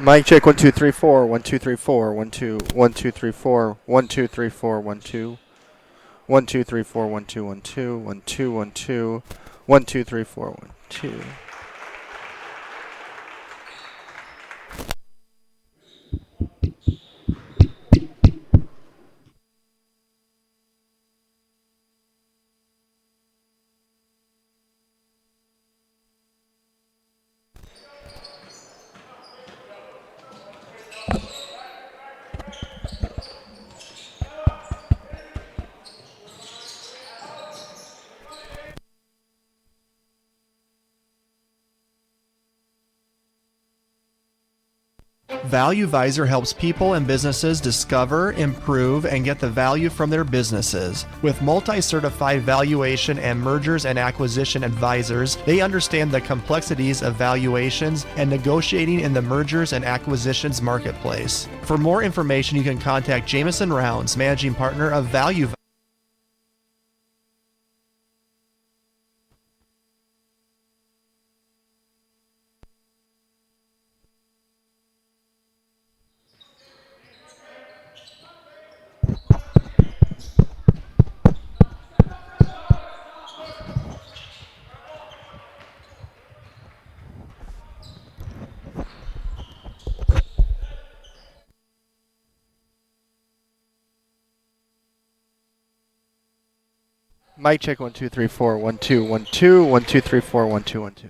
Mic check 1 2 3 4 1 2 3 4 1 2 1 2 3 4 1 2 3 4 1 2 1 2 3 4 1 2 1 2 1 2 1 2 1 2 3 4 1 2. Value Visor helps people and businesses discover, improve, and get the value from their businesses. With multi-certified valuation and mergers and acquisition advisors, they understand the complexities of valuations and negotiating in the mergers and acquisitions marketplace. For more information, you can contact Jameson Rounds, managing partner of Value Visor. Mic check 1 2 3 4 1 2 1 2 1 2 3 4 1 2 1 2.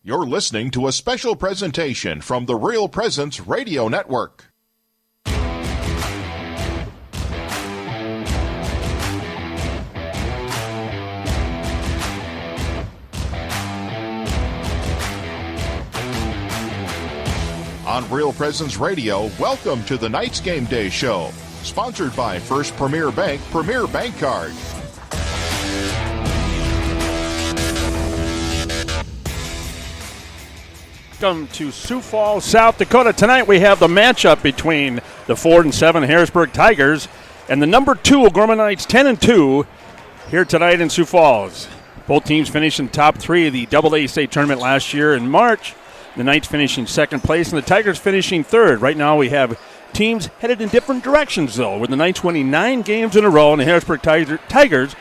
You're listening to a special presentation from the Real Presence Radio Network. On Real Presence Radio, welcome to the Knights Game Day Show, sponsored by First Premier Bank, Premier Bank Card. Welcome to Sioux Falls, South Dakota. Tonight we have the matchup between the 4-7 Harrisburg Tigers and the number 2 O'Gorman Knights, 10-2, here tonight in Sioux Falls. Both teams finished in top 3 of the AA state tournament last year in March. The Knights finishing second place and the Tigers finishing third. Right now we have teams headed in different directions, though, with the Knights winning 9 games in a row and the Harrisburg Tigers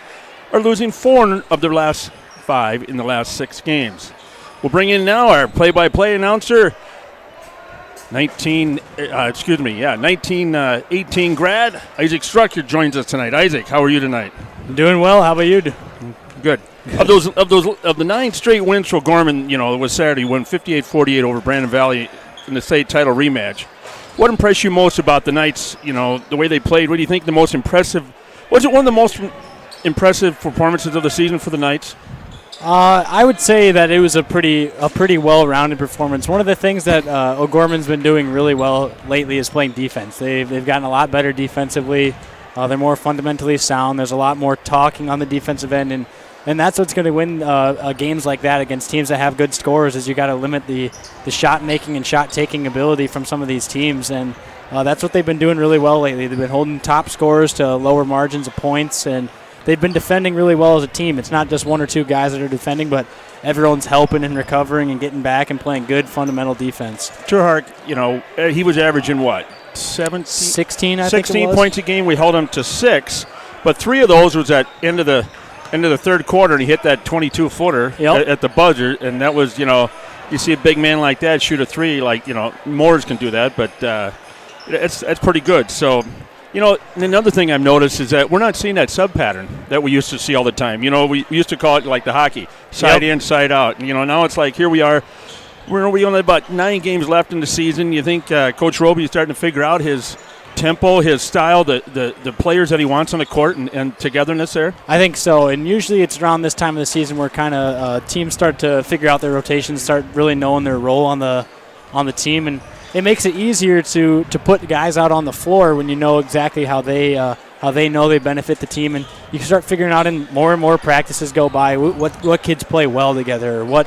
are losing 4 of their last 5 in the last 6 games. We'll bring in now our play-by-play announcer, 1918 grad, Isaac Strucker joins us tonight. Isaac, how are you tonight? Doing well. How about you? Good. Of the 9 straight wins for O'Gorman, it was Saturday, won 58-48 over Brandon Valley in the state title rematch. What impressed you most about the Knights? The way they played. What do you think the most impressive? Was it one of the most impressive performances of the season for the Knights? I would say that it was a pretty well-rounded performance. One of the things that O'Gorman's been doing really well lately is playing defense. They've gotten a lot better defensively. They're more fundamentally sound. There's a lot more talking on the defensive end, and that's what's going to win games like that against teams that have good scores. Is you got to limit the shot making and shot taking ability from some of these teams, and that's what they've been doing really well lately. They've been holding top scorers to lower margins of points, and they've been defending really well as a team. It's not just 1 or 2 guys that are defending, but everyone's helping and recovering and getting back and playing good fundamental defense. Turhark, he was averaging what? 16, 16 points a game. We held him to 6, but 3 of those was at end of the third quarter, and he hit that 22-footer at the buzzer, and that was, you see a big man like that shoot a 3, Moores can do that, but that's pretty good. So, and another thing I've noticed is that we're not seeing that sub-pattern that we used to see all the time. We used to call it like the hockey, side in, side out. Now it's like here we are. We only have about 9 games left in the season. You think Coach Roby is starting to figure out his tempo, his style, the players that he wants on the court and togetherness there? I think so, and usually it's around this time of the season where kind of teams start to figure out their rotations, start really knowing their role on the team, and it makes it easier to put guys out on the floor when you know exactly how they know they benefit the team, and you can start figuring out in more and more practices go by what kids play well together, what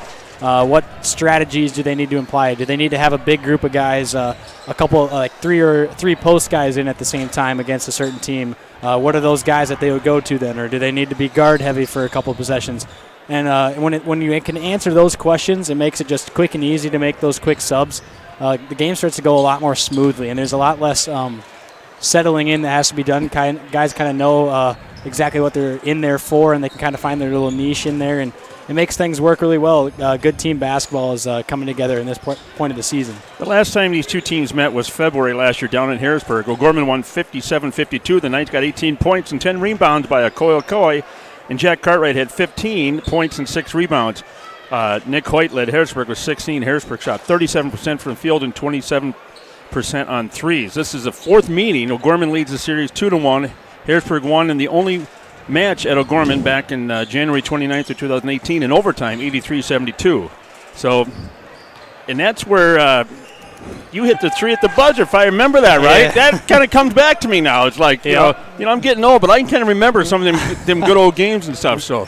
strategies do they need to imply? Do they need to have a big group of guys, a couple like 3 post guys in at the same time against a certain team? What are those guys that they would go to then, or do they need to be guard heavy for a couple possessions? And when you can answer those questions, it makes it just quick and easy to make those quick subs. The game starts to go a lot more smoothly, and there's a lot less settling in that has to be done. Guys kind of know exactly what they're in there for, and they can kind of find their little niche in there, and it makes things work really well. Good team basketball is coming together in this point of the season. The last time these two teams met was February last year down in Harrisburg. O'Gorman won 57-52. The Knights got 18 points and 10 rebounds by Okoye, and Jack Cartwright had 15 points and 6 rebounds. Nick Hoyt led Harrisburg with 16. Harrisburg shot 37% from the field and 27% on threes. This is the 4th meeting. O'Gorman leads the series 2-1. Harrisburg won in the only match at O'Gorman back in January 29th of 2018 in overtime, 83-72. So, and that's where you hit the 3 at the buzzer, if I remember that right. Yeah. That kind of comes back to me now. It's like, you know, I'm getting old, but I can kind of remember some of them good old games and stuff. So.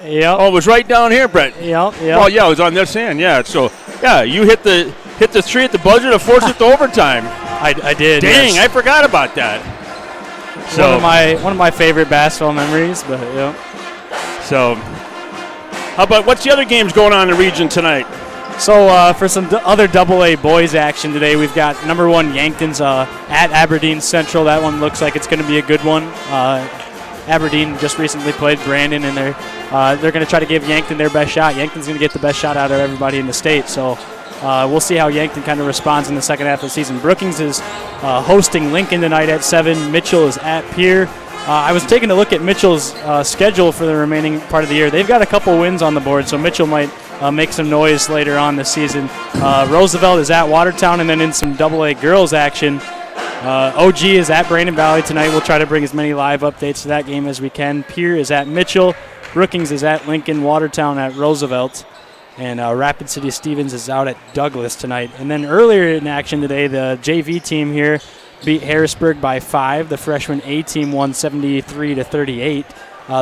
Yeah. Oh, it was right down here, Brett. Yeah. Well, yeah, it was on this end. Yeah. So, yeah, you hit the 3 at the buzzer to force it to overtime. I did. Dang, yes. I forgot about that. So one of my favorite basketball memories, but yeah. So, how about what's the other games going on in the region tonight? So for some other AA boys action today, we've got number 1 Yankton's at Aberdeen Central. That one looks like it's going to be a good one. Aberdeen just recently played Brandon, and they're going to try to give Yankton their best shot. Yankton's going to get the best shot out of everybody in the state. So we'll see how Yankton kind of responds in the second half of the season. Brookings is hosting Lincoln tonight at 7. Mitchell is at Pierre. I was taking a look at Mitchell's schedule for the remaining part of the year. They've got a couple wins on the board, so Mitchell might make some noise later on this season. Roosevelt is at Watertown, and then in some AA girls action, OG is at Brandon Valley tonight. We'll try to bring as many live updates to that game as we can. Pier is at Mitchell. Brookings is at Lincoln. Watertown at Roosevelt. And Rapid City Stevens is out at Douglas tonight. And then earlier in action today, the JV team here beat Harrisburg by 5. The freshman A team won 73-38.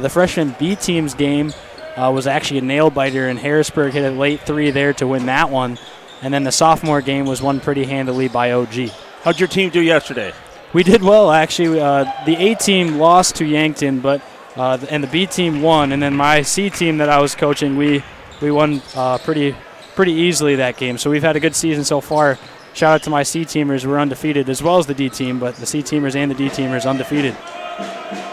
The freshman B team's game was actually a nail-biter, and Harrisburg hit a late 3 there to win that one. And then the sophomore game was won pretty handily by OG. How'd your team do yesterday? We did well, actually. The A team lost to Yankton, but and the B team won. And then my C team that I was coaching, we won pretty easily that game. So we've had a good season so far. Shout out to my C teamers. We're undefeated, as well as the D team, but the C teamers and the D teamers undefeated.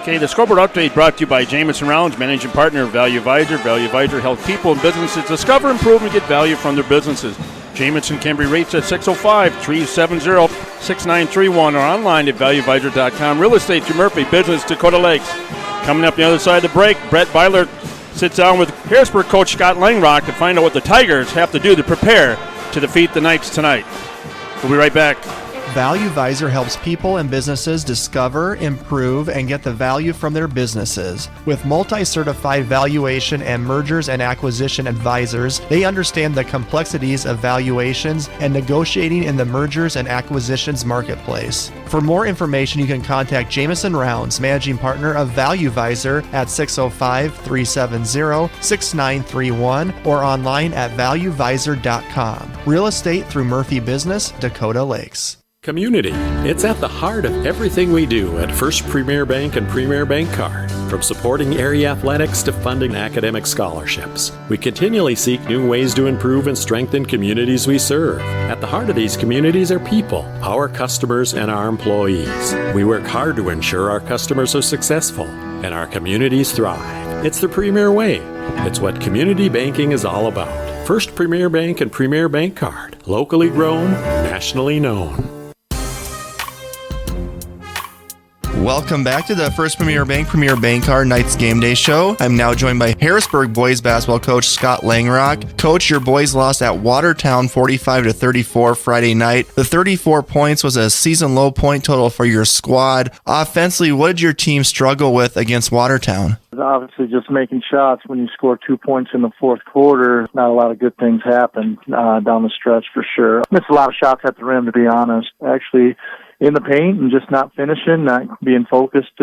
Okay, the scoreboard update brought to you by Jamison Rounds, managing partner of Value Advisor. Value Advisor helps people and businesses discover, improve, and get value from their businesses. Jamison can be reached at 605-370-6931 or online at valueadvisor.com. Real estate, Jim Murphy, business, Dakota Lakes. Coming up the other side of the break, Brett Byler sits down with Harrisburg coach Scott Langrock to find out what the Tigers have to do to prepare to defeat the Knights tonight. We'll be right back. Value Advisor helps people and businesses discover, improve, and get the value from their businesses. With multi-certified valuation and mergers and acquisition advisors, they understand the complexities of valuations and negotiating in the mergers and acquisitions marketplace. For more information, you can contact Jamison Rounds, managing partner of Value Advisor, at 605-370-6931 or online at valueadvisor.com. Real estate through Murphy Business, Dakota Lakes. Community. It's at the heart of everything we do at First Premier Bank and Premier Bank Card. From supporting area athletics to funding academic scholarships, we continually seek new ways to improve and strengthen communities we serve. At the heart of these communities are people, our customers, and our employees. We work hard to ensure our customers are successful and our communities thrive. It's the Premier way. It's what community banking is all about. First Premier Bank and Premier Bank Card. Locally grown, nationally known. Welcome back to the First Premier Bank Card Knights Game Day Show. I'm now joined by Harrisburg boys basketball coach Scott Langrock. Coach, your boys lost at Watertown 45-34 Friday night. The 34 points was a season low point total for your squad. Offensively, what did your team struggle with against Watertown? Obviously, just making shots. When you score 2 points in the fourth quarter, not a lot of good things happen down the stretch for sure. Missed a lot of shots at the rim, to be honest. Actually, in the paint and just not finishing, not being focused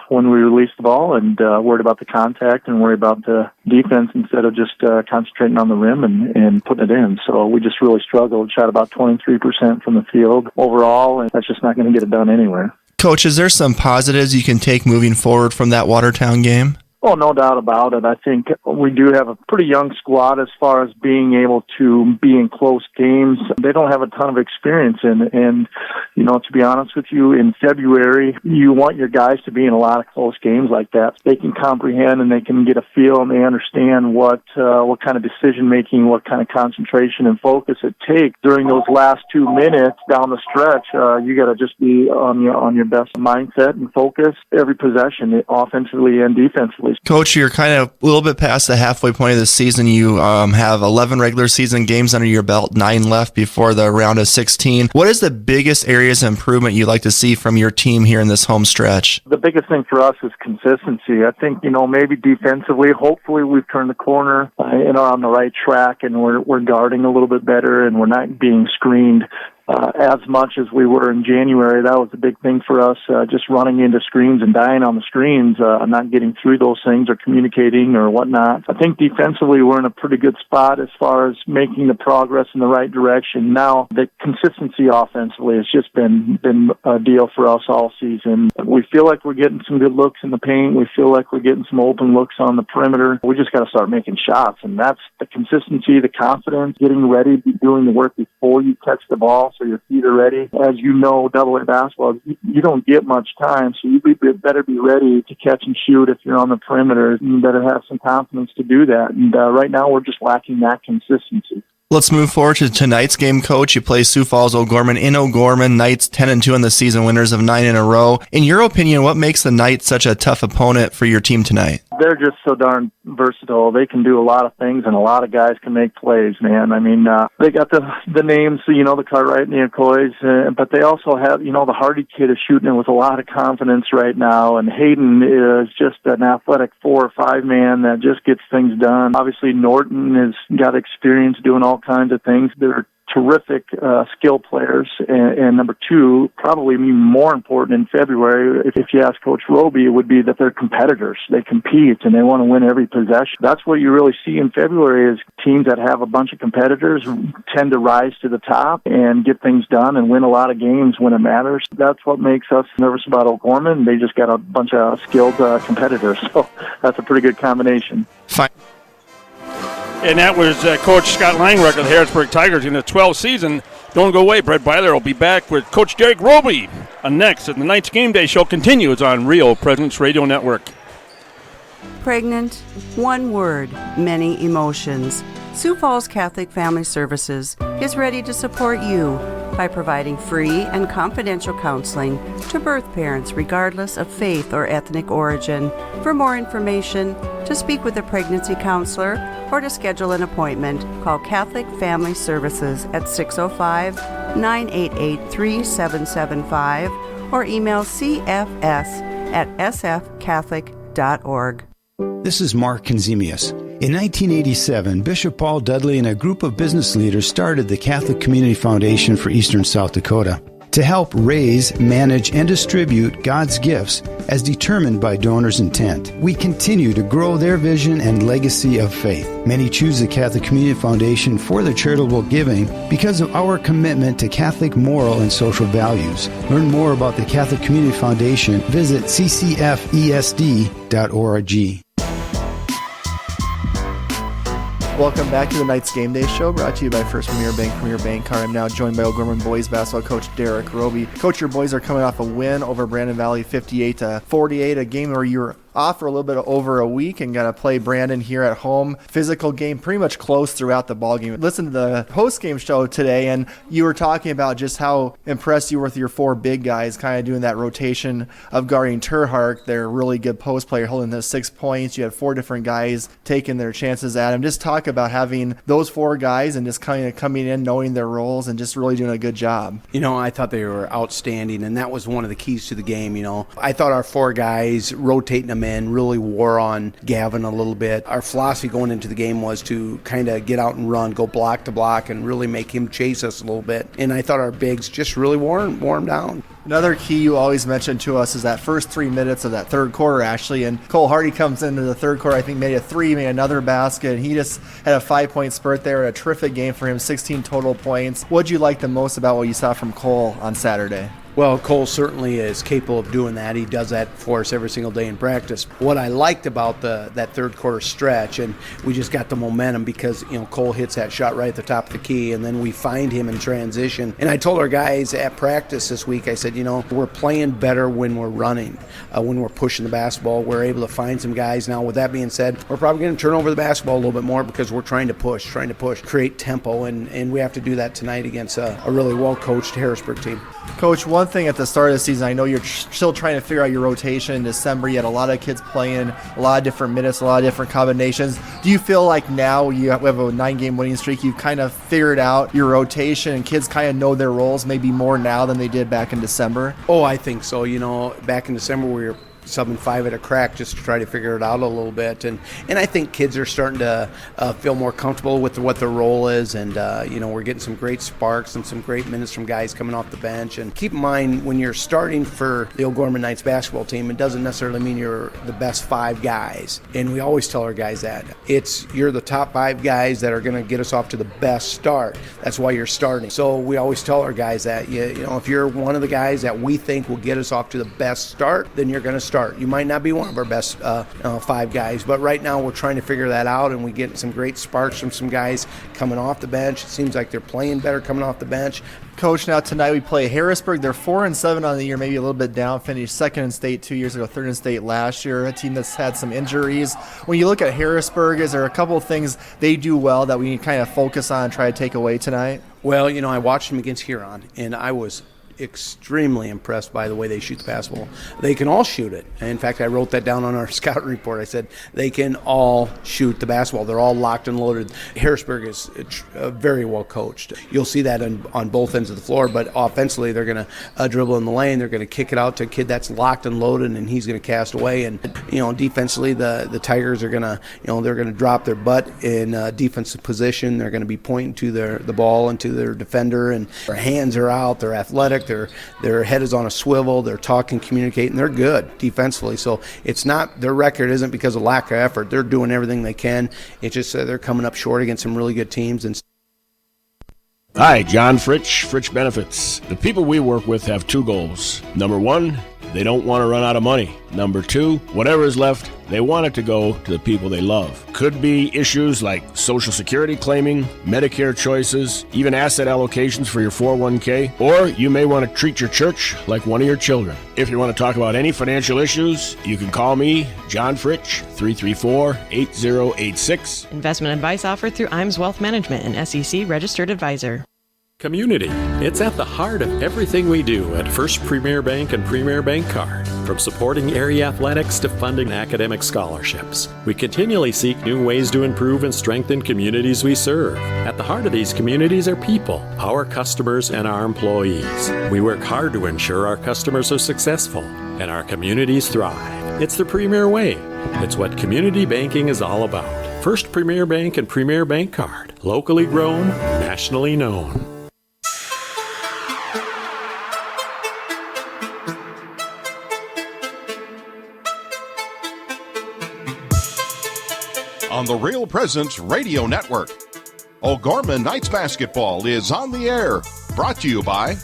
when we release the ball, and worried about the contact and worried about the defense instead of just concentrating on the rim and putting it in. So we just really struggled. Shot about 23% from the field overall, and that's just not going to get it done anywhere. Coach, is there some positives you can take moving forward from that Watertown game? Oh, no doubt about it. I think we do have a pretty young squad as far as being able to be in close games. They don't have a ton of experience in it. And, you know, to be honest with you, in February, you want your guys to be in a lot of close games like that. They can comprehend and they can get a feel and they understand what kind of decision-making, what kind of concentration and focus it takes during those last 2 minutes down the stretch. You got to just be on your best mindset and focus every possession, offensively and defensively. Coach, you're kind of a little bit past the halfway point of the season. You have 11 regular season games under your belt, 9 left before the round of 16. What is the biggest areas of improvement you'd like to see from your team here in this home stretch? The biggest thing for us is consistency. I think, maybe defensively, hopefully we've turned the corner and are on the right track, and we're guarding a little bit better, and we're not being screened as much as we were in January. That was a big thing for us, just running into screens and dying on the screens, not getting through those things or communicating or whatnot. I think defensively we're in a pretty good spot as far as making the progress in the right direction. Now, the consistency offensively has just been a deal for us all season. We feel like we're getting some good looks in the paint. We feel like we're getting some open looks on the perimeter. We just got to start making shots, and that's the consistency, the confidence, getting ready, doing the work before you catch the ball so your feet are ready. As you know, AA basketball, you don't get much time, so you better be ready to catch and shoot if you're on the perimeter. You better have some confidence to do that. And right now, we're just lacking that consistency. Let's move forward to tonight's game, Coach. You play Sioux Falls O'Gorman in O'Gorman. Knights 10-2 in the season, winners of 9 in a row. In your opinion, what makes the Knights such a tough opponent for your team tonight? they're just so darn versatile. They can do a lot of things, and a lot of guys can make plays, man. I mean, they got the names, the Cartwright and the McCoys, but they also have, the Hardy kid is shooting it with a lot of confidence right now, and Hayden is just an athletic 4 or 5 man that just gets things done. Obviously, Norton has got experience doing all kinds of things. They're terrific skill players, and number 2, probably even more important in February, if you ask Coach Roby, it would be that they're competitors. They compete, and they want to win every possession. That's what you really see in February is teams that have a bunch of competitors tend to rise to the top and get things done and win a lot of games when it matters. That's what makes us nervous about O'Gorman. They just got a bunch of skilled competitors, so that's a pretty good combination. Fine. And that was Coach Scott Langruck of the Harrisburg Tigers in the 12th season. Don't go away. Brett Byler will be back with Coach Derek Roby next as the Knights Game Day Show continues on Real Presence Radio Network. Pregnant, one word, many emotions. Sioux Falls Catholic Family Services is ready to support you by providing free and confidential counseling to birth parents regardless of faith or ethnic origin. For more information, to speak with a pregnancy counselor, or to schedule an appointment, call Catholic Family Services at 605-988-3775 or email cfs@sfcatholic.org. This is Mark Konzemius. In 1987, Bishop Paul Dudley and a group of business leaders started the Catholic Community Foundation for Eastern South Dakota to help raise, manage, and distribute God's gifts as determined by donors' intent. We continue to grow their vision and legacy of faith. Many choose the Catholic Community Foundation for their charitable giving because of our commitment to Catholic moral and social values. Learn more about the Catholic Community Foundation. Visit ccfesd.org. Welcome back to the Knights Game Day Show, brought to you by First Premier Bank Car. I'm now joined by O'Gorman boys basketball coach Derek Roby. Coach, your boys are coming off a win over Brandon Valley, 58-48, a game where you were off for a little bit over a week and got to play Brandon here at home. Physical game, pretty much close throughout the ballgame. Listen to the post-game show today, and you were talking about just how impressed you were with your 4 big guys, kind of doing that rotation of guarding Terhark. They're a really good post player, holding those 6 points. You had 4 different guys taking their chances at him. Just talk about having those 4 guys and just kind of coming in, knowing their roles, and just really doing a good job. I thought they were outstanding, and that was one of the keys to the game. I thought our 4 guys rotating them in really wore on Gavin a little bit. Our philosophy going into the game was to kind of get out and run, go block to block, and really make him chase us a little bit. And I thought our bigs just really wore him down. Another key you always mention to us is that first 3 minutes of that third quarter, actually. And Cole Hardy comes into the third quarter, I think made a 3, made another basket. And he just had a 5-point spurt there. A terrific game for him, 16 total points. What did you like the most about what you saw from Cole on Saturday? Well, Cole certainly is capable of doing that. He does that for us every single day in practice. What I liked about that third quarter stretch, and we just got the momentum because, Cole hits that shot right at the top of the key, and then we find him in transition. And I told our guys at practice this week, I said, we're playing better when we're running, when we're pushing the basketball. We're able to find some guys. Now, with that being said, we're probably going to turn over the basketball a little bit more because we're trying to push, create tempo, and we have to do that tonight against a really well-coached Harrisburg team. Coach, one thing at the start of the season, I know you're still trying to figure out your rotation in December. You had a lot of kids playing, a lot of different minutes, a lot of different combinations. Do you feel like now we have a 9-game winning streak, you've kind of figured out your rotation and kids kind of know their roles maybe more now than they did back in December? Oh, I think so. Back in December we were subbing 5 at a crack just to try to figure it out a little bit. And I think kids are starting to feel more comfortable with what their role is. And, we're getting some great sparks and some great minutes from guys coming off the bench. And keep in mind, when you're starting for the O'Gorman Knights basketball team, it doesn't necessarily mean you're the best 5 guys. And we always tell our guys that. You're the top 5 guys that are going to get us off to the best start. That's why you're starting. So we always tell our guys that, if you're one of the guys that we think will get us off to the best start, then you're going to start. You might not be one of our best 5 guys, but right now we're trying to figure that out, and we get some great sparks from some guys coming off the bench. It seems like they're playing better coming off the bench. Coach, now tonight we play Harrisburg. They're 4-7 on the year, maybe a little bit down. Finished 2nd in state 2 years ago, 3rd in state last year. A team that's had some injuries. When you look at Harrisburg, is there a couple of things they do well that we need to kind of focus on and try to take away tonight? Well, I watched them against Huron, and I was extremely impressed by the way they shoot the basketball. They can all shoot it. In fact, I wrote that down on our scouting report. I said they can all shoot the basketball. They're all locked and loaded. Harrisburg is very well coached. You'll see that on both ends of the floor, but offensively they're going to dribble in the lane. They're going to kick it out to a kid that's locked and loaded, and he's going to cast away. And defensively the Tigers are going to they're going to drop their butt in defensive position. They're going to be pointing to the ball and to their defender, and their hands are out. They're athletic. Their head is on a swivel. They're talking, communicating. They're good defensively. So it's not, their record isn't because of lack of effort. They're doing everything they can. It's just they're coming up short against some really good teams. And Hi, John Fritsch, Fritsch Benefits. The people we work with have two goals. Number one, they don't want to run out of money. Number two, whatever is left, they want it to go to the people they love. Could be issues like Social Security claiming, Medicare choices, even asset allocations for your 401k, or you may want to treat your church like one of your children. If you want to talk about any financial issues, you can call me, John Fritsch, 334-8086. Investment advice offered through IMS Wealth Management, an SEC registered advisor. Community. It's at the heart of everything we do at First Premier Bank and Premier Bank Card. From supporting area athletics to funding academic scholarships, we continually seek new ways to improve and strengthen communities we serve. At the heart of these communities are people, our customers, and our employees. We work hard to ensure our customers are successful and our communities thrive. It's the Premier way. It's what community banking is all about. First Premier Bank and Premier Bank Card. Locally grown, nationally known. On the Real Presence Radio Network, O'Gorman Knights Basketball is on the air. Brought to you by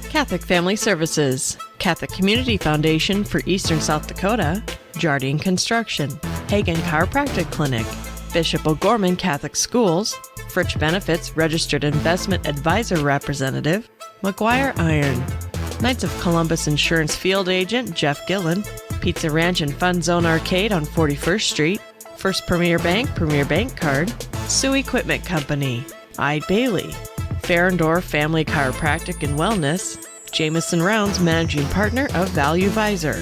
Catholic Family Services, Catholic Community Foundation for Eastern South Dakota, Jardine Construction, Hagen Chiropractic Clinic, Bishop O'Gorman Catholic Schools, Fritsch Benefits Registered Investment Advisor Representative, McGuire Iron, Knights of Columbus Insurance Field Agent Jeff Gillen, Pizza Ranch and Fun Zone Arcade on 41st Street, First Premier Bank Card, Sioux Equipment Company, Ide Bailey, Farrendor Family Chiropractic and Wellness, Jameson Rounds Managing Partner of Value Visor.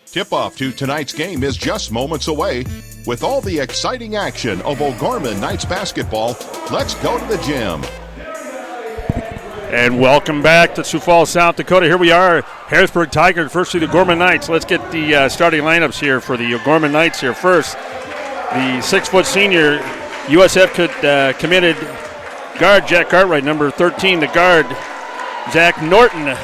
Tip-off to tonight's game is just moments away. With all the exciting action of O'Gorman Knights Basketball, let's go to the gym. And welcome back to Sioux Falls, South Dakota. Here we are, Harrisburg Tigers versus the O'Gorman Knights. Let's get the starting lineups here for the O'Gorman Knights here first. The 6-foot senior USF committed guard Jack Cartwright, number 13, the guard Zach Norton,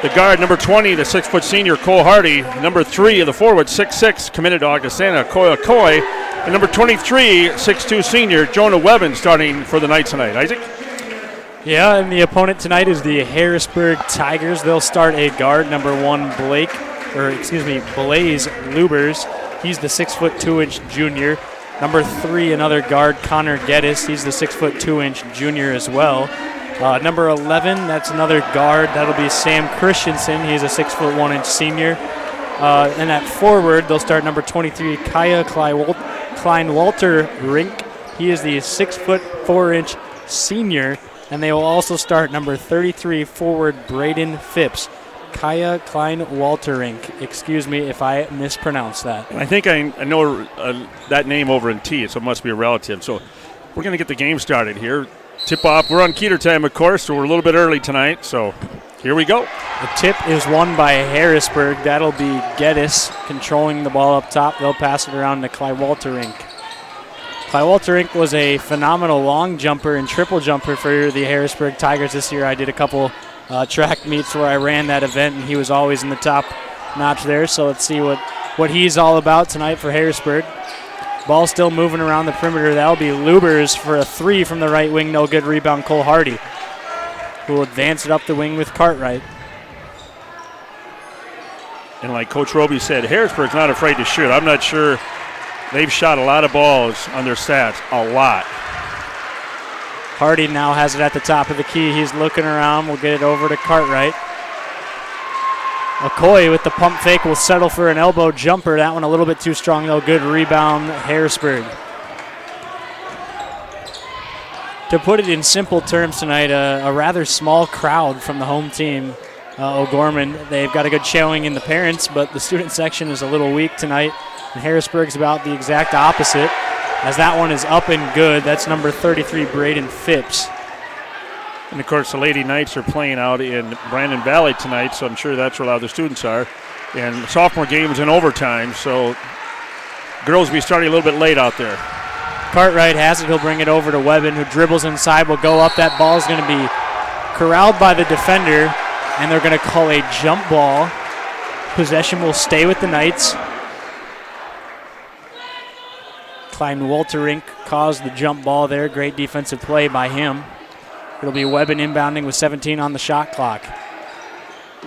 the guard number 20, the 6-foot senior Cole Hardy, number 3 of the forward 6'6", committed to Augustana Koya Coy, and number 23, 6'2" senior Jonah Webben starting for the Knights tonight. Isaac? Yeah, and the opponent tonight is the Harrisburg Tigers. They'll start a guard, number 1, Blaze Lubers. He's the 6'2" junior. Number 3, another guard, Connor Geddes. He's the 6'2" junior as well. Number 11, that's another guard. That'll be Sam Christensen. He's a 6'1" senior. And at forward, they'll start number 23, Kaya Kleinwalter Rink. He is the 6'4" senior. And they will also start number 33, forward, Braden Phipps. Kaya Klein-Walterink. Excuse me if I mispronounced that. I think I know that name over in T, so it must be a relative. So we're going to get the game started here. Tip-off. We're on Keeter time, of course, so we're a little bit early tonight. So here we go. The tip is won by Harrisburg. That'll be Geddes controlling the ball up top. They'll pass it around to Klein-Walterink. Klein-Walterink was a phenomenal long jumper and triple jumper for the Harrisburg Tigers this year. I did a couple track meets where I ran that event, and he was always in the top notch there. So let's see what he's all about tonight for Harrisburg. Ball still moving around the perimeter. That'll be Lubers for a 3 from the right wing. No good rebound. Cole Hardy, who will advance it up the wing with Cartwright. And like Coach Roby said, Harrisburg's not afraid to shoot. I'm not sure. They've shot a lot of balls on their stats, a lot. Hardy now has it at the top of the key. He's looking around. We'll get it over to Cartwright. McCoy with the pump fake will settle for an elbow jumper. That one a little bit too strong, though. Good rebound, Harrisburg. To put it in simple terms tonight, a rather small crowd from the home team, O'Gorman. They've got a good showing in the parents, but the student section is a little weak tonight. And Harrisburg's about the exact opposite, as that one is up and good. That's number 33, Braden Phipps. And, of course, the Lady Knights are playing out in Brandon Valley tonight, so I'm sure that's where a lot of the students are. And the sophomore game is in overtime, so girls will be starting a little bit late out there. Cartwright has it. He'll bring it over to Webben, who dribbles inside, will go up. That ball is going to be corralled by the defender, and they're going to call a jump ball. Possession will stay with the Knights. Klein Wolterink caused the jump ball there. Great defensive play by him. It'll be Webben inbounding with 17 on the shot clock.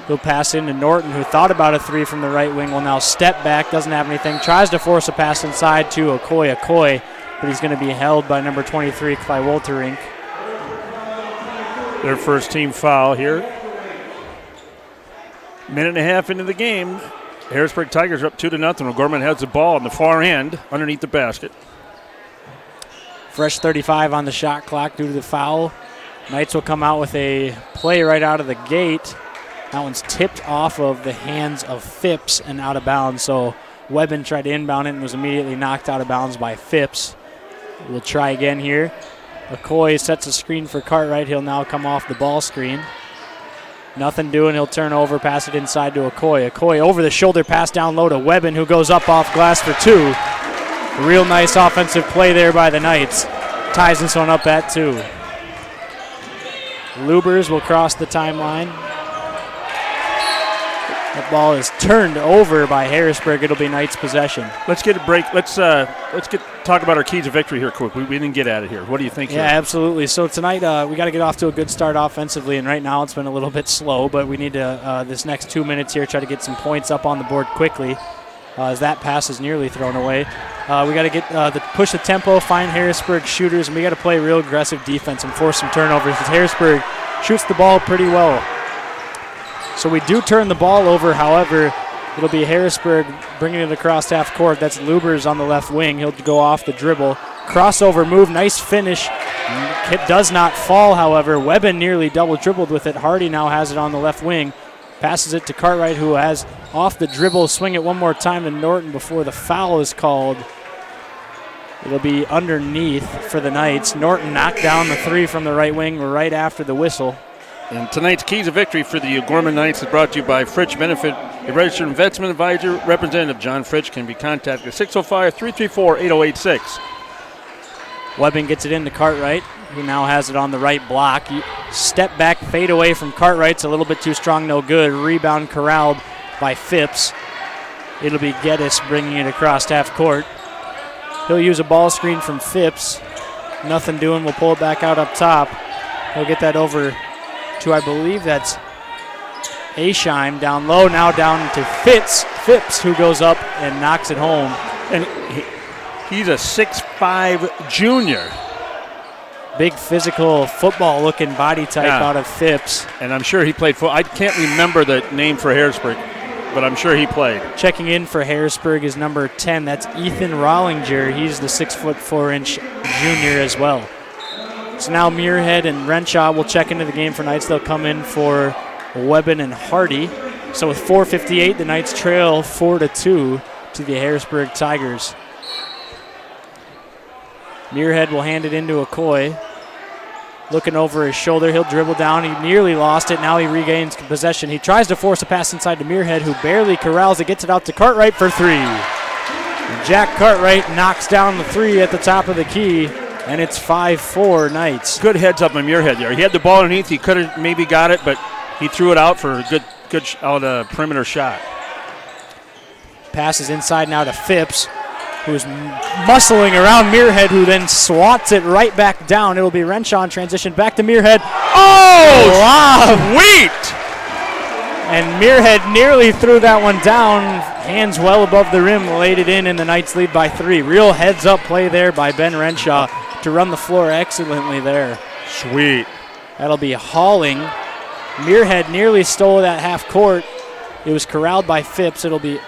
He'll pass into Norton, who thought about a three from the right wing, will now step back, doesn't have anything, tries to force a pass inside to Okoye, but he's going to be held by number 23, Cly Wolterink. Their first team foul here. Minute and a half into the game. Harrisburg Tigers are up 2-0. O'Gorman has the ball on the far end underneath the basket. Fresh 35 on the shot clock due to the foul. Knights will come out with a play right out of the gate. That one's tipped off of the hands of Phipps and out of bounds. So Webben tried to inbound it and was immediately knocked out of bounds by Phipps. We'll try again here. McCoy sets a screen for Cartwright. He'll now come off the ball screen. Nothing doing. He'll turn over, pass it inside to Okoye. Okoye over the shoulder pass down low to Webben, who goes up off glass for two. A real nice offensive play there by the Knights. Ties this one up at 2. Lubers will cross the timeline. That ball is turned over by Harrisburg. It'll be Knights possession. Let's get a break. Let's talk about our keys of victory here quick. We didn't get at it here. What do you think? Yeah, here? absolutely. So tonight we got to get off to a good start offensively, and right now it's been a little bit slow, but we need to, this next 2 minutes here, try to get some points up on the board quickly as that pass is nearly thrown away. We got to get push the tempo, find Harrisburg shooters, and we got to play real aggressive defense and force some turnovers because Harrisburg shoots the ball pretty well. So we do turn the ball over. However, it'll be Harrisburg bringing it across half court. That's Lubers on the left wing. He'll go off the dribble. Crossover move, nice finish. It does not fall, however. Webben nearly double dribbled with it. Hardy now has it on the left wing. Passes it to Cartwright, who has off the dribble. Swing it one more time to Norton before the foul is called. It'll be underneath for the Knights. Norton knocked down the three from the right wing right after the whistle. And tonight's keys of victory for the O'Gorman Knights is brought to you by Fritch Benefit. A registered investment advisor, Representative John Fritch, can be contacted at 605-334-8086. Webben gets it into Cartwright, who now has it on the right block. Step back, fade away from Cartwright's a little bit too strong, no good. Rebound corralled by Phipps. It'll be Geddes bringing it across half court. He'll use a ball screen from Phipps. Nothing doing, we'll pull it back out up top. He'll get that over to, I believe that's Asheim down low, now down to Phipps, who goes up and knocks it home. And he's a 6'5 junior. Big physical football-looking body type out of Phipps. And I'm sure he played I can't remember the name for Harrisburg, but I'm sure he played. Checking in for Harrisburg is number 10. That's Ethan Rollinger. He's the 6'4" junior as well. So now Muirhead and Renshaw will check into the game for Knights. They'll come in for Webben and Hardy. So with 4:58, the Knights trail 4-2 to the Harrisburg Tigers. Muirhead will hand it into Okoye. Looking over his shoulder, he'll dribble down. He nearly lost it. Now he regains possession. He tries to force a pass inside to Muirhead, who barely corrals it, gets it out to Cartwright for three. And Jack Cartwright knocks down the three at the top of the key. And it's 5-4 Knights. Good heads up on Muirhead there. He had the ball underneath. He could have maybe got it, but he threw it out for a good perimeter shot. Passes inside now to Phipps, who's muscling around Muirhead, who then swats it right back down. It'll be Renshaw in transition. Back to Muirhead. Oh, wow. Sweet! And Muirhead nearly threw that one down. Hands well above the rim, laid it in, and the Knights lead by 3. Real heads-up play there by Ben Renshaw to run the floor excellently there. Sweet. That'll be Halling. Muirhead nearly stole that half court. It was corralled by Phipps. It'll be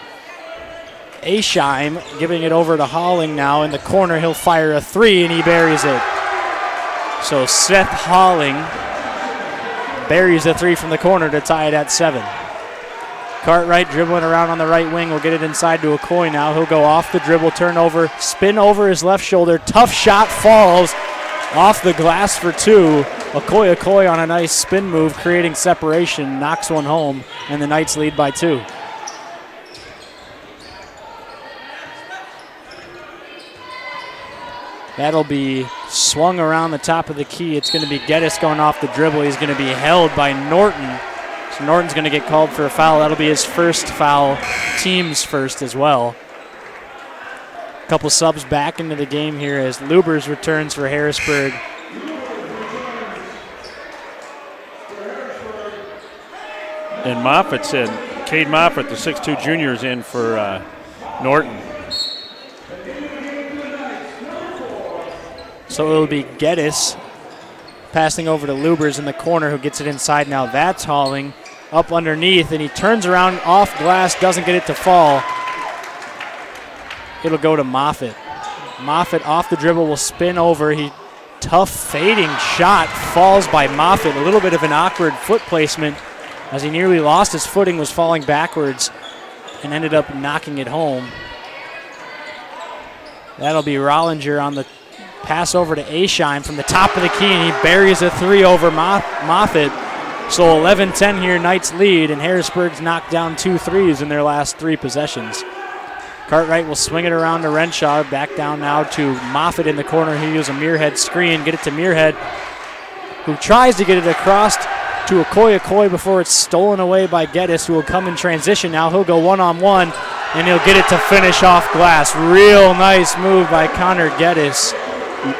Asheim giving it over to Halling now. In the corner, he'll fire a three, and he buries it. So Seth Halling buries the three from the corner to tie it at 7. Cartwright dribbling around on the right wing will get it inside to Okoye now. He'll go off the dribble, turn over, spin over his left shoulder. Tough shot, falls off the glass for 2. Okoye on a nice spin move, creating separation, knocks one home, and the Knights lead by 2. That'll be swung around the top of the key. It's going to be Geddes going off the dribble. He's going to be held by Norton. So Norton's going to get called for a foul. That'll be his first foul, team's first as well. A couple subs back into the game here as Lubers returns for Harrisburg. And Moffitt's in. Cade Moffitt, the 6'2 junior, is in for Norton. So it'll be Geddes passing over to Lubers in the corner, who gets it inside now. That's Halling up underneath, and he turns around off glass, doesn't get it to fall. It'll go to Moffitt. Moffitt off the dribble will spin over. Tough fading shot falls by Moffitt. A little bit of an awkward foot placement as he nearly lost his footing, was falling backwards and ended up knocking it home. That'll be Rollinger on the pass over to Ascheim from the top of the key, and he buries a 3 over Moffitt. So 11-10 here, Knights lead, and Harrisburg's knocked down 2 threes in their last 3 possessions. Cartwright will swing it around to Renshaw, back down now to Moffitt in the corner. He'll use a Muirhead screen, get it to Muirhead, who tries to get it across to Okoye before it's stolen away by Geddes, who will come in transition now. He'll go one-on-one, and he'll get it to finish off glass. Real nice move by Connor Geddes.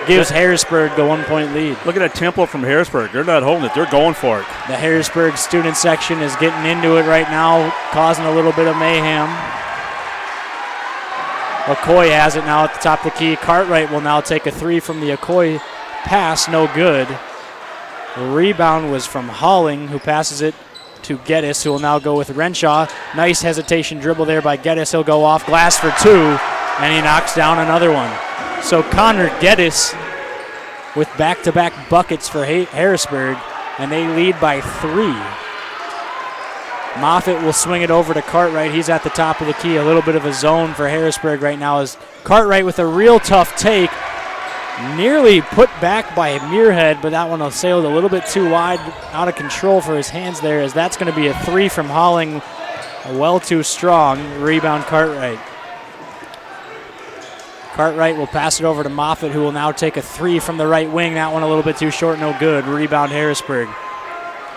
Gives Harrisburg the 1-point lead. Look at that tempo from Harrisburg. They're not holding it. They're going for it. The Harrisburg student section is getting into it right now, causing a little bit of mayhem. Okoye has it now at the top of the key. Cartwright will now take a 3 from the Okoye pass. No good. The rebound was from Halling, who passes it to Geddes, who will now go with Renshaw. Nice hesitation dribble there by Geddes. He'll go off glass for 2, and he knocks down another one. So Connor Geddes with back-to-back buckets for Harrisburg, and they lead by 3. Moffitt will swing it over to Cartwright. He's at the top of the key. A little bit of a zone for Harrisburg right now as Cartwright with a real tough take. Nearly put back by Muirhead, but that one sailed a little bit too wide, out of control for his hands there, as that's going to be a 3 from Halling. Well too strong. Rebound Cartwright. Cartwright will pass it over to Moffitt, who will now take a 3 from the right wing. That one a little bit too short, no good. Rebound Harrisburg.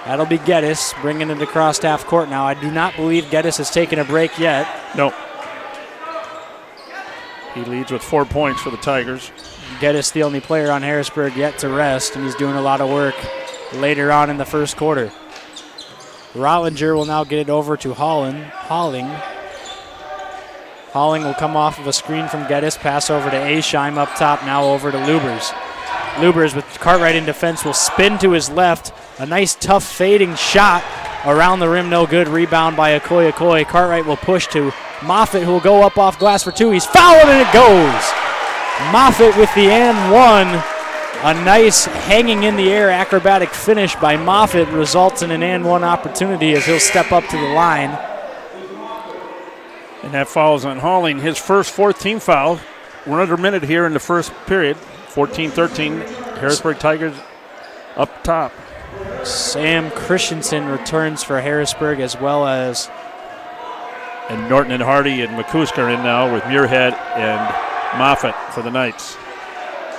That'll be Geddes bringing it across half court now. I do not believe Geddes has taken a break yet. No. He leads with 4 points for the Tigers. Geddes the only player on Harrisburg yet to rest, and he's doing a lot of work later on in the first quarter. Rollinger will now get it over to Halling. Halling will come off of a screen from Geddes, pass over to Ascheim up top, now over to Lubers. Lubers with Cartwright in defense will spin to his left. A nice tough fading shot around the rim, no good. Rebound by Okoye. Cartwright will push to Moffitt, who will go up off glass for 2. He's fouled and it goes. Moffitt with the and 1. A nice hanging in the air acrobatic finish by Moffitt results in an and 1 opportunity as he'll step up to the line. And that foul's on Halling, his first 14th foul. We're under a minute here in the first period. 14-13, Harrisburg Tigers up top. Sam Christensen returns for Harrisburg, as well as... And Norton and Hardy and McCusker are in now with Muirhead and Moffitt for the Knights.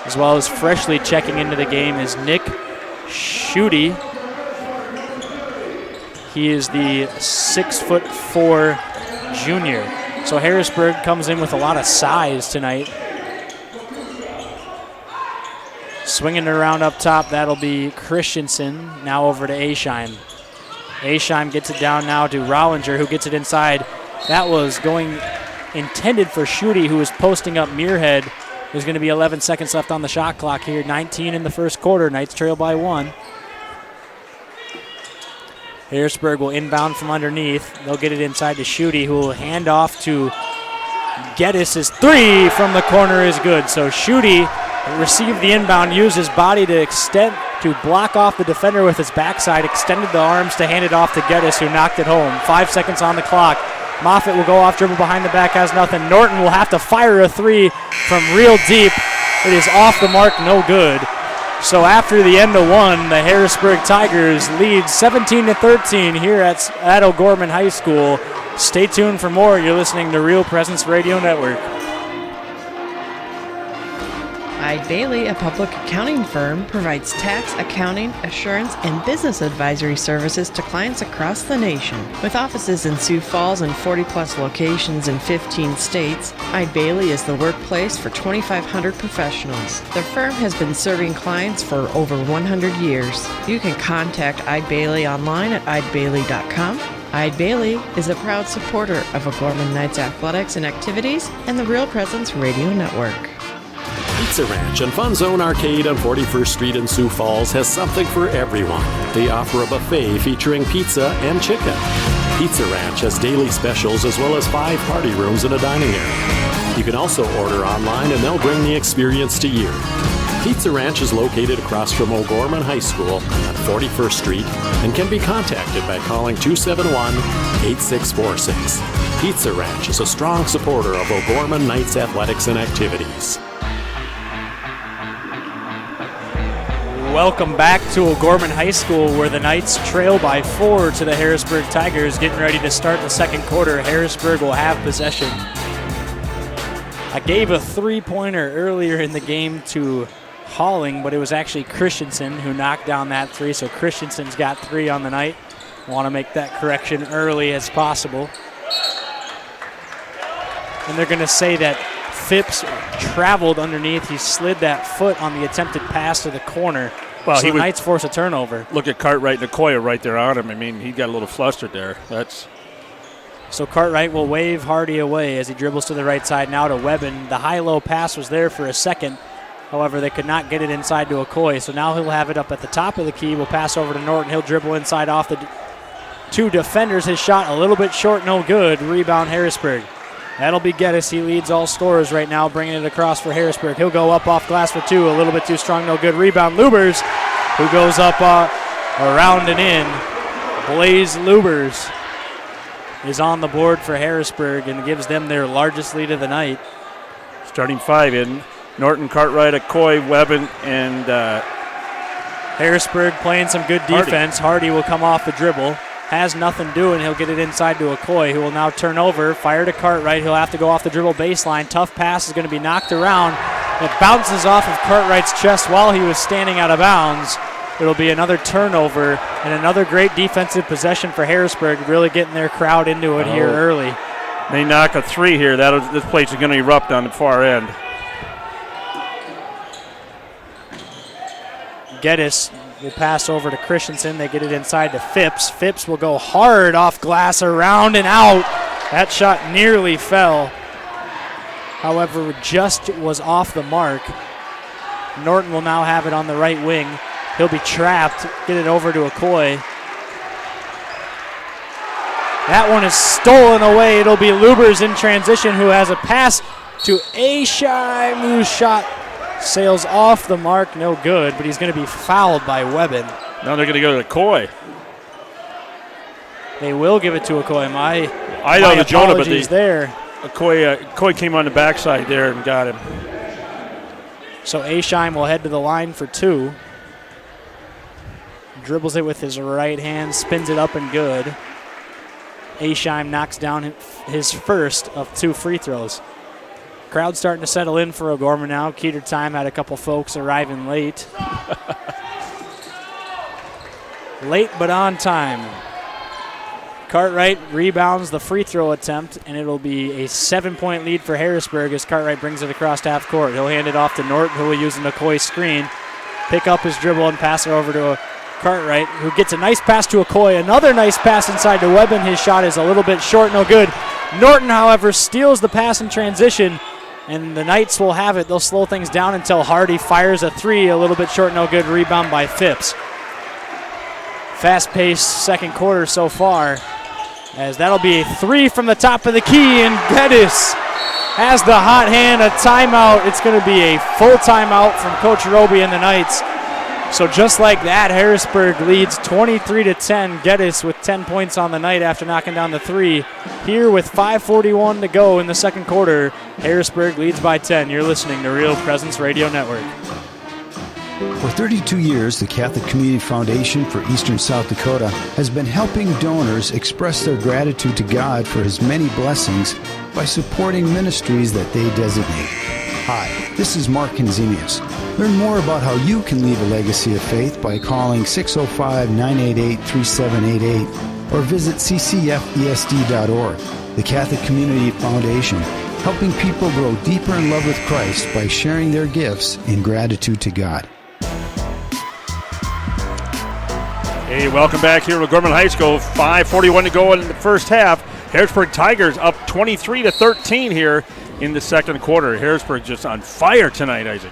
As well as freshly checking into the game is Nick Schutte. He is the 6'4" junior. So Harrisburg comes in with a lot of size tonight. Swinging it around up top, that'll be Christensen. Now over to Ascheim. Ascheim gets it down now to Rollinger, who gets it inside. That was intended for Schutte, who was posting up Muirhead. There's going to be 11 seconds left on the shot clock here. 19 in the first quarter. Knights trail by 1. Harrisburg will inbound from underneath. They'll get it inside to Schutte, who will hand off to Geddes. His 3 from the corner is good. So Schutte received the inbound, used his body to block off the defender with his backside, extended the arms to hand it off to Geddes, who knocked it home. 5 seconds on the clock. Moffitt will go off dribble behind the back, has nothing. Norton will have to fire a three from real deep. It is off the mark, no good. So after the end of one, the Harrisburg Tigers lead 17-13 here at O'Gorman High School. Stay tuned for more. You're listening to Real Presence Radio Network. Eide Bailey, a public accounting firm, provides tax, accounting, assurance, and business advisory services to clients across the nation. With offices in Sioux Falls and 40-plus locations in 15 states, Eide Bailey is the workplace for 2,500 professionals. The firm has been serving clients for over 100 years. You can contact Eide Bailey online at eidebailey.com. Eide Bailey is a proud supporter of O'Gorman Knights athletics and activities and the Real Presence Radio Network. Pizza Ranch and Fun Zone Arcade on 41st Street in Sioux Falls has something for everyone. They offer a buffet featuring pizza and chicken. Pizza Ranch has daily specials as well as 5 party rooms and a dining area. You can also order online and they'll bring the experience to you. Pizza Ranch is located across from O'Gorman High School on 41st Street and can be contacted by calling 271-8646. Pizza Ranch is a strong supporter of O'Gorman Knights athletics and activities. Welcome back to O'Gorman High School, where the Knights trail by 4 to the Harrisburg Tigers, getting ready to start the second quarter. Harrisburg will have possession. I gave a three-pointer earlier in the game to Halling, but it was actually Christensen who knocked down that three, so Christensen's got 3 on the night. Want to make that correction early as possible. And they're going to say that Phipps traveled underneath. He slid that foot on the attempted pass to the corner. Well, so the Knights force a turnover. Look at Cartwright and Okoye right there on him. I mean, he got a little flustered there. So Cartwright will wave Hardy away as he dribbles to the right side now to Webben. The high-low pass was there for a second. However, they could not get it inside to Okoye. So now he'll have it up at the top of the key. We'll pass over to Norton. He'll dribble inside off the 2 defenders. His shot a little bit short, no good. Rebound Harrisburg. That'll be Geddes. He leads all scorers right now, bringing it across for Harrisburg. He'll go up off glass for 2. A little bit too strong, no good. Rebound Lubers, who goes up around and in. Blaze Lubers is on the board for Harrisburg and gives them their largest lead of the night. Starting 5 in. Norton, Cartwright, Okoye, Webben, and Harrisburg playing some good defense. Hardy will come off the dribble. Has nothing doing. He'll get it inside to Okoye, who will now turn over. Fire to Cartwright. He'll have to go off the dribble baseline. Tough pass is going to be knocked around. It bounces off of Cartwright's chest while he was standing out of bounds. It'll be another turnover and another great defensive possession for Harrisburg, really getting their crowd into it here early. They knock a 3 here. This place is going to erupt on the far end. Geddes will pass over to Christensen. They get it inside to Phipps. Phipps will go hard off glass, around and out. That shot nearly fell. However, just was off the mark. Norton will now have it on the right wing. He'll be trapped. Get it over to Okoye. That one is stolen away. It'll be Lubers in transition, who has a pass to Ashime, whose shot sails off the mark, no good, but he's going to be fouled by Webben. Now they're going to go to Okoye. They will give it to Okoye. My Jonah, but there. Okoye came on the backside there and got him. So Ashime will head to the line for 2. Dribbles it with his right hand, spins it up and good. Ashime knocks down his first of 2 free throws. Crowd starting to settle in for O'Gorman now. Keeter time had a couple folks arriving late. Late but on time. Cartwright rebounds the free throw attempt, and it'll be a 7-point lead for Harrisburg as Cartwright brings it across half court. He'll hand it off to Norton, who will use an Okoye screen. Pick up his dribble and pass it over to Cartwright, who gets a nice pass to Okoye. Another nice pass inside to Webben. His shot is a little bit short, no good. Norton, however, steals the pass in transition, and the Knights will have it. They'll slow things down until Hardy fires a 3, a little bit short, no good. Rebound by Phipps. Fast-paced second quarter so far, as that'll be a 3 from the top of the key, and Geddes has the hot hand, a timeout. It's going to be a full timeout from Coach Roby and the Knights. So just like that, Harrisburg leads 23-10. Geddes with 10 points on the night after knocking down the 3. Here with 5:41 to go in the second quarter, Harrisburg leads by 10. You're listening to Real Presence Radio Network. For 32 years, the Catholic Community Foundation for Eastern South Dakota has been helping donors express their gratitude to God for His many blessings by supporting ministries that they designate. Hi, this is Mark Kenzemius. Learn more about how you can leave a legacy of faith by calling 605-988-3788 or visit ccfesd.org. The Catholic Community Foundation, helping people grow deeper in love with Christ by sharing their gifts in gratitude to God. Hey, welcome back here to Gorman High School. 5:41 to go in the first half. Harrisburg Tigers up 23-13 here in the second quarter. Harrisburg just on fire tonight, Isaac.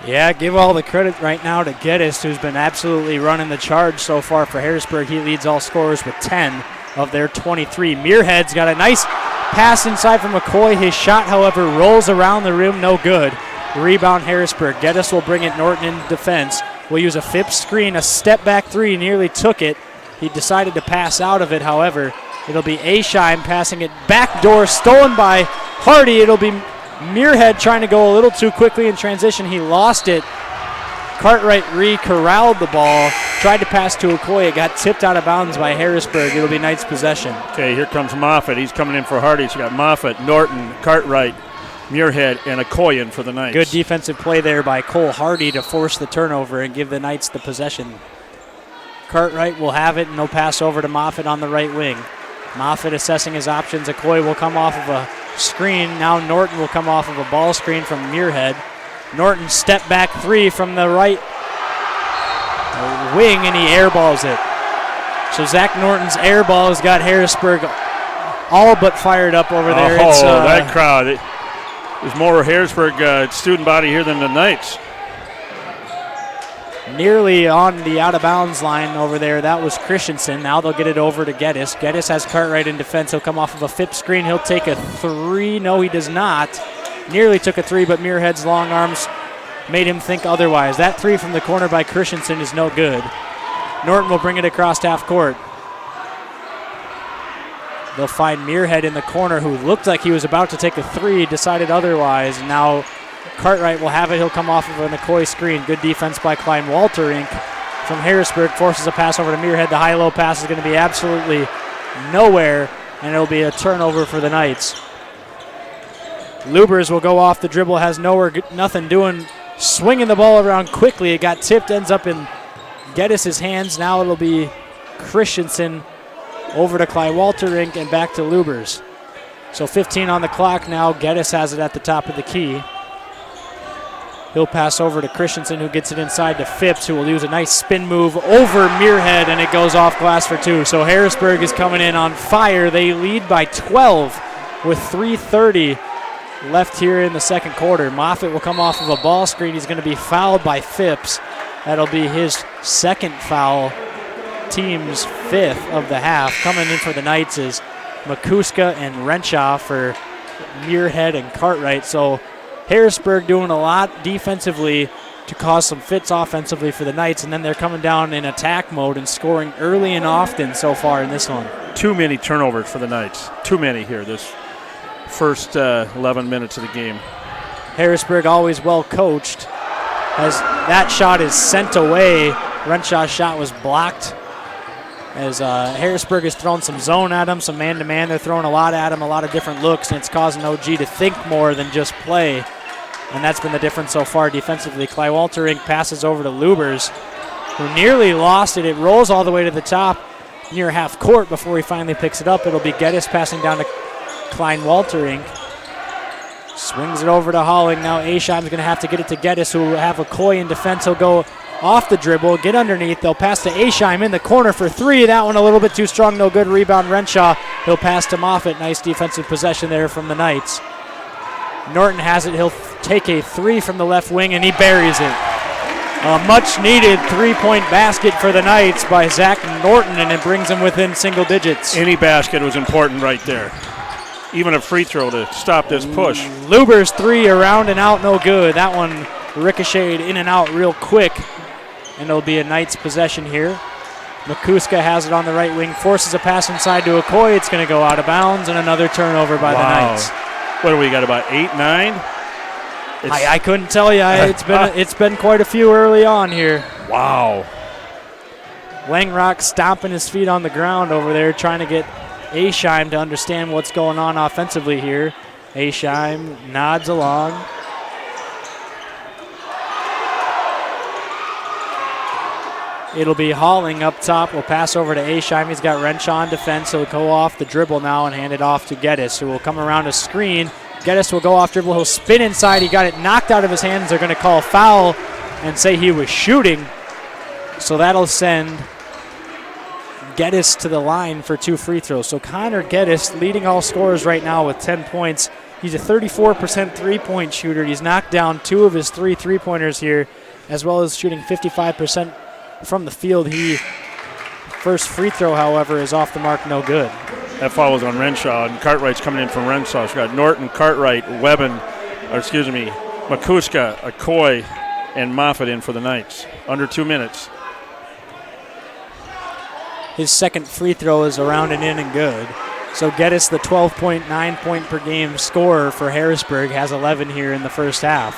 Yeah, give all the credit right now to Geddes, who's been absolutely running the charge so far for Harrisburg. He leads all scorers with 10 of their 23. Muirhead's got a nice pass inside from McCoy. His shot, however, rolls around the rim, no good. Rebound Harrisburg. Geddes will bring it Norton in defense. Will use a Phipps screen, a step back 3, nearly took it. He decided to pass out of it, however. It'll be Ascheim passing it backdoor, stolen by Hardy. It'll be Muirhead trying to go a little too quickly in transition. He lost it. Cartwright corralled the ball, tried to pass to Okoye. It got tipped out of bounds by Harrisburg. It'll be Knights' possession. Okay, here comes Moffitt. He's coming in for Hardy. So you got Moffitt, Norton, Cartwright, Muirhead, and Okoye for the Knights. Good defensive play there by Cole Hardy to force the turnover and give the Knights the possession. Cartwright will have it, and no pass over to Moffitt on the right wing. Moffitt assessing his options. Okoye will come off of a screen. Now Norton will come off of a ball screen from Muirhead. Norton step back 3 from the right wing, and he airballs it. So Zach Norton's airball has got Harrisburg all but fired up over there. That crowd. There's more Harrisburg student body here than the Knights. Nearly on the out-of-bounds line over there. That was Christensen. Now they'll get it over to Geddes. Geddes has Cartwright in defense. He'll come off of a Phipps screen. He'll take a 3. No, he does not. Nearly took a 3, but Muirhead's long arms made him think otherwise. That 3 from the corner by Christensen is no good. Norton will bring it across half court. They'll find Muirhead in the corner, who looked like he was about to take a 3, decided otherwise. Now Cartwright will have it. He'll come off of an Okoye screen. Good defense by Klein Walter from Harrisburg. Forces a pass over to Muirhead. The high-low pass is going to be absolutely nowhere, and it'll be a turnover for the Knights. Lubers will go off the dribble, has nothing doing, swinging the ball around quickly. It got tipped, ends up in Geddes' hands. Now it'll be Christensen over to Klein Walter and back to Lubers. So 15 on the clock now. Geddes has it at the top of the key. He'll pass over to Christensen, who gets it inside to Phipps, who will use a nice spin move over Muirhead, and it goes off glass for 2. So Harrisburg is coming in on fire. They lead by 12 with 3:30 left here in the second quarter. Moffitt will come off of a ball screen. He's going to be fouled by Phipps. That'll be his second foul, team's 5th of the half. Coming in for the Knights is Makuska and Renshaw for Muirhead and Cartwright. So Harrisburg doing a lot defensively to cause some fits offensively for the Knights, and then they're coming down in attack mode and scoring early and often so far in this one. Too many turnovers for the Knights. Too many here this first 11 minutes of the game. Harrisburg always well coached, as that shot is sent away. Renshaw's shot was blocked, as Harrisburg has thrown some zone at him, some man-to-man. They're throwing a lot at him, a lot of different looks, and it's causing OG to think more than just play. And that's been the difference so far defensively. Klein Walter passes over to Lubers, who nearly lost it. It rolls all the way to the top near half court before he finally picks it up. It'll be Geddes passing down to Klein Walter. Swings it over to Holling. Now Ascheim's going to have to get it to Geddes, who will have Okoye in defense. He'll go off the dribble, get underneath. They'll pass to Ascheim in the corner for 3. That one a little bit too strong, no good. Rebound Renshaw. He'll pass to Moffitt. Nice defensive possession there from the Knights. Norton has it. He'll take a 3 from the left wing, and he buries it. A much-needed 3-point basket for the Knights by Zach Norton, and it brings them within single digits. Any basket was important right there. even a free throw to stop this push. Luber's three around and out, no good. That one ricocheted in and out real quick, and it'll be a Knights possession here. Makuska has it on the right wing, forces a pass inside to Okoye. It's going to go out of bounds, and another turnover by the Knights. What do we got, about 8, 9? I couldn't tell you. It's been quite a few early on here. Wow. Langrock stomping his feet on the ground over there, trying to get Aisheim to understand what's going on offensively here. Aisheim nods along. It'll be Halling up top. We'll pass over to Aisheim. He's got Renshaw on defense. He'll go off the dribble now and hand it off to Geddes, who will come around a screen. Geddes will go off dribble. He'll spin inside. He got it knocked out of his hands. They're going to call foul and say he was shooting. So that'll send Geddes to the line for 2 free throws. So Connor Geddes leading all scorers right now with 10 points. He's a 34% three-point shooter. He's knocked down 2 of his 3 three-pointers here, as well as shooting 55% from the field. First free throw, however, is off the mark, no good. That foul was on Renshaw, and Cartwright's coming in from Renshaw. So we've got Norton, Cartwright, Makuska, Okoye, and Moffitt in for the Knights. Under 2 minutes. His second free throw is around and in and good. So Geddes, the 12.9 point per game scorer for Harrisburg, has 11 here in the first half.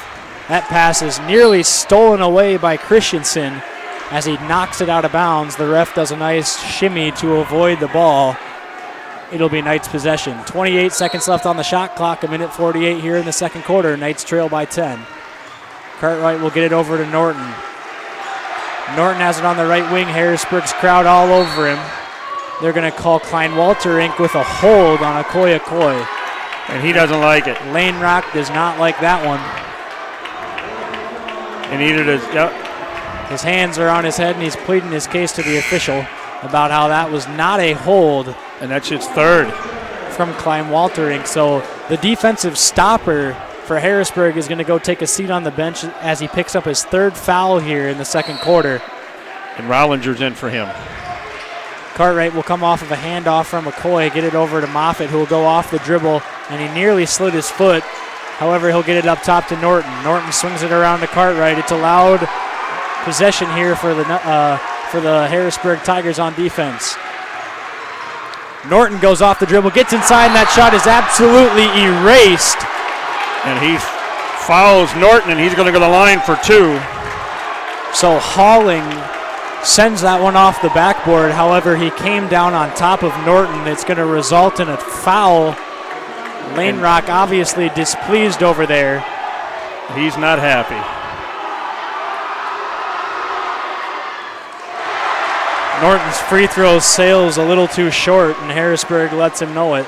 That pass is nearly stolen away by Christensen as he knocks it out of bounds. The ref does a nice shimmy to avoid the ball. It'll be Knights possession. 28 seconds left on the shot clock, 1:48 here in the second quarter. Knights trail by 10. Cartwright will get it over to Norton. Norton has it on the right wing. Harrisburg's crowd all over him. They're going to call Klein-Walter Inc. with a hold on Okoye. And he doesn't like it. Lane Rock does not like that one. And neither does, yep. His hands are on his head, and he's pleading his case to the official about how that was not a hold. And that's his third. From Klein-Walter Inc. So the defensive stopper for Harrisburg is going to go take a seat on the bench as he picks up his 3rd foul here in the second quarter. And Rollinger's in for him. Cartwright will come off of a handoff from Okoye, get it over to Moffitt, who will go off the dribble, and he nearly slid his foot. However, he'll get it up top to Norton. Norton swings it around to Cartwright. It's a loud possession here for the Harrisburg Tigers on defense. Norton goes off the dribble, gets inside, and that shot is absolutely erased. And he fouls Norton, and he's going to go to the line for 2. So Halling sends that one off the backboard. However, he came down on top of Norton. It's going to result in a foul. Lane Rock obviously displeased over there. He's not happy. Norton's free throw sails a little too short, and Harrisburg lets him know it.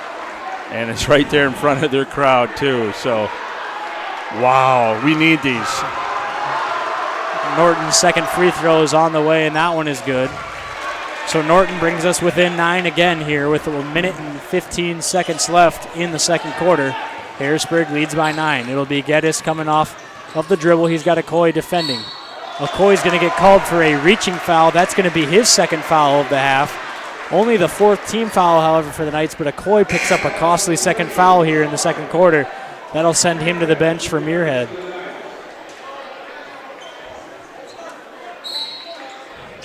And it's right there in front of their crowd, too. So, wow, we need these. Norton's second free throw is on the way, and that one is good. So Norton brings us within 9 again here with 1:15 seconds left in the second quarter. Harrisburg leads by 9. It'll be Geddes coming off of the dribble. He's got Okoye defending. Okoye's going to get called for a reaching foul. That's going to be his second foul of the half. Only the 4th team foul, however, for the Knights, but Okoye picks up a costly second foul here in the second quarter. That'll send him to the bench for Muirhead.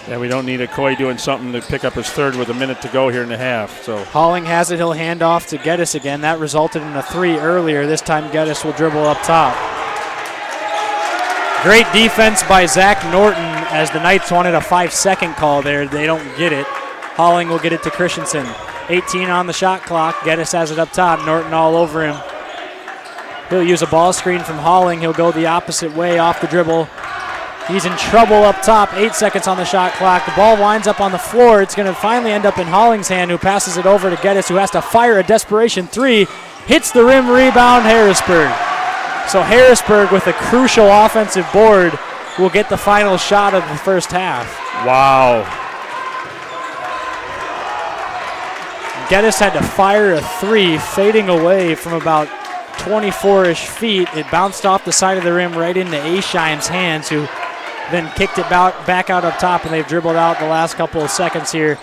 Yeah, we don't need Okoye doing something to pick up his 3rd with 1 minute to go here in the half. So Halling has it. He'll hand off to Geddes again. That resulted in a 3 earlier. This time Geddes will dribble up top. Great defense by Zach Norton as the Knights wanted a 5-second call there. They don't get it. Halling will get it to Christensen. 18 on the shot clock. Geddes has it up top. Norton all over him. He'll use a ball screen from Halling. He'll go the opposite way off the dribble. He's in trouble up top. 8 seconds on the shot clock. The ball winds up on the floor. It's going to finally end up in Halling's hand, who passes it over to Geddes, who has to fire a desperation 3. Hits the rim, rebound, Harrisburg. So Harrisburg, with a crucial offensive board, will get the final shot of the first half. Wow. Geddes had to fire a 3, fading away from about 24-ish feet. It bounced off the side of the rim right into Aisheim's hands, who then kicked it back out up top, and they've dribbled out the last couple of seconds here.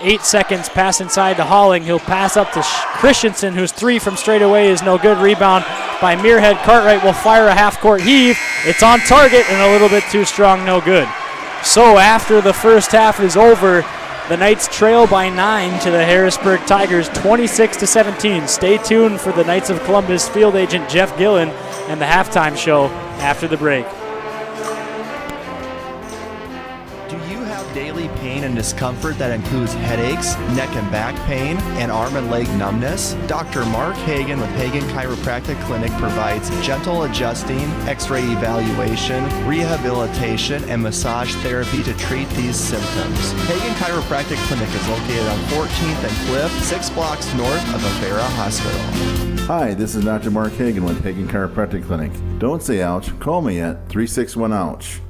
8 seconds, pass inside to Holling. He'll pass up to Christensen, whose 3 from straight away is no good. Rebound by Muirhead. Cartwright will fire a half-court heave. It's on target and a little bit too strong, no good. So after the first half is over, the Knights trail by 9 to the Harrisburg Tigers, 26-17. Stay tuned for the Knights of Columbus field agent Jeff Gillen and the halftime show after the break. Do you have daily pain and discomfort that includes headaches, neck and back pain, and arm and leg numbness? Dr. Mark Hagan with Hagan Chiropractic Clinic provides gentle adjusting, x-ray evaluation, rehabilitation, and massage therapy to treat these symptoms. Hagan Chiropractic Clinic is located on 14th and Cliff, 6 blocks north of Avera Hospital. Hi, this is Dr. Mark Hagan with Hagan Chiropractic Clinic. Don't say ouch, call me at 361-OUCH.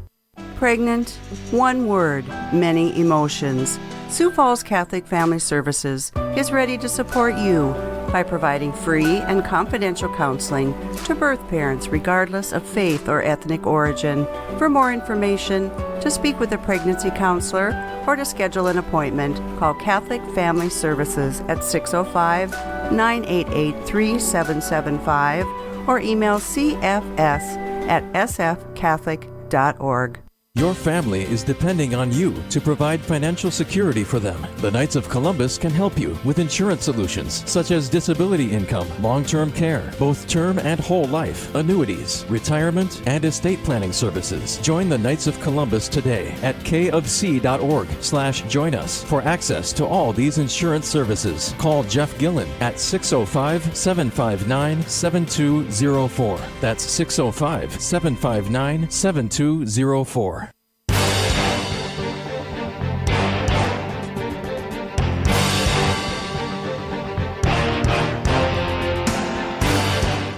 Pregnant, one word, many emotions. Sioux Falls Catholic Family Services is ready to support you by providing free and confidential counseling to birth parents regardless of faith or ethnic origin. For more information, to speak with a pregnancy counselor, or to schedule an appointment, call Catholic Family Services at 605-988-3775 or email cfs@sfcatholic.org. Your family is depending on you to provide financial security for them. The Knights of Columbus can help you with insurance solutions such as disability income, long-term care, both term and whole life, annuities, retirement, and estate planning services. Join the Knights of Columbus today at kofc.org/join us for access to all these insurance services. Call Jeff Gillen at 605-759-7204. That's 605-759-7204.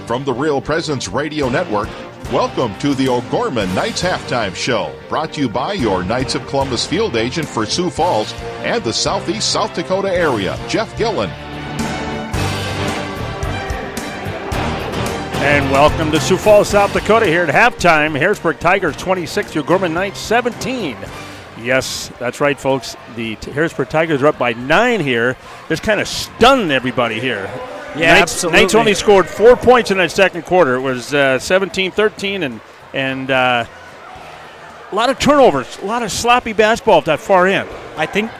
From the Real Presence Radio Network, welcome to the O'Gorman Knights Halftime Show, brought to you by your Knights of Columbus field agent for Sioux Falls and the Southeast South Dakota area, Jeff Gillen. And welcome to Sioux Falls, South Dakota here at halftime. Harrisburg Tigers 26, O'Gorman Knights 17. Yes, that's right, folks. The Harrisburg Tigers are up by 9 here. Just kind of stunned everybody here. Yeah, absolutely. Knights only scored 4 points in that second quarter. It was 17-13 and a lot of turnovers, a lot of sloppy basketball at that far end. I think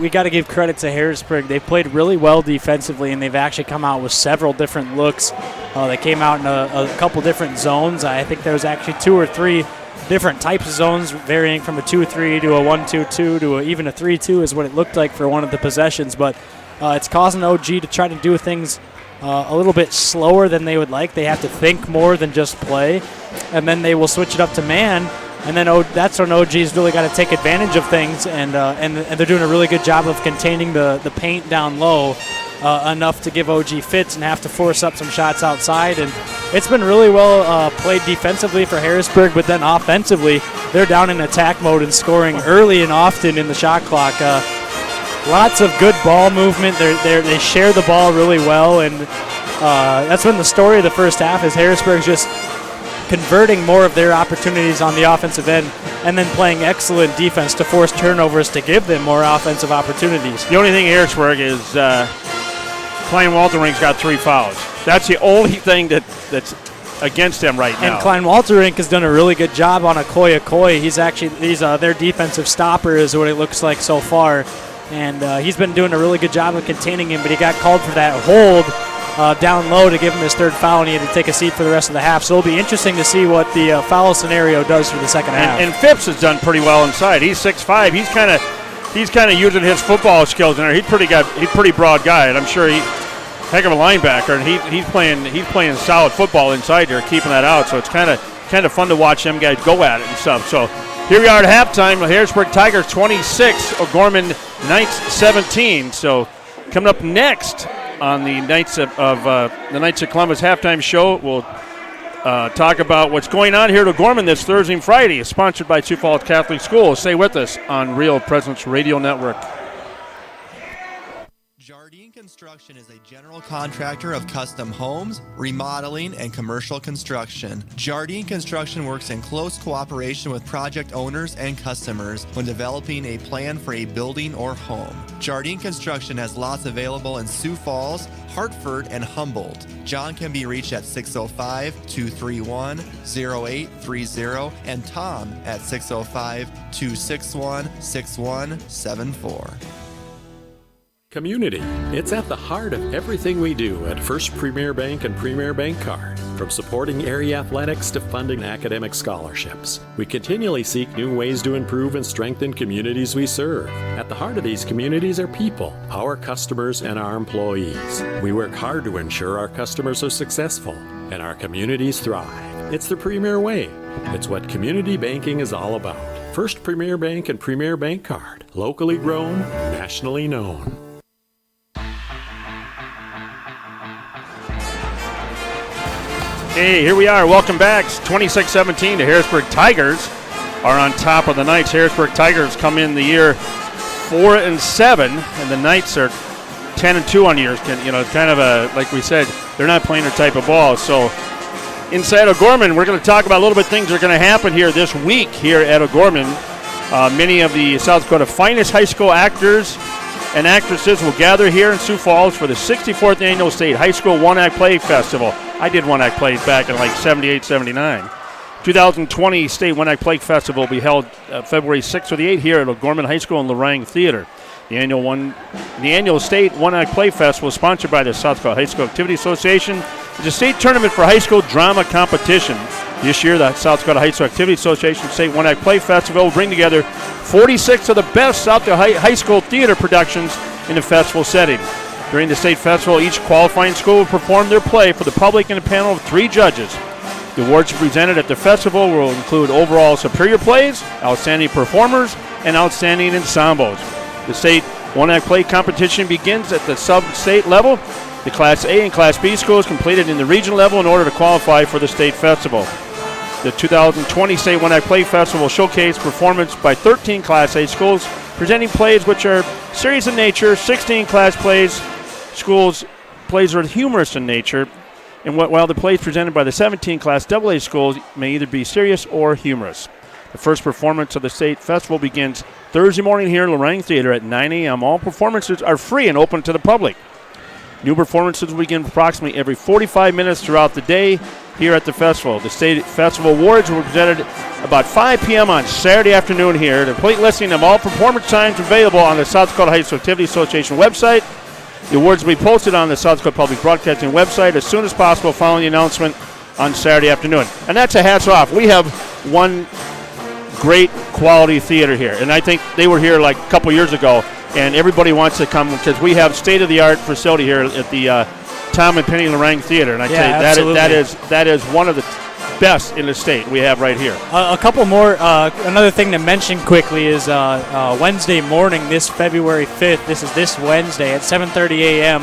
we got to give credit to Harrisburg. They played really well defensively, and they've actually come out with several different looks. They came out in a couple different zones. I think there was actually 2 or 3 different types of zones, varying from a 2-3 to a 1-2-2 to even a 3-2 is what it looked like for one of the possessions. But it's causing OG to try to do things a little bit slower than they would like. They have to think more than just play, and then they will switch it up to man, and then that's when OG's really got to take advantage of things, and they're doing a really good job of containing the paint down low enough to give OG fits and have to force up some shots outside. And it's been really well played defensively for Harrisburg, but then offensively, they're down in attack mode and scoring early and often in the shot clock. Lots of good ball movement. They share the ball really well, and that's been the story of the first half is Harrisburg's just converting more of their opportunities on the offensive end and then playing excellent defense to force turnovers to give them more offensive opportunities. The only thing Harrisburg is Klein Waltering's got 3 fouls. That's the only thing that's against them right now. And Klein Walterink has done a really good job on Okoye. He's their defensive stopper is what it looks like so far. And he's been doing a really good job of containing him, but he got called for that hold down low to give him his 3rd foul, and he had to take a seat for the rest of the half. So it'll be interesting to see what the foul scenario does for the second half. And Phipps has done pretty well inside. He's 6'5". He's kind of using his football skills in there. He's pretty broad guy, and I'm sure heck of a linebacker, and he's playing solid football inside there, keeping that out. So it's kind of fun to watch them guys go at it and stuff. So here we are at halftime. Harrisburg Tigers 26, O'Gorman Knights 17. So coming up next on the Knights of Columbus halftime show, we'll talk about what's going on here at O'Gorman this Thursday and Friday. It's sponsored by Sioux Falls Catholic Schools. Stay with us on Real Presence Radio Network. Construction is a general contractor of custom homes, remodeling, and commercial construction. Jardine Construction works in close cooperation with project owners and customers when developing a plan for a building or home. Jardine Construction has lots available in Sioux Falls, Hartford, and Humboldt. John can be reached at 605-231-0830 and Tom at 605-261-6174. Community. It's at the heart of everything we do at First Premier Bank and Premier Bank Card. From supporting area athletics to funding academic scholarships, we continually seek new ways to improve and strengthen communities we serve. At the heart of these communities are people, our customers, and our employees. We work hard to ensure our customers are successful and our communities thrive. It's the Premier way. It's what community banking is all about. First Premier Bank and Premier Bank Card. Locally grown, nationally known. Hey, here we are. Welcome back. 26-17. The Harrisburg Tigers are on top of the Knights. Harrisburg Tigers come in the year 4-7, and the Knights are 10-2 on years. You know, kind of a, like we said, they're not playing their type of ball. So inside O'Gorman, we're going to talk about a little bit things that are going to happen here this week here at O'Gorman. Many of the South Dakota finest high school actors and actresses will gather here in Sioux Falls for the 64th Annual State High School One-Act Play Festival. I did One-Act Plays back in like 78, 79. 2020 State One-Act Play Festival will be held February 6th or the 8th here at O'Gorman High School and Lorang Theater. The annual State One-Act Play Festival is sponsored by the South Dakota High School Activity Association. It's a state tournament for high school drama competition. This year, the South Dakota High School Activity Association State One-Act Play Festival will bring together 46 of the best South Dakota high school theater productions in the festival setting. During the state festival, each qualifying school will perform their play for the public and a panel of 3 judges. The awards presented at the festival will include overall superior plays, outstanding performers, and outstanding ensembles. The state one-act play competition begins at the sub-state level. The Class A and Class B schools completed in the regional level in order to qualify for the state festival. The 2020 State One-Act Play Festival will showcase performance by 13 Class A schools, presenting plays which are serious in nature, 16 Class plays are humorous in nature, and while the plays presented by the 17 Class AA schools may either be serious or humorous. The first performance of the state festival begins Thursday morning here at Lorang Theater at 9 a.m. All performances are free and open to the public. New performances will begin approximately every 45 minutes throughout the day here at the festival. The state festival awards will be presented about 5 p.m. on Saturday afternoon here. The complete listing of all performance times available on the South Dakota High School Activity Association website. The awards will be posted on the South Dakota Public Broadcasting website as soon as possible following the announcement on Saturday afternoon. And that's a hats off. We have one great quality theater here, and I think they were here like a couple years ago, and everybody wants to come because we have state-of-the-art facility here at the Tom and Penny Lorang Theater, and I tell you that is one of the best in the state we have right here. A couple more. Another thing to mention quickly is Wednesday morning, this February 5th. This is this Wednesday at 7:30 a.m.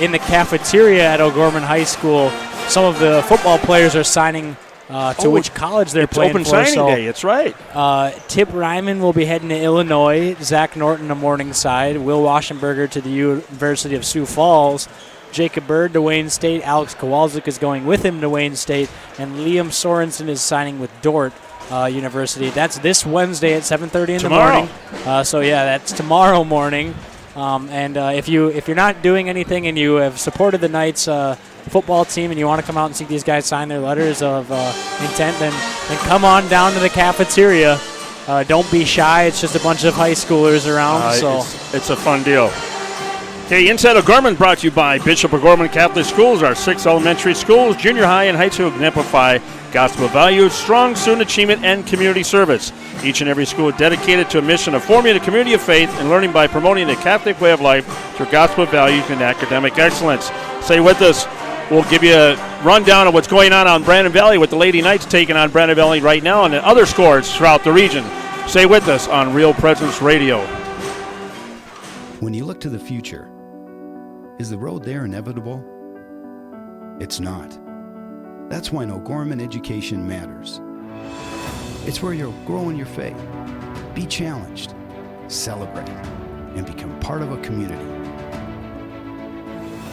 In the cafeteria at O'Gorman High School. Some of the football players are signing to which college they're playing for. It's open signing day. It's right. Tip Ryman will be heading to Illinois. Zach Norton to Morningside. Will Waschenberger to the University of Sioux Falls. Jacob Bird to Wayne State. Alex Kowalczyk is going with him to Wayne State. And Liam Sorensen is signing with Dordt University. That's this Wednesday at 7:30 in the morning. So, yeah, that's tomorrow morning. If you're not doing anything and you have supported the Knights football team and you want to come out and see these guys sign their letters of intent, then come on down to the cafeteria. Don't be shy. It's just a bunch of high schoolers around. It's a fun deal. Okay, Inside O'Gorman brought to you by Bishop O'Gorman Catholic Schools. Our 6 elementary schools, junior high and high school, exemplify gospel values, strong student achievement, and community service. Each and every school is dedicated to a mission of forming a community of faith and learning by promoting the Catholic way of life through gospel values and academic excellence. Stay with us. We'll give you a rundown of what's going on Brandon Valley with the Lady Knights taking on Brandon Valley right now and other scores throughout the region. Stay with us on Real Presence Radio. When you look to the future, is the road there inevitable? It's not. That's why O'Gorman education matters. It's where you'll grow in your faith, be challenged, celebrate, and become part of a community.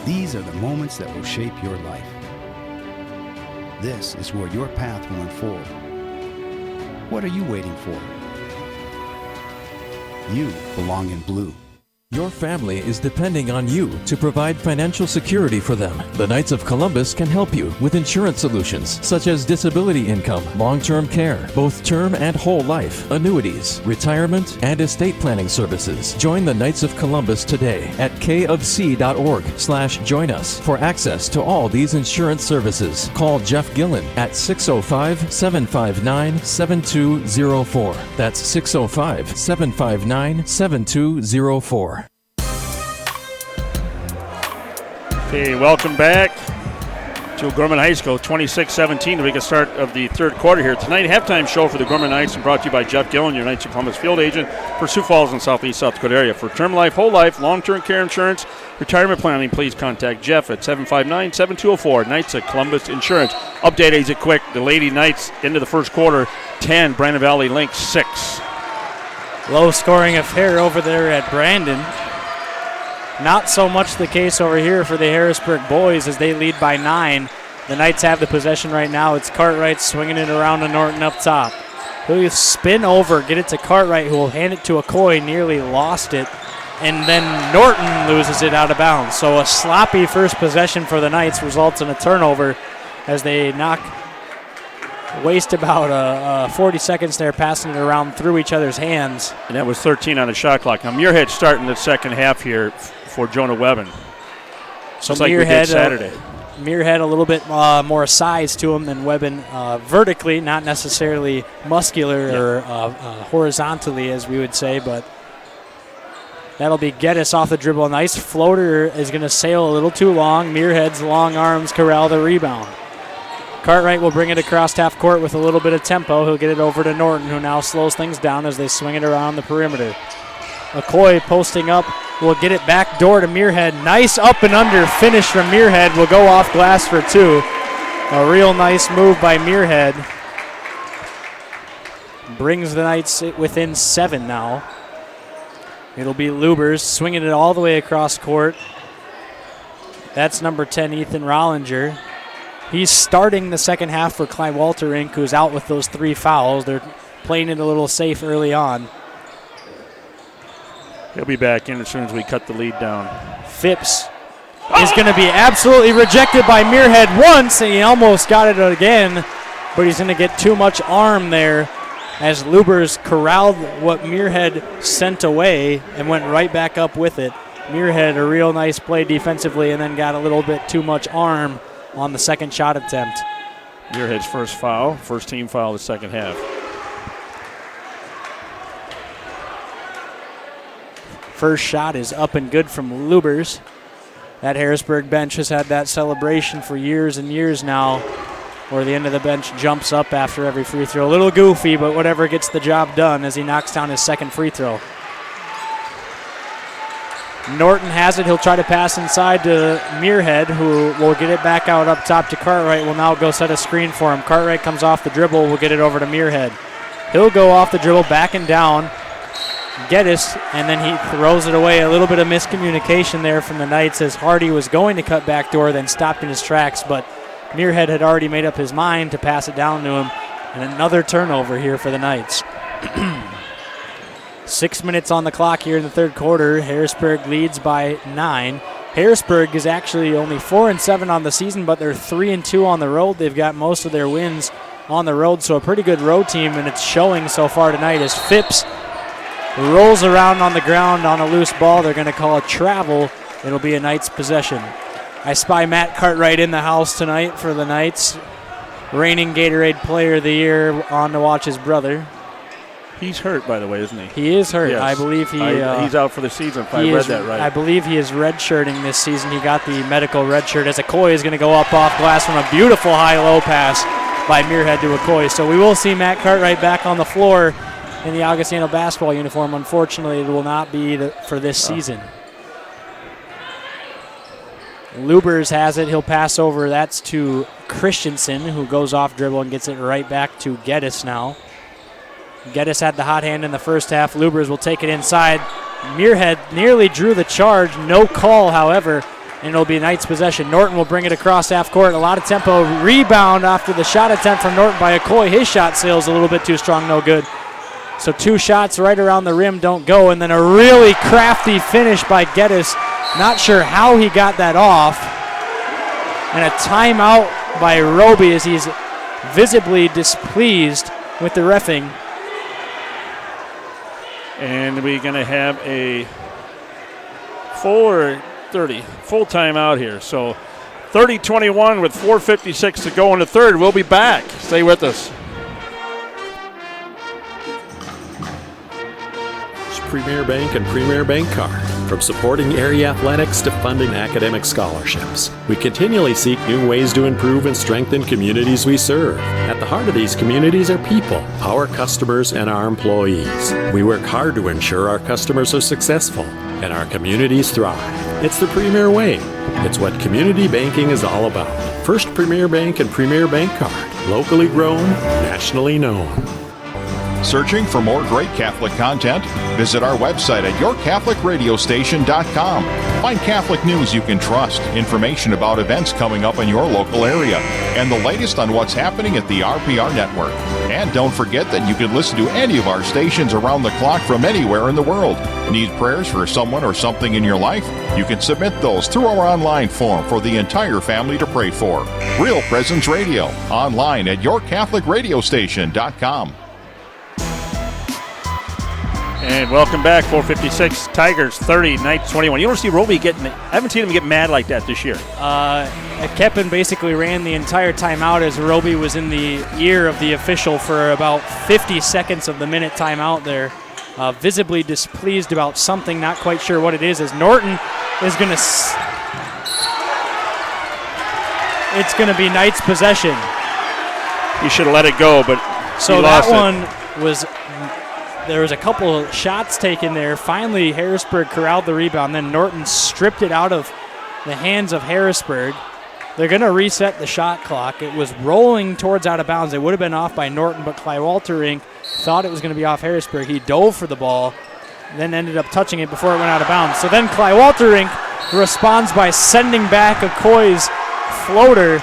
These are the moments that will shape your life. This is where your path will unfold. What are you waiting for? You belong in blue. Your family is depending on you to provide financial security for them. The Knights of Columbus can help you with insurance solutions such as disability income, long-term care, both term and whole life, annuities, retirement, and estate planning services. Join the Knights of Columbus today at kofc.org/join us for access to all these insurance services. Call Jeff Gillen at 605-759-7204. That's 605-759-7204. Okay, welcome back to Gorman High School, 26-17, the biggest start of the third quarter here tonight. Halftime show for the Gorman Knights and brought to you by Jeff Gillen, your Knights of Columbus field agent for Sioux Falls and Southeast South Dakota area. For term life, whole life, long-term care insurance, retirement planning, please contact Jeff at 759-7204, Knights of Columbus Insurance. Update is it quick. The Lady Knights into the first quarter, 10, Brandon Valley Lynx 6. Low scoring affair over there at Brandon. Not so much the case over here for the Harrisburg boys as they lead by 9. The Knights have the possession right now. It's Cartwright swinging it around to Norton up top. He'll spin over, get it to Cartwright, who will hand it to Okoye, nearly lost it. And then Norton loses it out of bounds. So a sloppy first possession for the Knights results in a turnover as they waste about 40 seconds there passing it around through each other's hands. And that was 13 on the shot clock. Now Muirhead starting the second half here for Jonah Webben. So just like we did Saturday. Muirhead a little bit more size to him than Webben vertically, not necessarily muscular or horizontally, as we would say, but that'll be Geddes off the dribble. Nice floater is going to sail a little too long. Muirhead's long arms corral the rebound. Cartwright will bring it across half court with a little bit of tempo. He'll get it over to Norton, who now slows things down as they swing it around the perimeter. Okoye posting up will get it back door to Muirhead. Nice up and under finish from Muirhead. Will go off glass for 2. A real nice move by Muirhead. Brings the Knights within 7 now. It'll be Lubers swinging it all the way across court. That's number 10, Ethan Rollinger. He's starting the second half for Clyde Walter Inc., who's out with those 3 fouls. They're playing it a little safe early on. He'll be back in as soon as we cut the lead down. Phipps is going to be absolutely rejected by Muirhead once, and he almost got it again, but he's going to get too much arm there as Lubers corralled what Muirhead sent away and went right back up with it. Muirhead, a real nice play defensively, and then got a little bit too much arm on the second shot attempt. Muirhead's first foul, first team foul of the second half. First shot is up and good from Lubers. That Harrisburg bench has had that celebration for years and years now, where the end of the bench jumps up after every free throw. A little goofy, but whatever gets the job done as he knocks down his second free throw. Norton has it. He'll try to pass inside to Muirhead, who will get it back out up top to Cartwright. Will now go set a screen for him. Cartwright comes off the dribble. Will get it over to Muirhead. He'll go off the dribble, back and down. Geddes, and then he throws it away. A little bit of miscommunication there from the Knights as Hardy was going to cut back door, then stopped in his tracks, but Muirhead had already made up his mind to pass it down to him. And another turnover here for the Knights. 6 minutes on the clock here in the third quarter. Harrisburg leads by 9. Harrisburg is actually only 4-7 on the season, but they're 3-2 on the road. They've got most of their wins on the road, so a pretty good road team, and it's showing so far tonight as Phipps rolls around on the ground on a loose ball. They're going to call a travel. It'll be a Knights possession. I spy Matt Cartwright in the house tonight for the Knights. Reigning Gatorade Player of the Year, on to watch his brother. He's hurt, by the way, isn't he? He is hurt. Yes. I believe he's out for the season, if I read that right. I believe he is redshirting this season. He got the medical red shirt as Okoye is going to go up off glass from a beautiful high-low pass by Muirhead to Okoye. So we will see Matt Cartwright back on the floor in the Augustino basketball uniform. Unfortunately, it will not be for this season. Lubers has it. He'll pass over. That's to Christensen, who goes off dribble and gets it right back to Geddes now. Geddes had the hot hand in the first half. Lubers will take it inside. Muirhead nearly drew the charge. No call, however, and it'll be Knights possession. Norton will bring it across half court. A lot of tempo. Rebound after the shot attempt from Norton by Okoye. His shot sails a little bit too strong, no good. So 2 shots right around the rim don't go, and then a really crafty finish by Geddes. Not sure how he got that off. And a timeout by Roby as he's visibly displeased with the reffing. And we're going to have a full timeout here. So 30-21 with 4:56 to go in the third. We'll be back. Stay with us. Premier Bank and Premier Bank Card. From supporting area athletics to funding academic scholarships, we continually seek new ways to improve and strengthen communities we serve. At the heart of these communities are people, our customers, and our employees. We work hard to ensure our customers are successful and our communities thrive. It's the Premier Way. It's what community banking is all about. First Premier Bank and Premier Bank Card. Locally grown, nationally known. Searching for more great Catholic content? Visit our website at yourcatholicradiostation.com. Find Catholic news you can trust, information about events coming up in your local area, and the latest on what's happening at the RPR network. And don't forget that you can listen to any of our stations around the clock from anywhere in the world. Need prayers for someone or something in your life? You can submit those through our online form for the entire family to pray for. Real Presence Radio, online at yourcatholicradiostation.com. And welcome back, 4:56. Tigers 30, Knights 21. You don't see Roby I haven't seen him get mad like that this year. Keppen basically ran the entire timeout as Roby was in the ear of the official for about 50 seconds of the minute timeout there. Visibly displeased about something, not quite sure what it is, as Norton is going to... It's going to be Knights possession. He should have let it go, but so that one was... There was a couple of shots taken there. Finally, Harrisburg corralled the rebound. Then Norton stripped it out of the hands of Harrisburg. They're going to reset the shot clock. It was rolling towards out of bounds. It would have been off by Norton, but Klywalterink thought it was going to be off Harrisburg. He dove for the ball, then ended up touching it before it went out of bounds. So then Klywalterink responds by sending back Okoye's floater.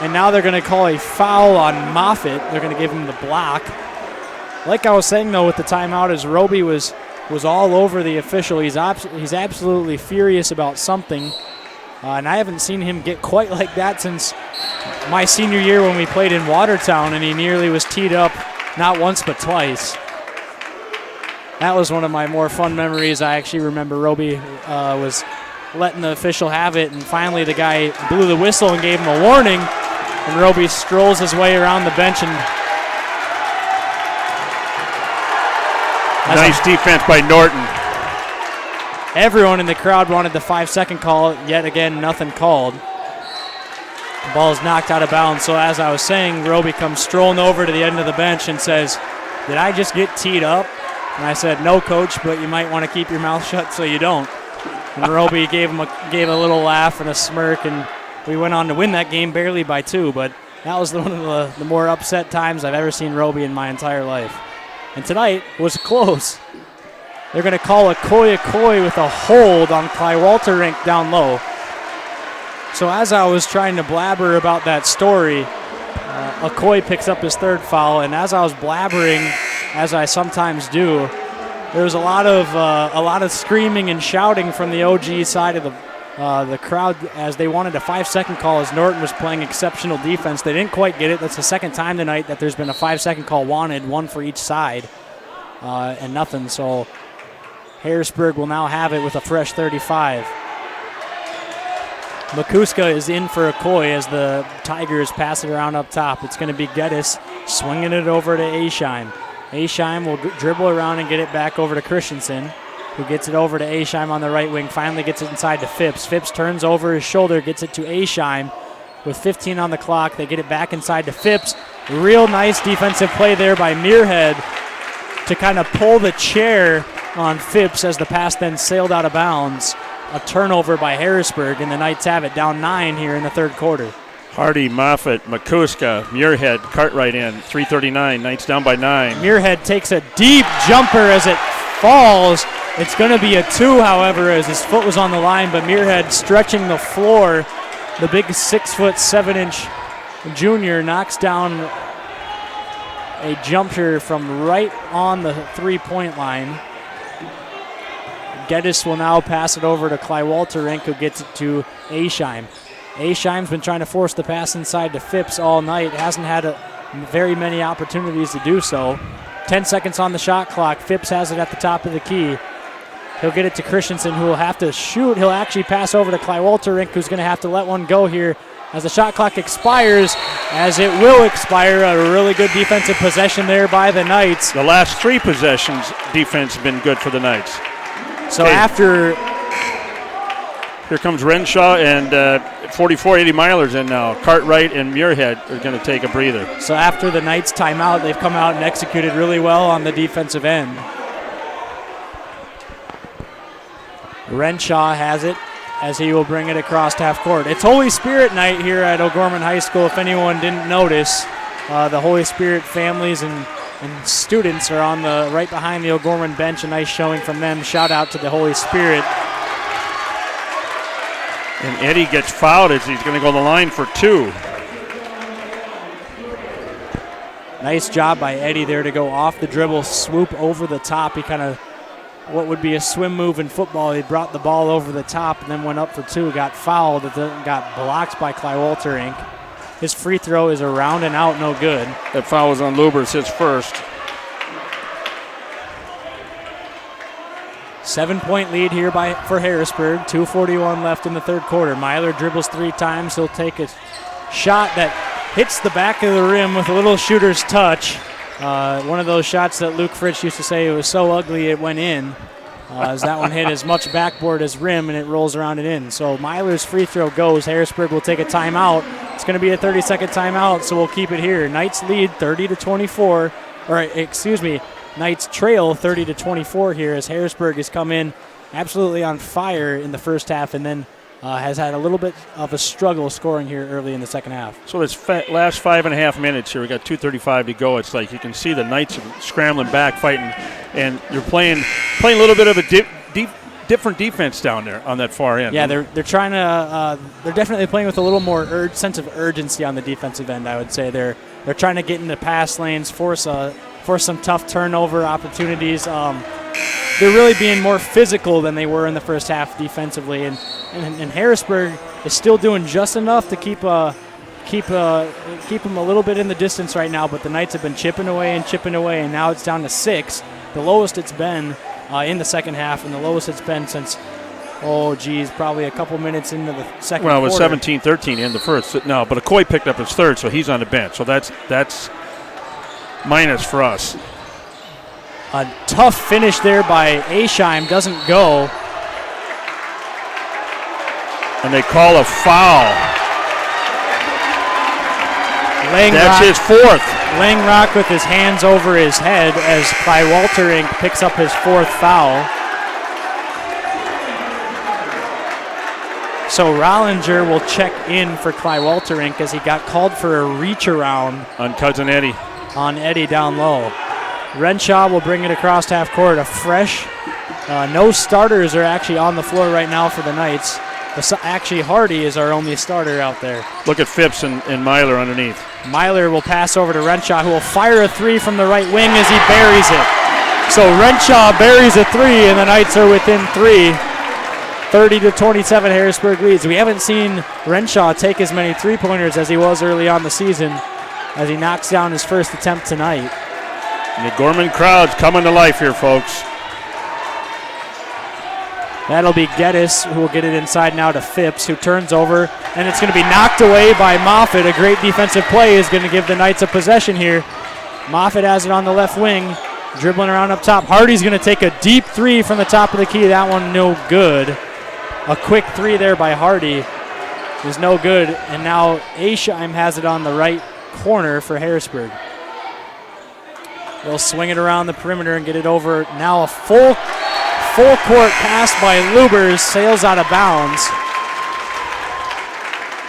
And now they're going to call a foul on Moffitt. They're going to give him the block. Like I was saying, though, with the timeout, as Roby was all over the official. He's absolutely furious about something. And I haven't seen him get quite like that since my senior year when we played in Watertown, and he nearly was teed up not once but twice. That was one of my more fun memories. I actually remember Roby was letting the official have it, and finally the guy blew the whistle and gave him a warning, and Roby strolls his way around the bench and nice defense by Norton. Everyone in the crowd wanted the 5-second call. Yet again, nothing called. The ball is knocked out of bounds. So as I was saying, Roby comes strolling over to the end of the bench and says, "Did I just get teed up?" And I said, "No, coach, but you might want to keep your mouth shut so you don't." And Roby gave a little laugh and a smirk, and we went on to win that game barely by 2. But that was one of the more upset times I've ever seen Roby in my entire life. And tonight was close. They're going to call Okoye with a hold on Klywalterink down low. So as I was trying to blabber about that story, Okoye picks up his 3rd foul, and as I was blabbering, as I sometimes do, there was a lot of screaming and shouting from the OG side of the crowd as they wanted a 5-second call as Norton was playing exceptional defense. They didn't quite get it. That's the second time tonight that there's been a 5-second call wanted, one for each side, and nothing. So Harrisburg will now have it with a fresh 35. Makuska is in for Okoye as the Tigers pass it around up top. It's going to be Geddes swinging it over to Aisheim. Aisheim will dribble around and get it back over to Christensen, who gets it over to Aisheim on the right wing, finally gets it inside to Phipps. Phipps turns over his shoulder, gets it to Aisheim. With 15 on the clock, they get it back inside to Phipps. Real nice defensive play there by Muirhead to kind of pull the chair on Phipps as the pass then sailed out of bounds. A turnover by Harrisburg, and the Knights have it down 9 here in the 3rd quarter. Hardy, Moffitt, Makuska, Muirhead, Cartwright in, 3:39, Knights down by 9. Muirhead takes a deep jumper as it falls It's going to be a 2, however, as his foot was on the line, but Muirhead stretching the floor. The big 6'7" junior knocks down a jumper from right on the 3-point line. Geddes will now pass it over to Klywalterink, who gets it to Aesheim. Aesheim's been trying to force the pass inside to Phipps all night. Hasn't had very many opportunities to do so. 10 seconds on the shot clock. Phipps has it at the top of the key. He'll get it to Christensen, who will have to shoot. He'll actually pass over to Klywalterink, who's going to have to let one go here as the shot clock expires, as it will expire. A really good defensive possession there by the Knights. The last 3 possessions, defense has been good for the Knights. So after... Here comes Renshaw and 44-80 Milers in now. Cartwright and Muirhead are going to take a breather. So after the Knights timeout, they've come out and executed really well on the defensive end. Renshaw has it as he will bring it across half court. It's Holy Spirit night here at O'Gorman High School. If anyone didn't notice, the Holy Spirit families and students are on the right behind the O'Gorman bench. A nice showing from them. Shout out to the Holy Spirit. And Eddie gets fouled as he's going to go to the line for 2. Nice job by Eddie there to go off the dribble, swoop over the top. He kind of, what would be a swim move in football, he brought the ball over the top and then went up for 2, got fouled, got blocked by Klywalterink. His free throw is around and out, no good. That foul was on Lubers, his first. 7-point lead here for Harrisburg. 2:41 left in the third quarter. Myler dribbles 3 times. He'll take a shot that hits the back of the rim with a little shooter's touch. One of those shots that Luke Fritsch used to say it was so ugly it went in. As that one hit as much backboard as rim, and it rolls around and in. So Myler's free throw goes. Harrisburg will take a timeout. It's going to be a 30-second timeout, so we'll keep it here. Knights lead 30-24. Knights trail 30-24 here as Harrisburg has come in absolutely on fire in the first half and then has had a little bit of a struggle scoring here early in the second half. So this last 5.5 minutes here, we got 2:35 to go. It's like you can see the Knights are scrambling back, fighting, and you're playing a little bit of a different defense down there on that far end. Yeah, they're trying to. They're definitely playing with a little more sense of urgency on the defensive end. I would say they're trying to get into pass lanes, force some tough turnover opportunities. They're really being more physical than they were in the first half defensively, and Harrisburg is still doing just enough to keep them a little bit in the distance right now. But the Knights have been chipping away, and now it's down to 6, the lowest it's been in the second half, and the lowest it's been since probably a couple minutes into the second quarter. Well, it was 17-13 in the first. No, but Okoye picked up his third, so he's on the bench. So that's minus for us. A tough finish there by Aesheim, doesn't go. And they call a foul. That's his 4th. Langrock with his hands over his head as Klywalterink picks up his 4th foul. So Rollinger will check in for Klywalterink as he got called for a reach around on cousin Eddie. On Eddie down low. Renshaw will bring it across half court. A fresh, no starters are actually on the floor right now for the Knights. Actually, Hardy is our only starter out there. Look at Phipps and Myler underneath. Myler will pass over to Renshaw, who will fire a 3 from the right wing as he buries it. So Renshaw buries a 3, and the Knights are within 3. 30-27, Harrisburg leads. We haven't seen Renshaw take as many three-pointers as he was early on the season, as he knocks down his first attempt tonight. And the Gorman crowd's coming to life here, folks. That'll be Geddes, who will get it inside now to Phipps, who turns over, and it's going to be knocked away by Moffitt. A great defensive play is going to give the Knights a possession here. Moffitt has it on the left wing, dribbling around up top. Hardy's going to take a deep 3 from the top of the key. That one no good. A quick 3 there by Hardy is no good, and now Aesheim has it on the right corner for Harrisburg. They'll swing it around the perimeter and get it over. Now a full court pass by Lubers, sails out of bounds.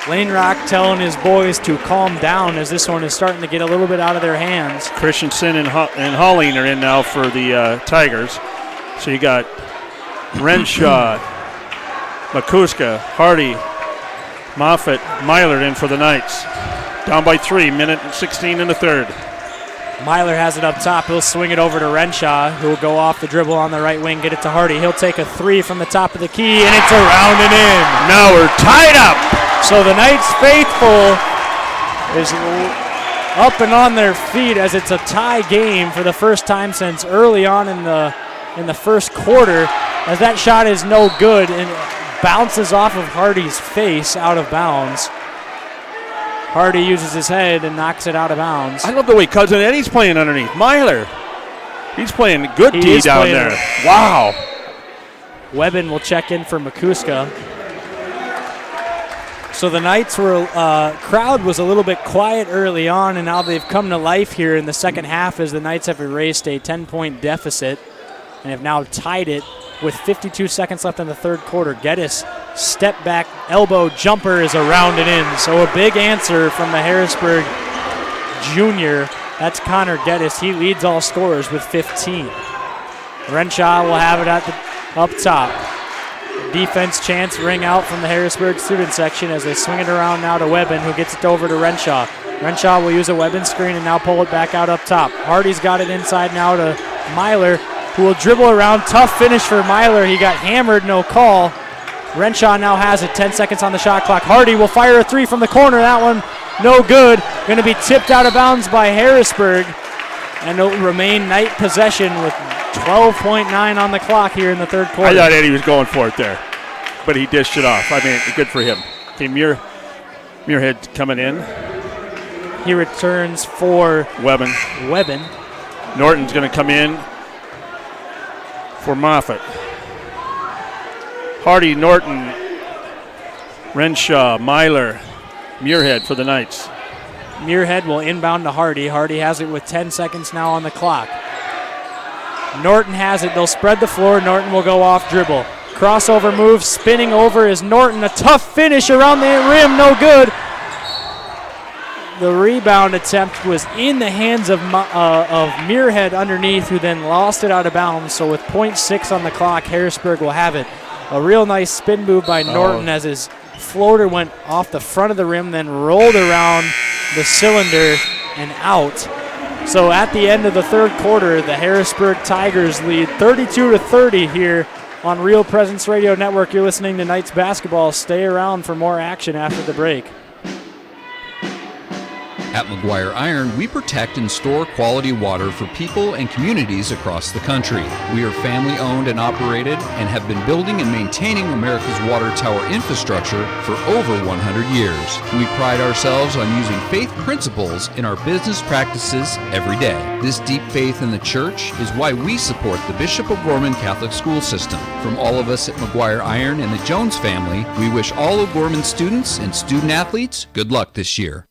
Lane Rock telling his boys to calm down as this one is starting to get a little bit out of their hands. Christensen and Holling are in now for the Tigers. So you got Renshaw, McCuska, Hardy, Moffitt, Myler in for the Knights. Down by 3, minute and 16 in the third. Myler has it up top. He'll swing it over to Renshaw, who will go off the dribble on the right wing, get it to Hardy. He'll take a 3 from the top of the key, and it's around and in. Now we're tied up. So the Knights faithful is up and on their feet as it's a tie game for the first time since early on in the first quarter, as that shot is no good and bounces off of Hardy's face out of bounds. Hardy uses his head and knocks it out of bounds. I love the way Cousin Eddie's playing underneath. Myler, he's playing good D down there. Wow. Webbin will check in for McCuska. So the Knights crowd was a little bit quiet early on, and now they've come to life here in the second half as the Knights have erased a 10-point deficit and have now tied it with 52 seconds left in the third quarter. Geddes step back elbow jumper is around and in. So a big answer from the Harrisburg junior. That's Connor Geddes. He leads all scorers with 15. Renshaw will have it up top. Defense chance ring out from the Harrisburg student section as they swing it around now to Webbin, who gets it over to Renshaw. Renshaw will use a Webbin screen and now pull it back out up top. Hardy's got it inside now to Myler, who will dribble around. Tough finish for Myler. He got hammered, no call. Renshaw now has it, 10 seconds on the shot clock. Hardy will fire a 3 from the corner. That one no good. Going to be tipped out of bounds by Harrisburg. And it'll remain Knight possession with 12.9 on the clock here in the third quarter. I thought Eddie was going for it there, but he dished it off. I mean, good for him. Okay, Muirhead coming in. He returns for Webbin. Norton's going to come in for Moffitt. Hardy, Norton, Renshaw, Myler, Muirhead for the Knights. Muirhead will inbound to Hardy. Hardy has it with 10 seconds now on the clock. Norton has it. They'll spread the floor. Norton will go off dribble. Crossover move, spinning over is Norton. A tough finish around the rim, no good. The rebound attempt was in the hands of Muirhead underneath, who then lost it out of bounds. So with 0.6 on the clock, Harrisburg will have it. A real nice spin move by Norton as his floater went off the front of the rim, then rolled around the cylinder and out. So at the end of the third quarter, the Harrisburg Tigers lead 32-30 here on Real Presence Radio Network. You're listening to Knights basketball. Stay around for more action after the break. At McGuire Iron, we protect and store quality water for people and communities across the country. We are family-owned and operated and have been building and maintaining America's water tower infrastructure for over 100 years. We pride ourselves on using faith principles in our business practices every day. This deep faith in the church is why we support the Bishop O'Gorman Catholic School System. From all of us at McGuire Iron and the Jones family, we wish all O'Gorman students and student athletes good luck this year.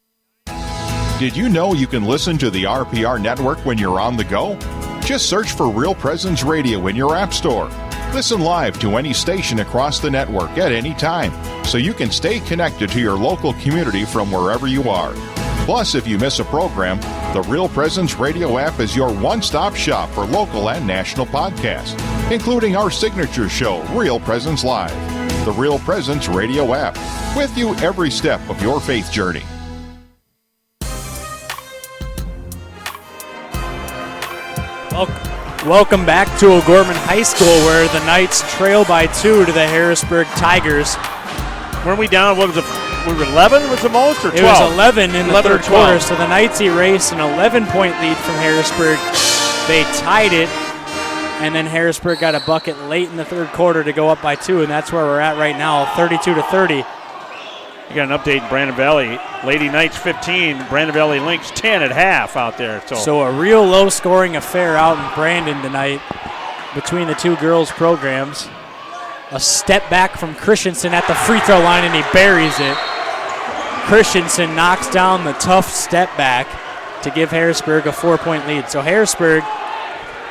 Did you know you can listen to the RPR network when you're on the go? Just search for Real Presence Radio in your app store. Listen live to any station across the network at any time, so you can stay connected to your local community from wherever you are. Plus, if you miss a program, the Real Presence Radio app is your one-stop shop for local and national podcasts, including our signature show, Real Presence Live. The Real Presence Radio app, with you every step of your faith journey. Welcome back to O'Gorman High School, where the Knights trail by 2 to the Harrisburg Tigers. Weren't we down? What was it? We were 11 was the most, or 12? It was 11 in the third quarter, so the Knights erased an 11-point lead from Harrisburg. They tied it, and then Harrisburg got a bucket late in the third quarter to go up by 2, and that's where we're at right now, 32-30. You got an update in Brandon Valley. Lady Knights 15, Brandon Valley Lynx 10 at half out there. So a real low-scoring affair out in Brandon tonight between the two girls' programs. A step back from Christensen at the free throw line, and he buries it. Christensen knocks down the tough step back to give Harrisburg a 4-point lead. So Harrisburg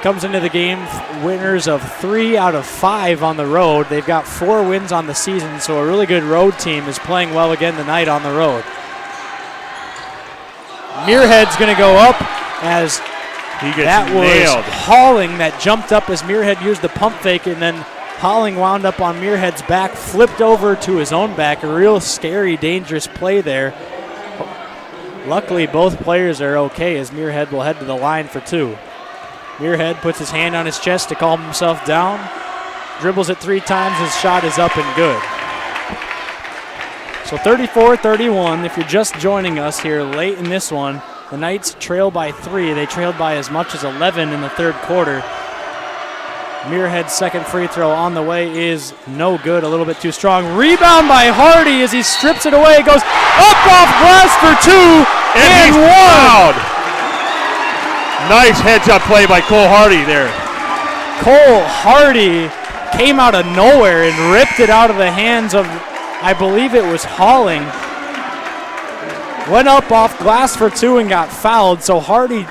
comes into the game winners of 3 out of 5 on the road. They've got 4 wins on the season, so a really good road team is playing well again tonight on the road. Muirhead's going to go up as he gets that nailed. Was hauling that jumped up as Muirhead used the pump fake and then Holling wound up on Muirhead's back, flipped over to his own back. A real scary, dangerous play there. Luckily, both players are okay as Muirhead will head to the line for 2. Muirhead puts his hand on his chest to calm himself down. Dribbles it 3 times. His shot is up and good. So 34-31. If you're just joining us here late in this one, the Knights trail by 3. They trailed by as much as 11 in the third quarter. Muirhead's second free throw on the way is no good, a little bit too strong. Rebound by Hardy as he strips it away. Goes up off glass for 2 and 1. Nice heads-up play by Cole Hardy there. Cole Hardy came out of nowhere and ripped it out of the hands of, I believe it was Holling. Went up off glass for 2 and got fouled, so Hardy...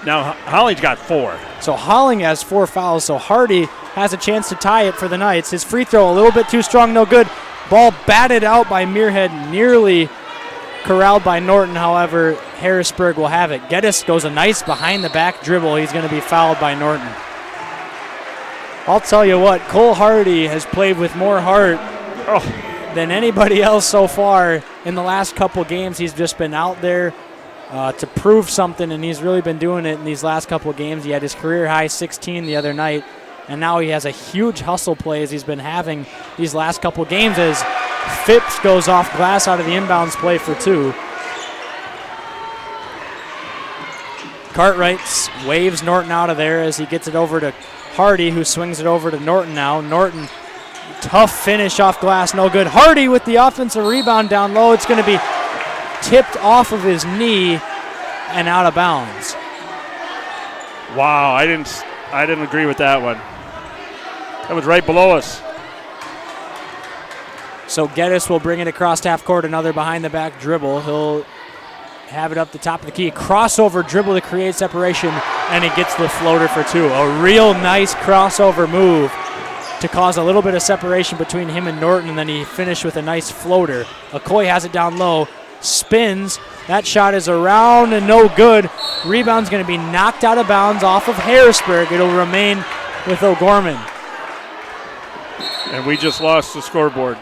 Now Holling's got 4. So Holling has 4 fouls, so Hardy has a chance to tie it for the Knights. His free throw a little bit too strong, no good. Ball batted out by Muirhead, nearly corralled by Norton. However, Harrisburg will have it. Geddes goes a nice behind-the-back dribble. He's going to be fouled by Norton. I'll tell you what, Cole Hardy has played with more heart than anybody else so far in the last couple games. He's just been out there to prove something, and he's really been doing it in these last couple of games. He had his career-high 16 the other night, and now he has a huge hustle play as he's been having these last couple of games as Phipps goes off glass out of the inbounds play for 2. Cartwright waves Norton out of there as he gets it over to Hardy, who swings it over to Norton now. Norton, tough finish off glass, no good. Hardy with the offensive rebound down low. It's going to be tipped off of his knee and out of bounds. Wow, I didn't agree with that one. That was right below us. So Geddes will bring it across half court, another behind-the-back dribble. He'll have it up the top of the key. Crossover dribble to create separation, and he gets the floater for 2. A real nice crossover move to cause a little bit of separation between him and Norton, and then he finished with a nice floater. Okoye has it down low, spins. That shot is around and no good. Rebound's going to be knocked out of bounds off of Harrisburg. It'll remain with O'Gorman. And we just lost the scoreboard.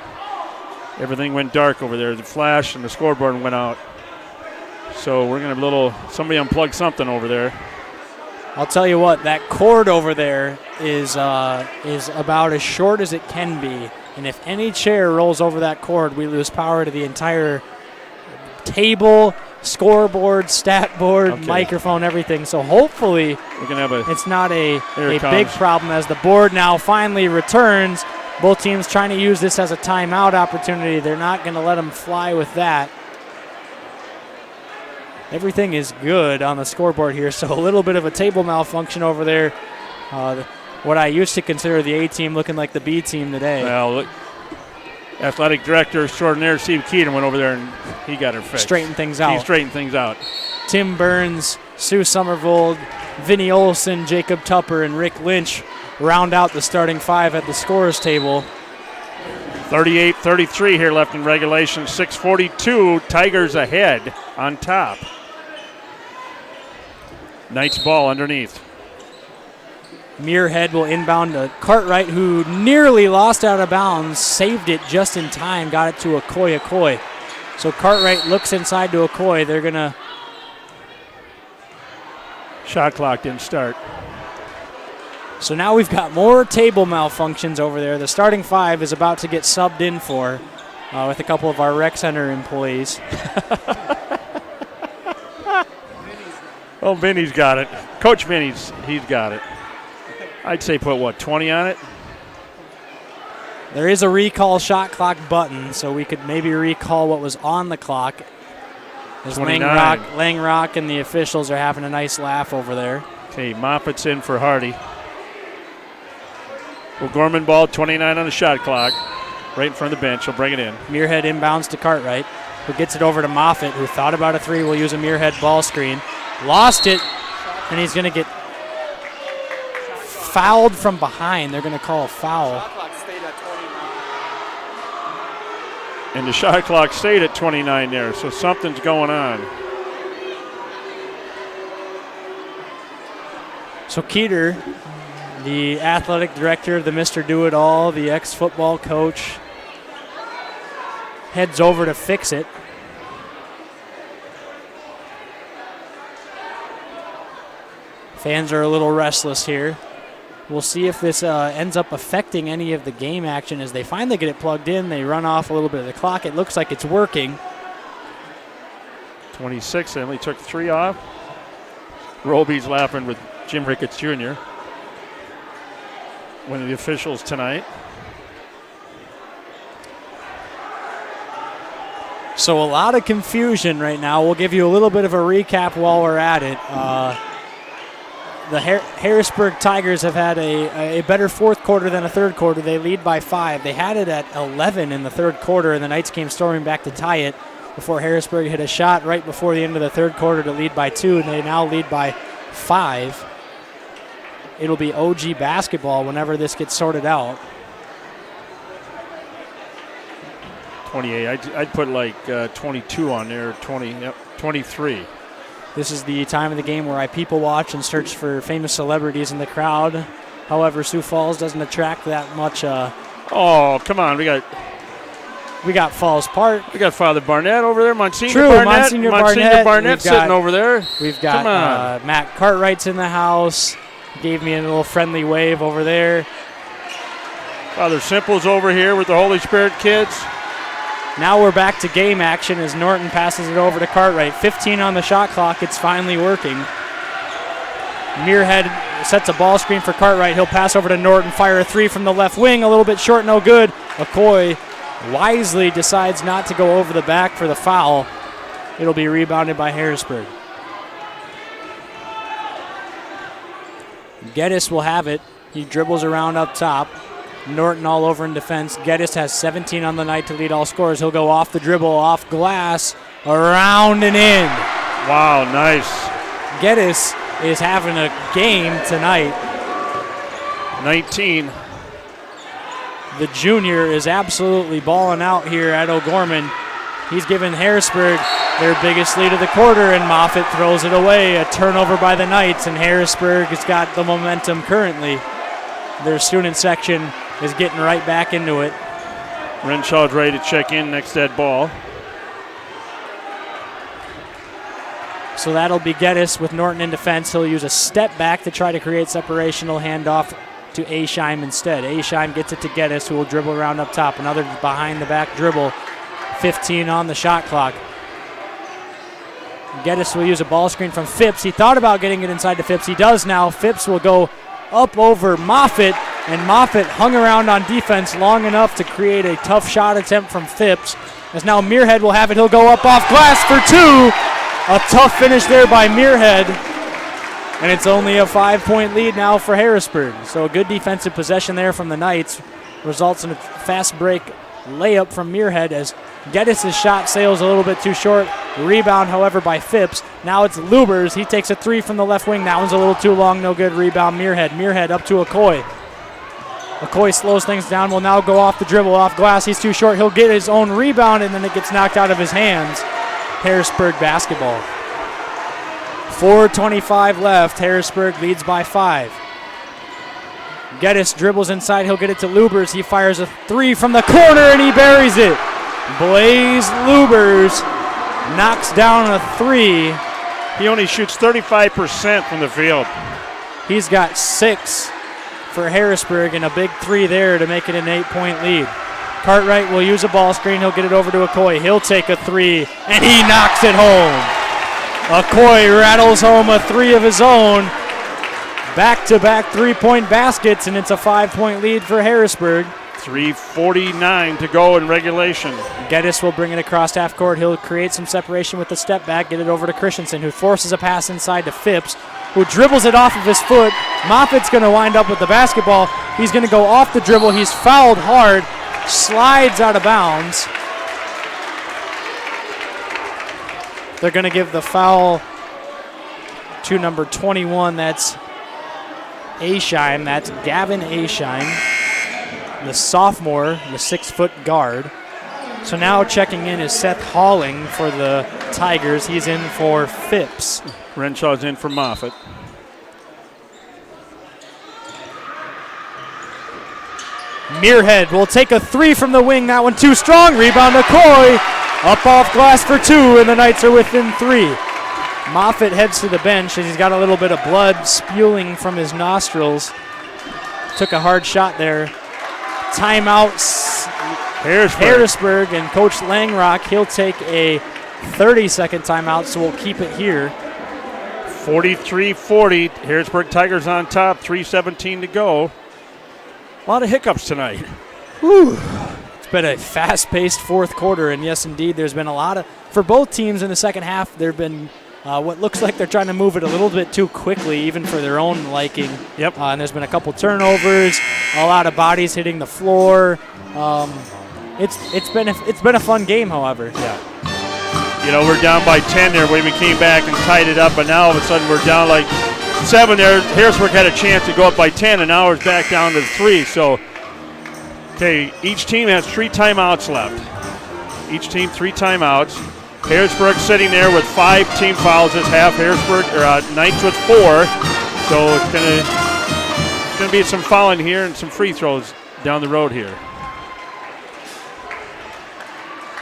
Everything went dark over there. The flash and the scoreboard went out. So we're going to have somebody unplug something over there. I'll tell you what, that cord over there is about as short as it can be. And if any chair rolls over that cord, we lose power to the entire table, scoreboard, stat board, microphone, everything. So hopefully we're gonna have it's not a big problem as the board now finally returns. Both teams trying to use this as a timeout opportunity. They're not going to let them fly with that. Everything is good on the scoreboard here, so a little bit of a table malfunction over there. What I used to consider the A team looking like the B team today. Well, look, athletic director extraordinaire Steve Keaton went over there and he got her fixed. Straightened things out. He straightened things out. Tim Burns, Sue Somervold, Vinny Olson, Jacob Tupper, and Rick Lynch round out the starting 5 at the scorers table. 38-33 here left in regulation. 6:42, Tigers ahead on top. Knights ball underneath. Muirhead will inbound to Cartwright, who nearly lost out of bounds, saved it just in time, got it to Okoye. So Cartwright looks inside to Okoye. They're going to... Shot clock didn't start. So now we've got more table malfunctions over there. The starting 5 is about to get subbed in for with a couple of our rec center employees. Oh, Vinny's got it. Coach Vinny's, he's got it. I'd say put, 20 on it? There is a recall shot clock button, so we could maybe recall what was on the clock. As Langrock and the officials are having a nice laugh over there. Okay, Moffitt's in for Hardy. O'Gorman ball, 29 on the shot clock. Right in front of the bench. He'll bring it in. Muirhead inbounds to Cartwright, who gets it over to Moffitt, who thought about a 3. Will use a Muirhead ball screen. Lost it, and he's going to get fouled from behind. They're going to call a foul. And the shot clock stayed at 29 there, so something's going on. So Keeter The athletic director, the Mr. Do-It-All, the ex-football coach, heads over to fix it. Fans are a little restless here. We'll see if this ends up affecting any of the game action. As they finally get it plugged in, they run off a little bit of the clock. It looks like it's working. 26, they only took 3 off. Roby's laughing with Jim Ricketts Jr., one of the officials tonight. So a lot of confusion right now. We'll give you a little bit of a recap while we're at it. The Harrisburg Tigers have had a better fourth quarter than a third quarter. They lead by 5. They had it at 11 in the third quarter, and the Knights came storming back to tie it before Harrisburg hit a shot right before the end of the third quarter to lead by 2, and they now lead by 5. It'll be OG basketball whenever this gets sorted out. 28. I'd put like 22 on there, 23. This is the time of the game where I people watch and search for famous celebrities in the crowd. However, Sioux Falls doesn't attract that much. Oh, come on. We got Falls Park. We got Father Barnett over there. Monsignor True, Barnett. Monsignor Barnett sitting over there. We've got Matt Cartwright's in the house. Gave me a little friendly wave over there. Father Simple's over here with the Holy Spirit kids. Now we're back to game action as Norton passes it over to Cartwright. 15 on the shot clock. It's finally working. Muirhead sets a ball screen for Cartwright. He'll pass over to Norton, fire a 3 from the left wing. A little bit short, no good. McCoy wisely decides not to go over the back for the foul. It'll be rebounded by Harrisburg. Geddes will have it. He dribbles around up top. Norton all over in defense. Geddes has 17 on the night to lead all scorers. He'll go off the dribble, off glass, around and in. Wow, nice. Geddes is having a game tonight. 19. The junior is absolutely balling out here at O'Gorman. He's given Harrisburg their biggest lead of the quarter, and Moffitt throws it away. A turnover by the Knights, and Harrisburg has got the momentum currently. Their student section is getting right back into it. Renshaw's ready to check in next to that ball. So that'll be Geddes with Norton in defense. He'll use a step back to try to create separation. He'll hand off to Ascheim instead. Ascheim gets it to Geddes, who will dribble around up top. Another behind-the-back dribble. 15 on the shot clock. Geddes will use a ball screen from Phipps. He thought about getting it inside to Phipps. He does now. Phipps will go up over Moffitt, and Moffitt hung around on defense long enough to create a tough shot attempt from Phipps. As now Muirhead will have it. He'll go up off glass for 2. A tough finish there by Muirhead. And it's only a 5-point lead now for Harrisburg. So a good defensive possession there from the Knights results in a fast break layup from Muirhead as Geddes' shot sails a little bit too short. Rebound, however, by Phipps. Now it's Lubers. He takes a 3 from the left wing. That one's a little too long. No good. Rebound, Muirhead. Muirhead up to Okoye. Okoye slows things down. Will now go off the dribble, off glass. He's too short. He'll get his own rebound, and then it gets knocked out of his hands. Harrisburg basketball. 4:25 left. Harrisburg leads by 5. Geddes dribbles inside. He'll get it to Lubers. He fires a 3 from the corner, and he buries it. Blaze Lubers knocks down a 3. He only shoots 35% from the field. He's got 6 for Harrisburg and a big 3 there to make it an 8-point lead. Cartwright will use a ball screen. He'll get it over to Okoye. He'll take a 3, and he knocks it home. Okoye rattles home a 3 of his own. Back-to-back 3-point baskets, and it's a 5-point lead for Harrisburg. 3:49 to go in regulation. Geddes will bring it across half court. He'll create some separation with the step back, get it over to Christensen, who forces a pass inside to Phipps, who dribbles it off of his foot. Moffitt's going to wind up with the basketball. He's going to go off the dribble. He's fouled hard, slides out of bounds. They're going to give the foul to number 21. That's Ascheim. That's Gavin Ascheim, the sophomore, the 6-foot guard. So now checking in is Seth Halling for the Tigers. He's in for Phipps. Renshaw's in for Moffitt. Muirhead will take a three from the wing. That one too strong. Rebound to Coy. Up off glass for two, and the Knights are within three. Moffitt heads to the bench as he's got a little bit of blood spewing from his nostrils. Took a hard shot there. Timeouts. Harrisburg, and Coach Langrock, he'll take a 30-second timeout, so we'll keep it here. 43-40. Harrisburg Tigers on top. 3:17 to go. A lot of hiccups tonight. Whew. It's been a fast-paced fourth quarter, and yes, indeed, there's been a lot of, for both teams in the second half, there have been what looks like they're trying to move it a little bit too quickly, even for their own liking. Yep. And there's been a couple turnovers, a lot of bodies hitting the floor. It's been a fun game, however. Yeah. You know, we're down by 10 there when we came back and tied it up, but now all of a sudden we're down like 7 there. Harrisburg had a chance to go up by 10, and now it's back down to 3. So, okay, each team has 3 timeouts left. Each team 3 timeouts. Harrisburg sitting there with 5 team fouls this half. Harrisburg Knights with 4. So it's gonna be some fouling here and some free throws down the road here.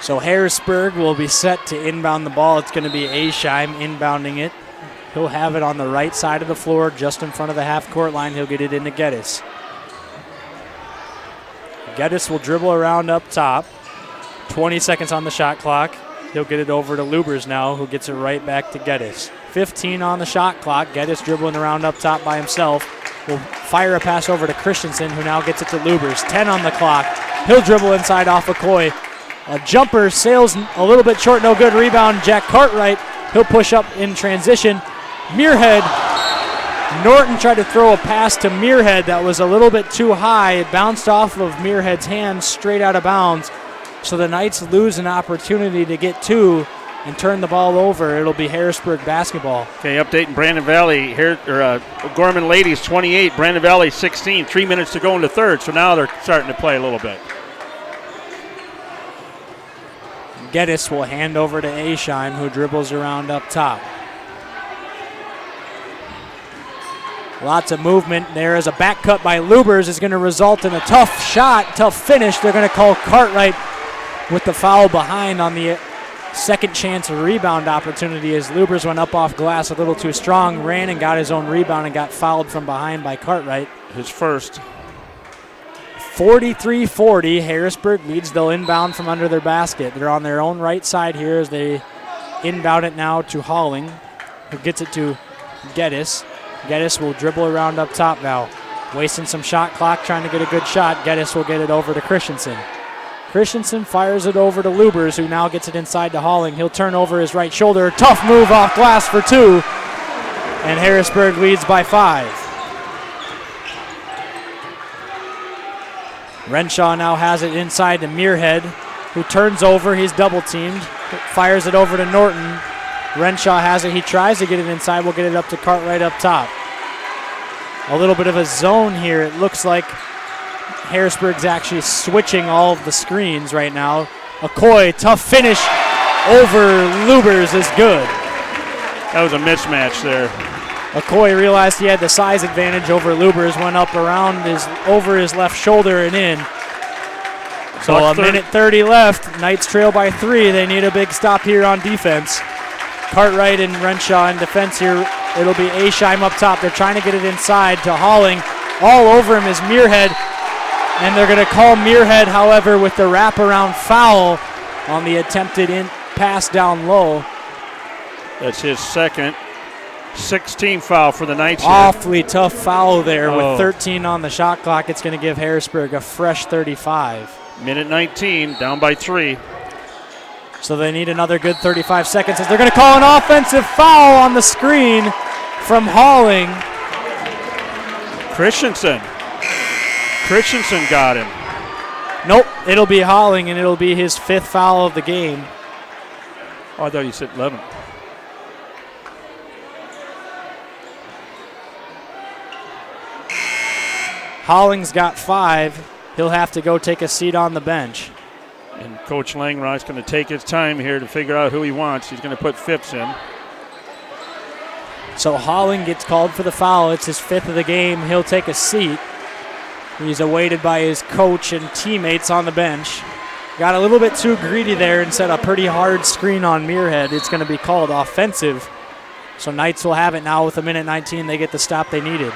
So Harrisburg will be set to inbound the ball. It's going to be Aisheim inbounding it. He'll have it on the right side of the floor, just in front of the half-court line. He'll get it into Geddes. Geddes will dribble around up top. 20 seconds on the shot clock. He'll get it over to Lubers now, who gets it right back to Geddes. 15 on the shot clock. Geddes dribbling around up top by himself. Will fire a pass over to Christensen, who now gets it to Lubers. 10 on the clock. He'll dribble inside off of Coy. A jumper sails a little bit short, no good. Rebound, Jack Cartwright. He'll push up in transition. Muirhead. Norton tried to throw a pass to Muirhead that was a little bit too high. It bounced off of Muirhead's hand straight out of bounds. So the Knights lose an opportunity to get 2 and turn the ball over. It'll be Harrisburg basketball. Okay, update in Brandon Valley. Gorman ladies 28, Brandon Valley 16. 3 minutes to go in the third, so now they're starting to play a little bit. Geddes will hand over to Aisheim, who dribbles around up top. Lots of movement. There is a back cut by Lubers. Is going to result in a tough shot, tough finish. They're going to call Cartwright with the foul behind on the second chance rebound opportunity as Lubers went up off glass a little too strong, ran and got his own rebound and got fouled from behind by Cartwright. His first. 43-40, Harrisburg leads. They'll inbound from under their basket. They're on their own right side here as they inbound it now to Halling, who gets it to Geddes. Geddes will dribble around up top now, wasting some shot clock, trying to get a good shot. Geddes will get it over to Christensen. Christensen fires it over to Lubers, who now gets it inside to Halling. He'll turn over his right shoulder. Tough move off glass for 2, and Harrisburg leads by 5. Renshaw now has it inside to Muirhead, who turns over. He's double-teamed. Fires it over to Norton. Renshaw has it. He tries to get it inside. We'll get it up to Cartwright up top. A little bit of a zone here. It looks like Harrisburg's actually switching all of the screens right now. Okoye, tough finish over Lubers is good. That was a mismatch there. Okoye realized he had the size advantage over Lubers, went up around over his left shoulder and in. So a minute 30 left. Knights trail by 3. They need a big stop here on defense. Cartwright and Renshaw in defense here. It'll be Aisheim up top. They're trying to get it inside to Halling. All over him is Muirhead. And they're going to call Muirhead, however, with the wraparound foul on the attempted pass down low. That's his second. 16 foul for the Knights here. Awfully tough foul there with 13 on the shot clock. It's going to give Harrisburg a fresh 35. Minute 19, down by 3. So they need another good 35 seconds as they're going to call an offensive foul on the screen from Halling. Christensen got him. Nope, it'll be Halling, and it'll be his 5th foul of the game. Oh, I thought you said 11. Holling's got 5. He'll have to go take a seat on the bench. And Coach Langrock's going to take his time here to figure out who he wants. He's going to put Phipps in. So Halling gets called for the foul. It's his 5th of the game. He'll take a seat. He's awaited by his coach and teammates on the bench. Got a little bit too greedy there and set a pretty hard screen on Muirhead. It's going to be called offensive. So Knights will have it now with 1:19. They get the stop they needed.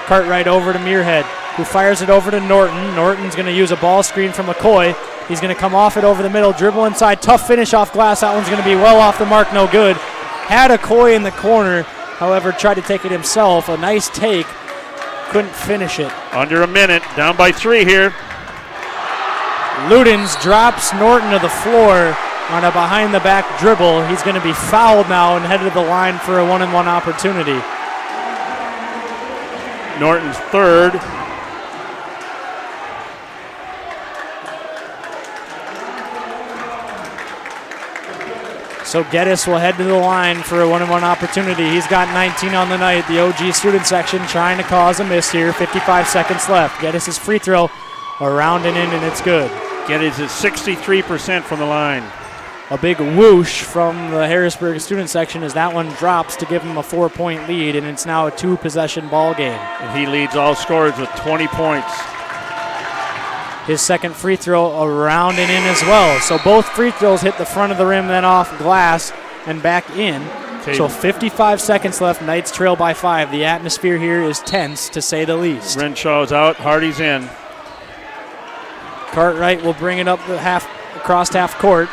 Cartwright over to Muirhead, who fires it over to Norton. Norton's going to use a ball screen from McCoy. He's going to come off it over the middle, dribble inside, tough finish off glass. That one's going to be well off the mark, no good. Had Okoye in the corner, however, tried to take it himself. A nice take, couldn't finish it. Under a minute, down by 3 here. Ludens drops Norton to the floor on a behind-the-back dribble. He's going to be fouled now and headed to the line for a 1-and-1 opportunity. Norton's third. So Geddes will head to the line for a 1-and-1 opportunity. He's got 19 on the night. The OG student section trying to cause a miss here. 55 seconds left. Geddes' free throw around and in, and it's good. Geddes is 63% from the line. A big whoosh from the Harrisburg student section as that one drops to give him a 4-point lead, and it's now a 2-possession ball game. And he leads all scorers with 20 points. His second free throw around and in as well. So both free throws hit the front of the rim, then off glass and back in. Okay. So 55 seconds left. Knights trail by 5. The atmosphere here is tense, to say the least. Renshaw's out. Hardy's in. Cartwright will bring it up the across half court.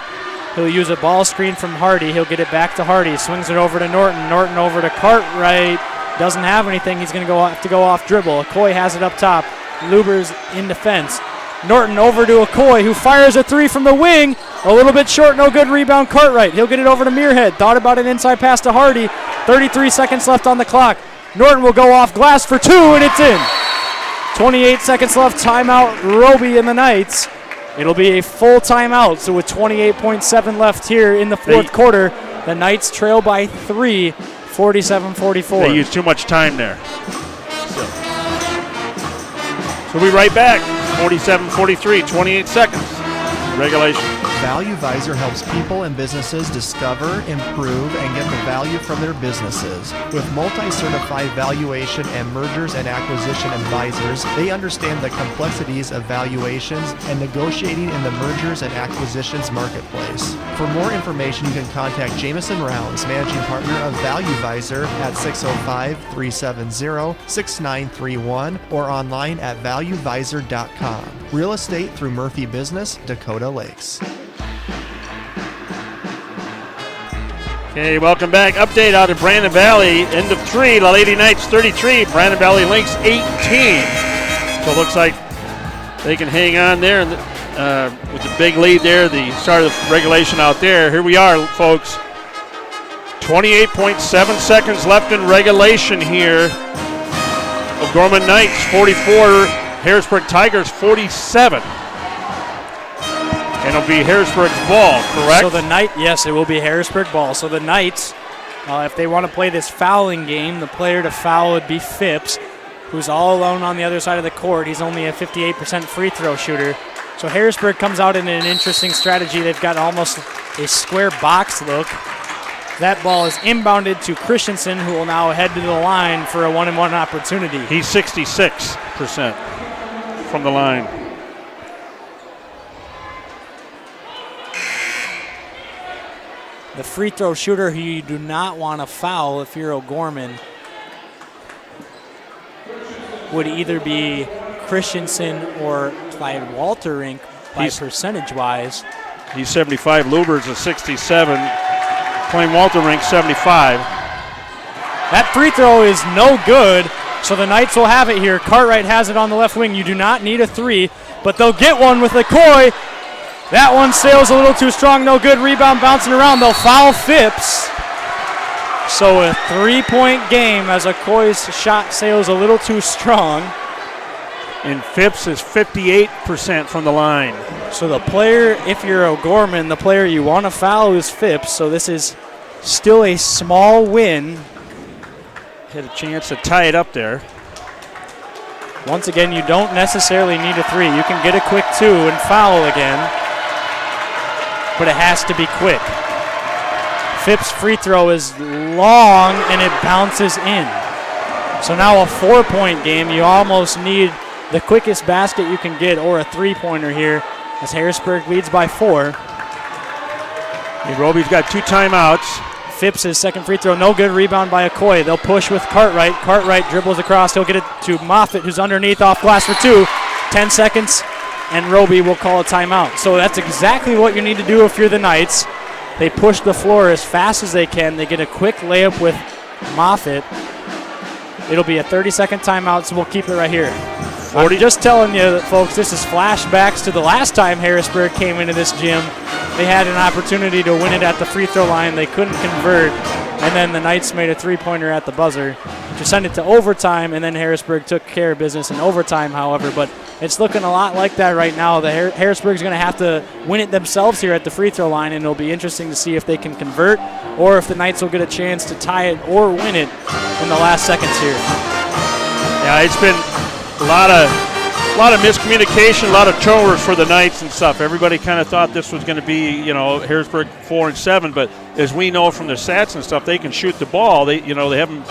He'll use a ball screen from Hardy. He'll get it back to Hardy. Swings it over to Norton. Norton over to Cartwright. Doesn't have anything. He's going to have to go off dribble. Okoye has it up top. Luber's in defense. Norton over to Okoye, who fires a 3 from the wing. A little bit short, no good. Rebound Cartwright. He'll get it over to Muirhead. Thought about an inside pass to Hardy. 33 seconds left on the clock. Norton will go off glass for 2, and it's in. 28 seconds left. Timeout, Roby and the Knights. It'll be a full timeout. So with 28.7 left here in the fourth quarter, the Knights trail by 3, 47-44. They used too much time there. So we'll be right back. 47-43, 28 seconds. Regulation. Value Visor helps people and businesses discover, improve, and get the value from their businesses. With multi-certified valuation and mergers and acquisition advisors, they understand the complexities of valuations and negotiating in the mergers and acquisitions marketplace. For more information, you can contact Jameson Rounds, managing partner of Value Visor, at 605-370-6931 or online at valuevisor.com. Real estate through Murphy Business, Dakota Lakes. Okay, welcome back. Update out of Brandon Valley. End of 3, La Lady Knights 33, Brandon Valley Lynx 18. So it looks like they can hang on there and with the big lead there, the start of the regulation out there. Here we are, folks. 28.7 seconds left in regulation here. O'Gorman Knights 44, Harrisburg Tigers 47. And it'll be Harrisburg's ball, correct? So the yes, it will be Harrisburg ball. So the Knights, if they want to play this fouling game, the player to foul would be Phipps, who's all alone on the other side of the court. He's only a 58% free throw shooter. So Harrisburg comes out in an interesting strategy. They've got almost a square box look. That ball is inbounded to Christensen, who will now head to the line for a 1-and-1 opportunity. He's 66% from the line. The free throw shooter who you do not want to foul if you're O'Gorman would either be Christensen or Clyde Walterink percentage-wise. He's 75. Luber's a 67. Clyde Walterink 75. That free throw is no good, so the Knights will have it here. Cartwright has it on the left wing. You do not need a 3, but they'll get one with Okoye. That one sails a little too strong, no good. Rebound bouncing around. They'll foul Phipps. So a 3-point game as Okoye's shot sails a little too strong. And Phipps is 58% from the line. So the player, if you're O'Gorman, the player you want to foul is Phipps. So this is still a small win. Had a chance to tie it up there. Once again, you don't necessarily need a 3. You can get a quick 2 and foul again, but it has to be quick. Phipps' free throw is long and it bounces in. So now a 4-point game. You almost need the quickest basket you can get or a 3-pointer here as Harrisburg leads by 4. Roby's got 2 timeouts. Phipps, his second free throw, no good. Rebound by Okoye. They'll push with Cartwright. Cartwright dribbles across. He'll get it to Moffitt, who's underneath off glass for 2. 10 seconds, and Roby will call a timeout. So that's exactly what you need to do if you're the Knights. They push the floor as fast as they can. They get a quick layup with Moffitt. It'll be a 30-second timeout, so we'll keep it right here. I'm just telling you, folks, this is flashbacks to the last time Harrisburg came into this gym. They had an opportunity to win it at the free throw line. They couldn't convert, and then the Knights made a 3-pointer at the buzzer to send it to overtime, and then Harrisburg took care of business in overtime, however. But it's looking a lot like that right now. Harrisburg's going to have to win it themselves here at the free throw line, and it'll be interesting to see if they can convert or if the Knights will get a chance to tie it or win it in the last seconds here. Yeah, it's been a lot of miscommunication, a lot of turnovers for the Knights and stuff. Everybody kind of thought this was going to be, Harrisburg 4-7, but as we know from the stats and stuff, they can shoot the ball. They haven't,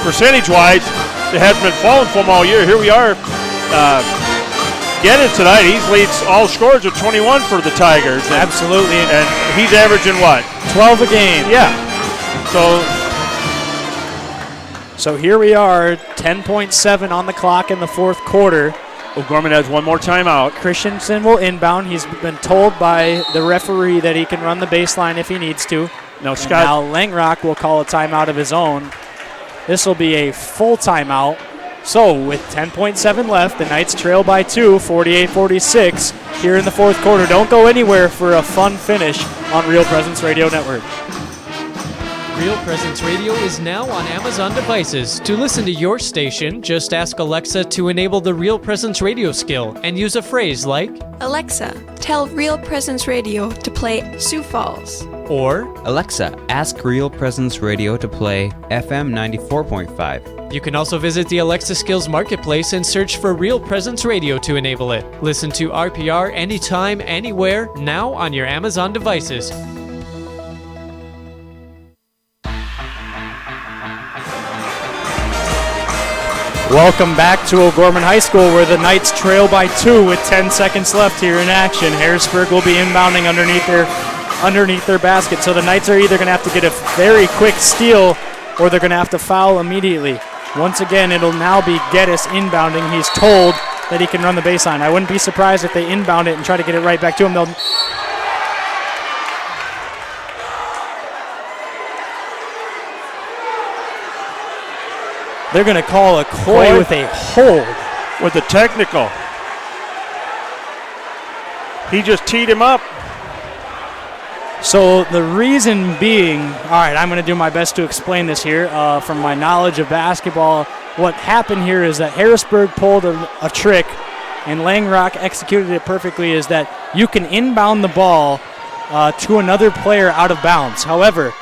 percentage-wise, they haven't been falling for them all year. Here we are, get it tonight. He leads all scorers at 21 for the Tigers. Absolutely. And he's averaging what? 12 a game. Yeah. So here we are, 10.7 on the clock in the fourth quarter. O'Gorman has one more timeout. Christensen will inbound. He's been told by the referee that he can run the baseline if he needs to. Now Langrock will call a timeout of his own. This will be a full timeout. So with 10.7 left, the Knights trail by 2, 48-46 here in the fourth quarter. Don't go anywhere for a fun finish on Real Presence Radio Network. Real Presence Radio is now on Amazon devices. To listen to your station, just ask Alexa to enable the Real Presence Radio skill and use a phrase like, Alexa, tell Real Presence Radio to play Sioux Falls. Or, Alexa, ask Real Presence Radio to play FM 94.5. You can also visit the Alexa Skills Marketplace and search for Real Presence Radio to enable it. Listen to RPR anytime, anywhere, now on your Amazon devices. Welcome back to O'Gorman High School, where the Knights trail by 2 with 10 seconds left here in action. Harrisburg will be inbounding underneath their basket, so the Knights are either going to have to get a very quick steal or they're going to have to foul immediately. Once again, it'll now be Geddes inbounding. He's told that he can run the baseline. I wouldn't be surprised if they inbound it and try to get it right back to him. They're going to call a Coy with a hold. With the technical. He just teed him up. So the reason being, all right, I'm going to do my best to explain this here. From my knowledge of basketball, what happened here is that Harrisburg pulled a trick, and Langrock executed it perfectly, is that you can inbound the ball to another player out of bounds. However,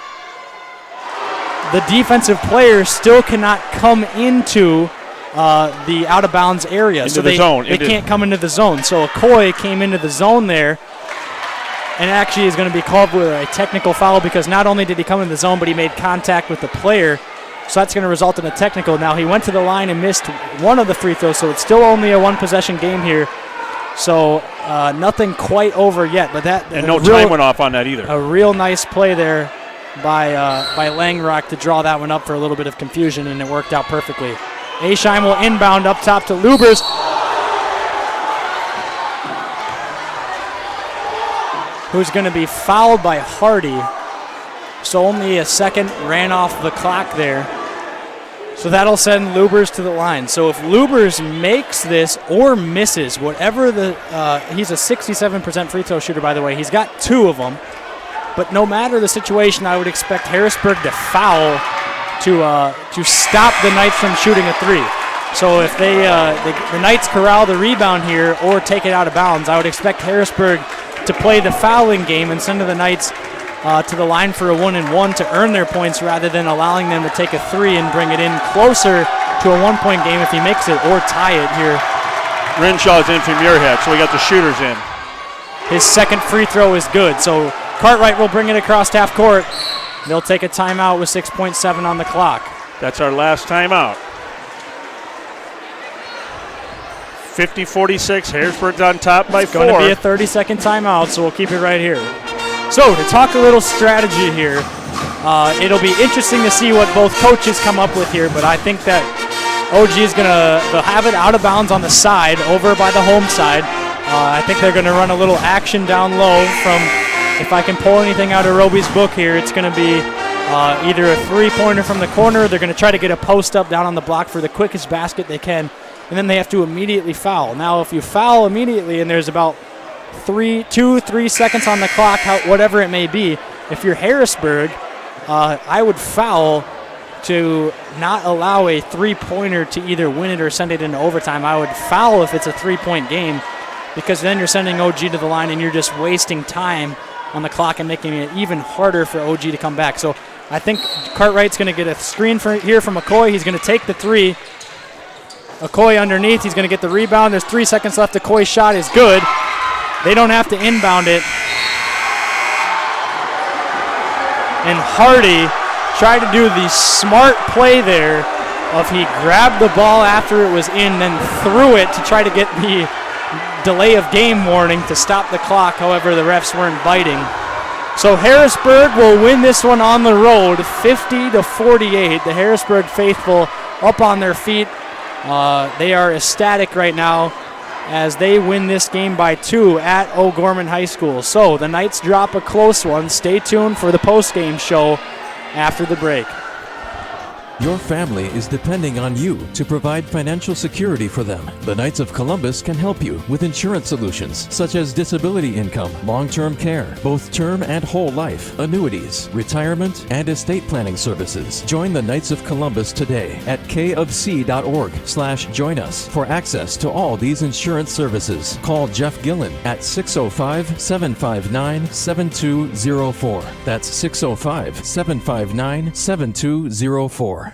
the defensive player still cannot come into the out-of-bounds area. Into the zone. They can't come into the zone. So Okoye came into the zone there and actually is going to be called with a technical foul because not only did he come in the zone, but he made contact with the player. So that's going to result in a technical. Now, he went to the line and missed one of the free throws, so it's still only a one-possession game here. So nothing quite over yet. But and no time went off on that either. A real nice play there by Langrock to draw that one up for a little bit of confusion, and it worked out perfectly. Ascheim will inbound up top to Lubers. Who's going to be fouled by Hardy. So only a second ran off the clock there. So that'll send Lubers to the line. So if Lubers makes this or misses, whatever he's a 67% free throw shooter, by the way. He's got 2 of them. But no matter the situation, I would expect Harrisburg to foul to stop the Knights from shooting a 3. So if the Knights corral the rebound here or take it out of bounds, I would expect Harrisburg to play the fouling game and send the Knights to the line for a 1-and-1 to earn their points rather than allowing them to take a 3 and bring it in closer to a 1-point game if he makes it or tie it here. Renshaw's in from Muirhead, so we got the shooters in. His second free throw is good, so Cartwright will bring it across half court. They'll take a timeout with 6.7 on the clock. That's our last timeout. 50-46. Harrisburg's on top by 4. It's going to be a 30-second timeout, so we'll keep it right here. So to talk a little strategy here, it'll be interesting to see what both coaches come up with here, but I think that OG is going to have it out of bounds on the side, over by the home side. I think they're going to run a little action down low from, if I can pull anything out of Roby's book here, it's going to be either a three-pointer from the corner. They're going to try to get a post up down on the block for the quickest basket they can, and then they have to immediately foul. Now, if you foul immediately and there's about 3 seconds on the clock, whatever it may be, if you're Harrisburg, I would foul to not allow a three-pointer to either win it or send it into overtime. I would foul if it's a three-point game, because then you're sending OG to the line and you're just wasting time on the clock and making it even harder for OG to come back. So I think Cartwright's going to get a screen here from McCoy. He's going to take the three. McCoy underneath. He's going to get the rebound. There's 3 seconds left. McCoy's shot is good. They don't have to inbound it. And Hardy tried to do the smart play there of he grabbed the ball after it was in, then threw it to try to get the delay of game warning to stop the clock. However, the refs weren't biting. So Harrisburg will win this one on the road, 50-48. The Harrisburg faithful up on their feet. They are ecstatic right now as they win this game by 2 at O'Gorman High School. So the Knights drop a close one. Stay tuned for the postgame show after the break. Your family is depending on you to provide financial security for them. The Knights of Columbus can help you with insurance solutions such as disability income, long-term care, both term and whole life, annuities, retirement, and estate planning services. Join the Knights of Columbus today at kofc.org/join us for access to all these insurance services. Call Jeff Gillen at 605-759-7204. That's 605-759-7204.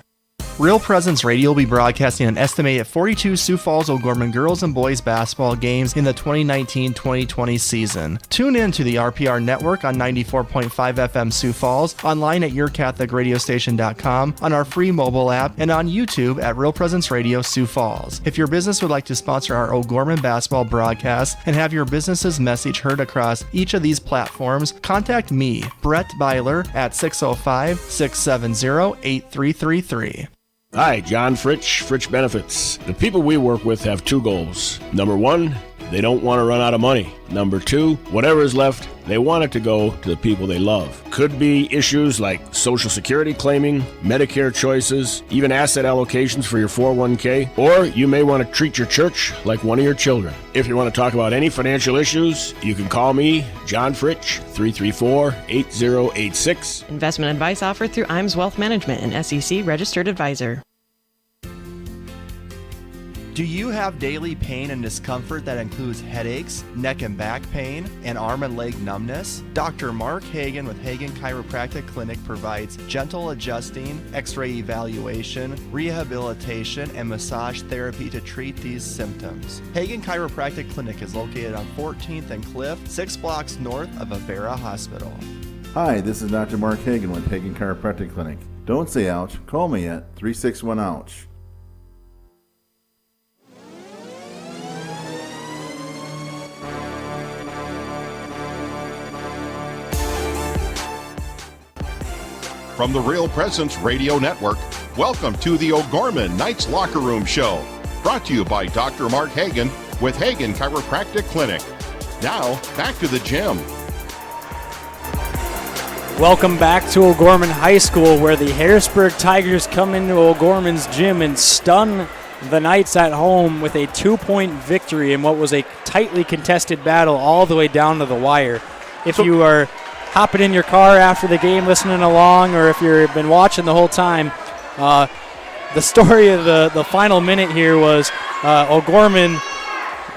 Real Presence Radio will be broadcasting an estimated 42 Sioux Falls O'Gorman girls and boys basketball games in the 2019-2020 season. Tune in to the RPR network on 94.5 FM Sioux Falls, online at yourcatholicradiostation.com, on our free mobile app, and on YouTube at Real Presence Radio Sioux Falls. If your business would like to sponsor our O'Gorman basketball broadcast and have your business's message heard across each of these platforms, contact me, Brett Byler, at 605-670-8333. Hi, John Fritsch, Fritsch Benefits. The people we work with have 2 goals. Number 1, they don't want to run out of money. Number 2, whatever is left, they want it to go to the people they love. Could be issues like Social Security claiming, Medicare choices, even asset allocations for your 401k, or you may want to treat your church like one of your children. If you want to talk about any financial issues, you can call me, John Fritsch, 334-8086. Investment advice offered through IMS Wealth Management, an SEC registered advisor. Do you have daily pain and discomfort that includes headaches, neck and back pain, and arm and leg numbness? Dr. Mark Hagan with Hagan Chiropractic Clinic provides gentle adjusting, x-ray evaluation, rehabilitation, and massage therapy to treat these symptoms. Hagan Chiropractic Clinic is located on 14th and Cliff, 6 blocks north of Avera Hospital. Hi, this is Dr. Mark Hagan with Hagan Chiropractic Clinic. Don't say ouch, call me at 361-OUCH. From the Real Presence Radio Network, welcome to the O'Gorman Knights Locker Room Show, brought to you by Dr. Mark Hagan with Hagan Chiropractic Clinic. Now, back to the gym. Welcome back to O'Gorman High School, where the Harrisburg Tigers come into O'Gorman's gym and stun the Knights at home with a 2-point victory in what was a tightly contested battle all the way down to the wire. If you are hopping in your car after the game listening along, or if you've been watching the whole time, the story of the final minute here was O'Gorman.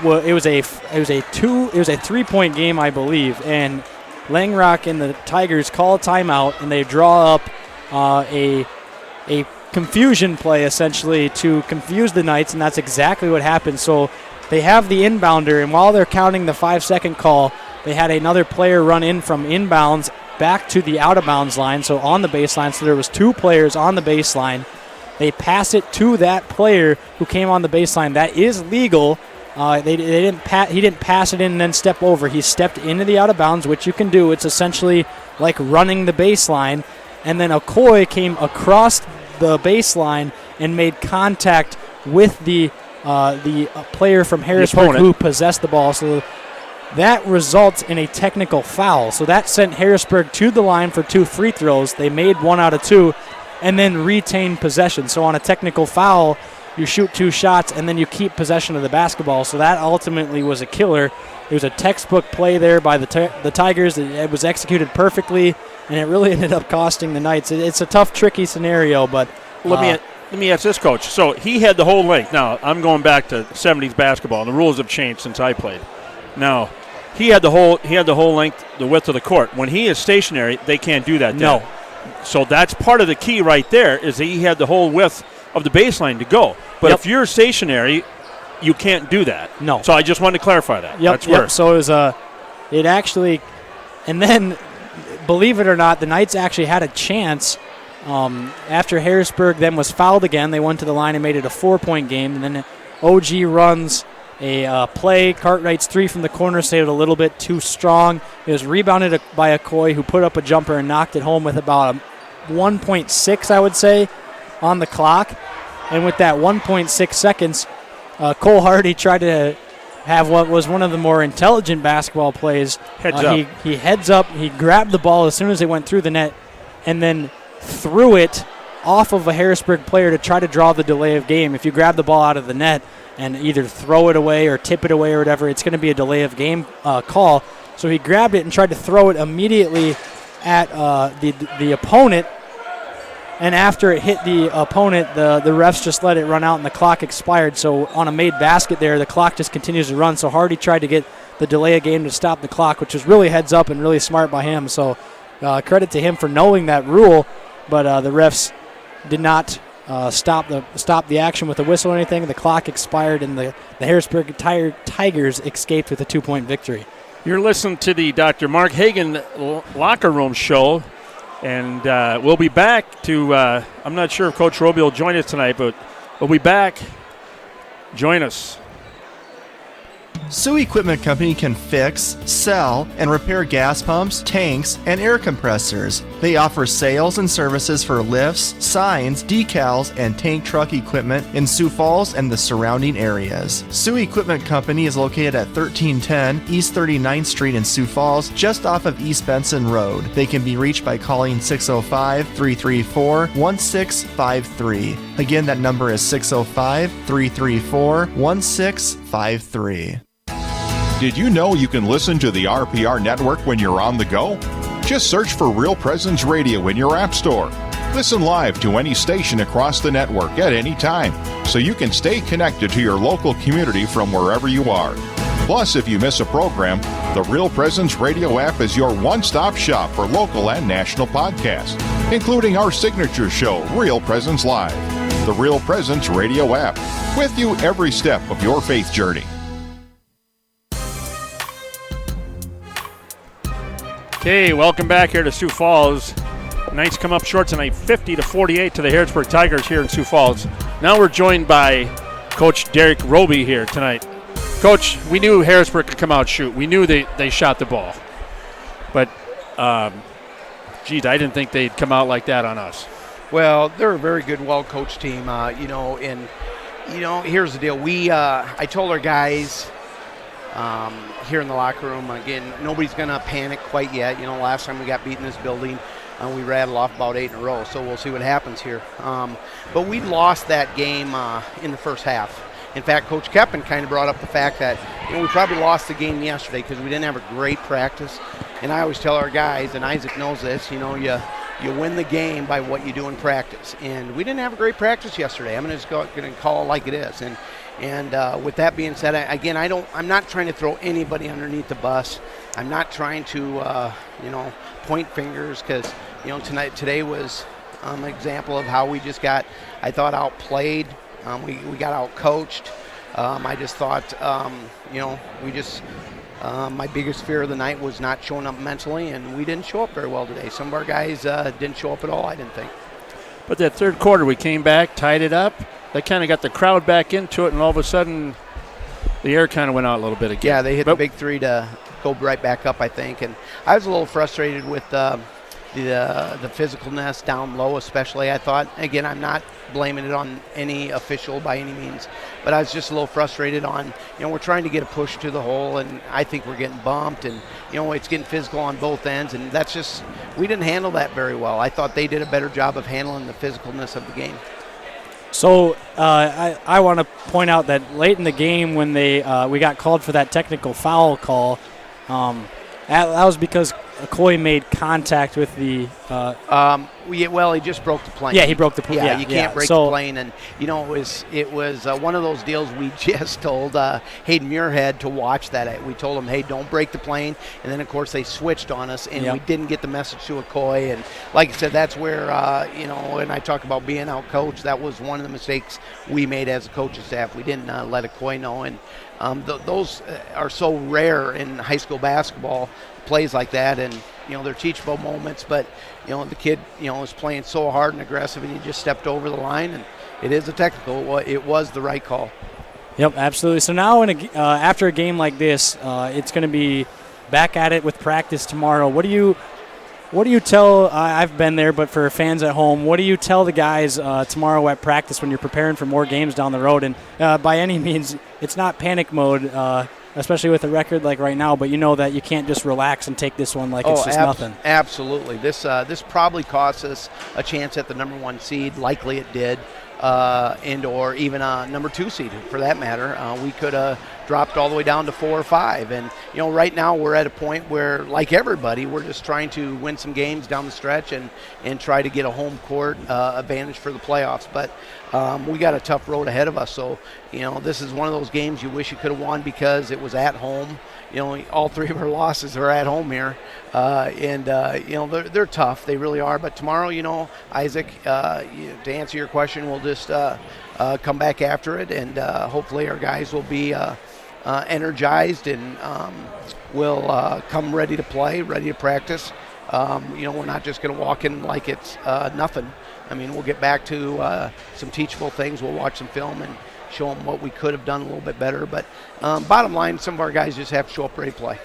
It was a 3-point game, I believe, and Langrock and the Tigers call a timeout, and they draw up a confusion play essentially to confuse the Knights, and that's exactly what happened. So they have the inbounder, and while they're counting the 5-second call, they had another player run in from inbounds back to the out-of-bounds line, so on the baseline. So there was 2 players on the baseline. They pass it to that player who came on the baseline. That is legal He didn't pass it in and then step over. He stepped into the out of bounds, which you can do. It's essentially like running the baseline. And then Okoye came across the baseline and made contact with the player from Harrisburg who possessed the ball. So that results in a technical foul. So that sent Harrisburg to the line for 2 free throws. They made 1 out of 2 and then retained possession. So on a technical foul, you shoot 2 shots and then you keep possession of the basketball. So that ultimately was a killer. It was a textbook play there by the Tigers. It was executed perfectly, and it really ended up costing the Knights. It's a tough, tricky scenario, but let me ask this, Coach. So he had the whole length. Now, I'm going back to 70s basketball, and the rules have changed since I played. Now, he had the whole length, the width of the court. When he is stationary, they can't do that. No. So that's part of the key right there, is that he had the whole width of the baseline to go. But if you're stationary, you can't do that. No. So I just wanted to clarify that. Yep. So it was it actually, and then, believe it or not, the Knights actually had a chance after Harrisburg then was fouled again. They went to the line and made it a 4-point game. And then OG runs a play. Cartwright's 3 from the corner stayed a little bit too strong. It was rebounded by Okoye, who put up a jumper and knocked it home with about a 1.6, I would say, on the clock. And with that 1.6 seconds, Cole Hardy tried to have what was one of the more intelligent basketball plays. Heads up. He heads up. He grabbed the ball as soon as it went through the net and then threw it off of a Harrisburg player to try to draw the delay of game. If you grab the ball out of the net and either throw it away or tip it away or whatever, it's going to be a delay of game call. So he grabbed it and tried to throw it immediately at the opponent. And after it hit the opponent, the refs just let it run out and the clock expired. So on a made basket there, the clock just continues to run. So Hardy tried to get the delay of game to stop the clock, which was really heads up and really smart by him. So credit to him for knowing that rule. But the refs did not stop the action with a whistle or anything. The clock expired and the Harrisburg Tigers escaped with a 2-point victory. You're listening to the Dr. Mark Hagan Locker Room Show. And we'll be back to, I'm not sure if Coach Roby will join us tonight, but we'll be back. Join us. Sioux Equipment Company can fix, sell, and repair gas pumps, tanks, and air compressors. They offer sales and services for lifts, signs, decals, and tank truck equipment in Sioux Falls and the surrounding areas. Sioux Equipment Company is located at 1310 East 39th Street in Sioux Falls, just off of East Benson Road. They can be reached by calling 605-334-1653. Again, that number is 605-334-1653. Did you know you can listen to the RPR network when you're on the go? Just search for Real Presence Radio in your app store. Listen live to any station across the network at any time, so you can stay connected to your local community from wherever you are. Plus, if you miss a program, the Real Presence Radio app is your one-stop shop for local and national podcasts, including our signature show, Real Presence Live. The Real Presence Radio app, with you every step of your faith journey. Okay, welcome back here to Sioux Falls. Knights come up short tonight, 50-48 to the Harrisburg Tigers here in Sioux Falls. Now we're joined by Coach Derek Roby here tonight. Coach, we knew Harrisburg could come out shoot. We knew they shot the ball. But, I didn't think they'd come out like that on us. Well, they're a very good, well-coached team, here's the deal. I told our guys here in the locker room, again, nobody's going to panic quite yet. Last time we got beat in this building, we rattled off about 8 in a row, so we'll see what happens here. But we lost that game in the first half. In fact, Coach Keppen kind of brought up the fact that we probably lost the game yesterday because we didn't have a great practice. And I always tell our guys, and Isaac knows this, you win the game by what you do in practice. And we didn't have a great practice yesterday. I'm going to call it like it is. And with that being said, I'm not trying to throw anybody underneath the bus. I'm not trying to, point fingers because, today was an example of how we just got, I thought, outplayed. We got out-coached. I just thought, my biggest fear of the night was not showing up mentally, and we didn't show up very well today. Some of our guys didn't show up at all, I didn't think. But that third quarter, we came back, tied it up. They kind of got the crowd back into it, and all of a sudden The air kind of went out a little bit again. Yeah, they hit the big three to go right back up, I think. And I was a little frustrated with the physicalness down low, especially. I thought, again, I'm not blaming it on any official by any means, but I was just a little frustrated on, we're trying to get a push to the hole, and I think we're getting bumped, and, it's getting physical on both ends, and that's just, we didn't handle that very well. I thought they did a better job of handling the physicalness of the game. So I want to point out that late in the game when we got called for that technical foul call, that was because Okoye made contact with the. He just broke the plane. Yeah, he broke the plane. Yeah, you can't break the plane, and it was one of those deals. We just told Hayden Muirhead to watch that. We told him, hey, don't break the plane, and then of course they switched on us, and we didn't get the message to Okoye. And like I said, that's where when I talk about being out coached, that was one of the mistakes we made as a coaching staff. We didn't let Okoye know, and those are so rare in high school basketball. Plays like that, and they're teachable moments, but the kid is playing so hard and aggressive, and he just stepped over the line, and it is a technical. It was the right call. Yep, absolutely. So now after a game like this, it's going to be back at it with practice tomorrow. What do you tell, I've been there, but for fans at home, what do you tell the guys tomorrow at practice when you're preparing for more games down the road? And by any means, it's not panic mode, especially with a record like right now, but you know that you can't just relax and take this one like it's just nothing. Absolutely. This probably cost us a chance at the number 1 seed. Likely it did. And or even a number 2 seed for that matter. We could have dropped all the way down to 4 or 5. And, right now we're at a point where, like everybody, we're just trying to win some games down the stretch and try to get a home court advantage for the playoffs. But we got a tough road ahead of us. So, this is one of those games you wish you could have won because it was at home. All 3 of our losses are at home here. They're tough. They really are. But tomorrow, Isaac, to answer your question, we'll just come back after it, and hopefully our guys will be energized and will come ready to play, ready to practice. We're not just going to walk in like it's nothing. I mean, we'll get back to some teachable things. We'll watch some film and show them what we could have done a little bit better. But bottom line, some of our guys just have to show up ready to play.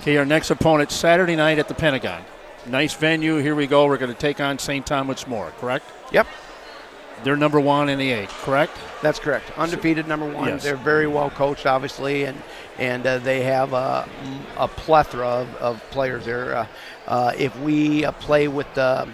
Okay, our next opponent Saturday night at the Pentagon. Nice venue. Here we go. We're going to take on St. Thomas More, correct? Yep. They're number 1 in the A, correct? That's correct. Undefeated number 1. Yes. They're very well coached, obviously, and they have a plethora of players there. If we play with the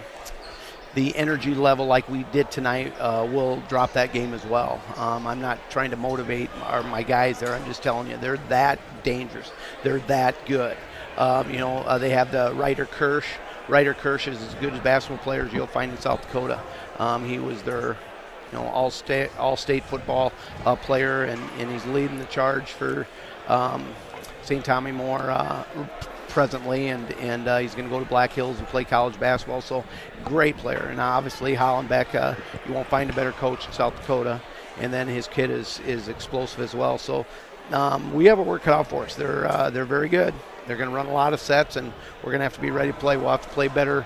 energy level like we did tonight, we'll drop that game as well. I'm not trying to motivate my guys there. I'm just telling you, they're that dangerous. They're that good. They have the Ryder Kirsch. Ryder Kirsch is as good as basketball players you'll find in South Dakota. He was their all-state football player, and he's leading the charge for St. Tommy Moore presently, and he's going to go to Black Hills and play college basketball. So great player. And obviously Hollenbeck, you won't find a better coach in South Dakota. And then his kid is explosive as well. So we have a work cut out for us. They're very good. They're going to run a lot of sets, and we're going to have to be ready to play. We'll have to play better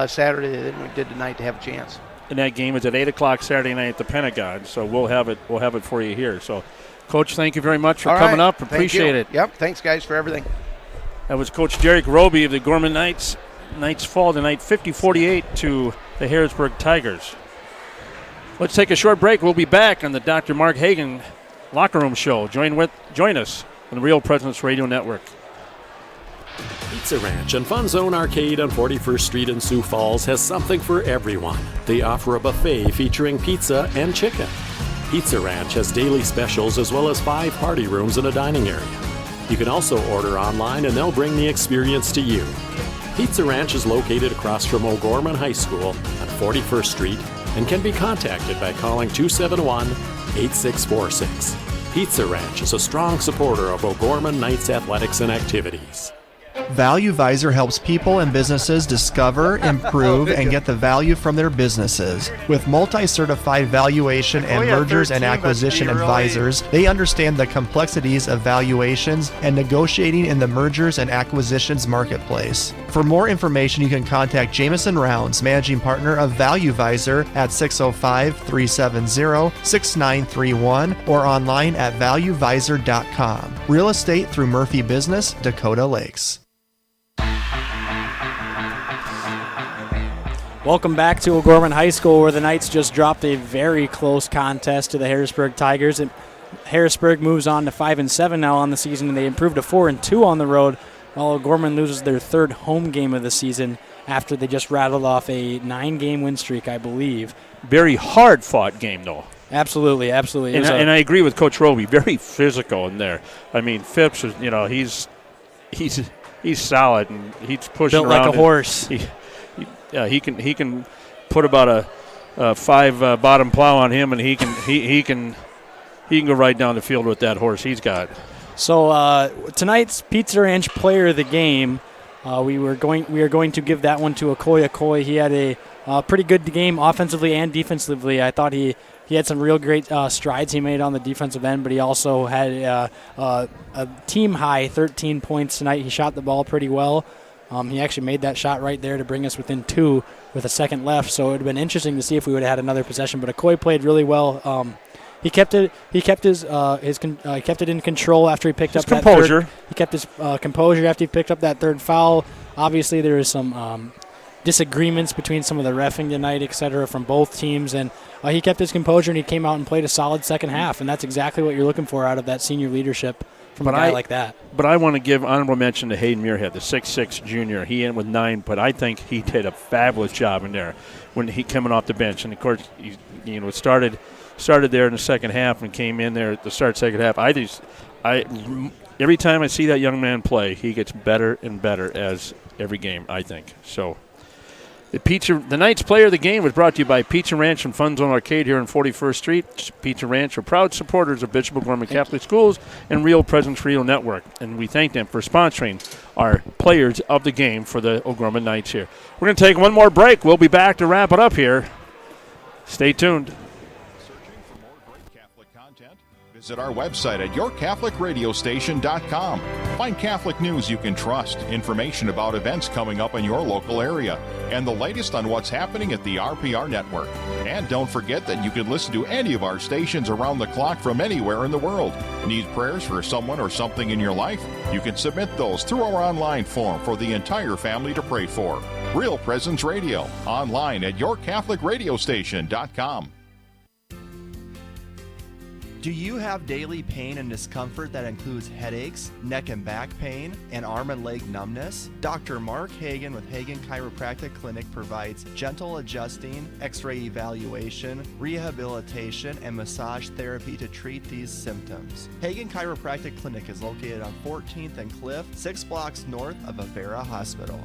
Saturday than we did tonight to have a chance. And that game is at 8 o'clock Saturday night at the Pentagon. So we'll have it for you here. So, Coach, thank you very much for coming up. Appreciate it. Yep. Thanks, guys, for everything. That was Coach Derek Roby of the Gorman Knights. Knights fall tonight 50-48 to the Harrisburg Tigers. Let's take a short break. We'll be back on the Dr. Mark Hagan Locker Room Show. Join us on the Real Presence Radio Network. Pizza Ranch and Fun Zone Arcade on 41st Street in Sioux Falls has something for everyone. They offer a buffet featuring pizza and chicken. Pizza Ranch has daily specials as well as 5 party rooms and a dining area. You can also order online and they'll bring the experience to you. Pizza Ranch is located across from O'Gorman High School on 41st Street and can be contacted by calling 271-8646. Pizza Ranch is a strong supporter of O'Gorman Knights athletics and activities. Value Visor helps people and businesses discover, improve, and get the value from their businesses. With multi-certified valuation and mergers and acquisition advisors, they understand the complexities of valuations and negotiating in the mergers and acquisitions marketplace. For more information, you can contact Jameson Rounds, managing partner of Value Visor, at 605-370-6931 or online at valuevisor.com. Real estate through Murphy Business, Dakota Lakes. Welcome back to O'Gorman High School, where the Knights just dropped a very close contest to the Harrisburg Tigers. And Harrisburg moves on to 5-7 now on the season, and they improved to 4-2 on the road, while O'Gorman loses their third home game of the season after they just rattled off a 9-game win streak, I believe. Very hard-fought game, though. Absolutely, absolutely. And I agree with Coach Roby. Very physical in there. I mean, Phipps is, he's solid and he's pushing built around like a horse. He can put about a 5 bottom plow on him, and he can go right down the field with that horse he's got. So tonight's Pizza Ranch Player of the Game, we are going to give that one to Okoye Okoye. He had a pretty good game offensively and defensively. I thought he had some real great strides he made on the defensive end, but he also had a team high 13 points tonight. He shot the ball pretty well. He actually made that shot right there to bring us within 2 with a second left. So it would have been interesting to see if we would have had another possession. But Okoye played really well. He kept it in control after he picked up that composure. He kept his composure after he picked up that third foul. Obviously, there was some disagreements between some of the reffing tonight, et cetera, from both teams, and he kept his composure and he came out and played a solid second half. And that's exactly what you're looking for out of that senior leadership from a guy like that. But I want to give honorable mention to Hayden Muirhead, the 6'6 junior. He ended with 9, but I think he did a fabulous job in there when he coming off the bench. And of course, he started there in the second half and came in there at the start second half. Every time I see that young man play, he gets better and better as every game, I think. So the Knights Player of the Game was brought to you by Pizza Ranch and Fun Zone Arcade here on 41st Street. Pizza Ranch are proud supporters of Bishop O'Gorman Catholic Schools and Real Presence Radio Network, and we thank them for sponsoring our Players of the Game for the O'Gorman Knights here. We're going to take one more break. We'll be back to wrap it up here. Stay tuned. Visit our website at yourcatholicradiostation.com. Find Catholic news you can trust, information about events coming up in your local area, and the latest on what's happening at the RPR network. And don't forget that you can listen to any of our stations around the clock from anywhere in the world. Need prayers for someone or something in your life? You can submit those through our online form for the entire family to pray for. Real Presence Radio, online at yourcatholicradiostation.com. Do you have daily pain and discomfort that includes headaches, neck and back pain, and arm and leg numbness? Dr. Mark Hagan with Hagan Chiropractic Clinic provides gentle adjusting, x-ray evaluation, rehabilitation, and massage therapy to treat these symptoms. Hagan Chiropractic Clinic is located on 14th and Cliff, 6 blocks north of Avera Hospital.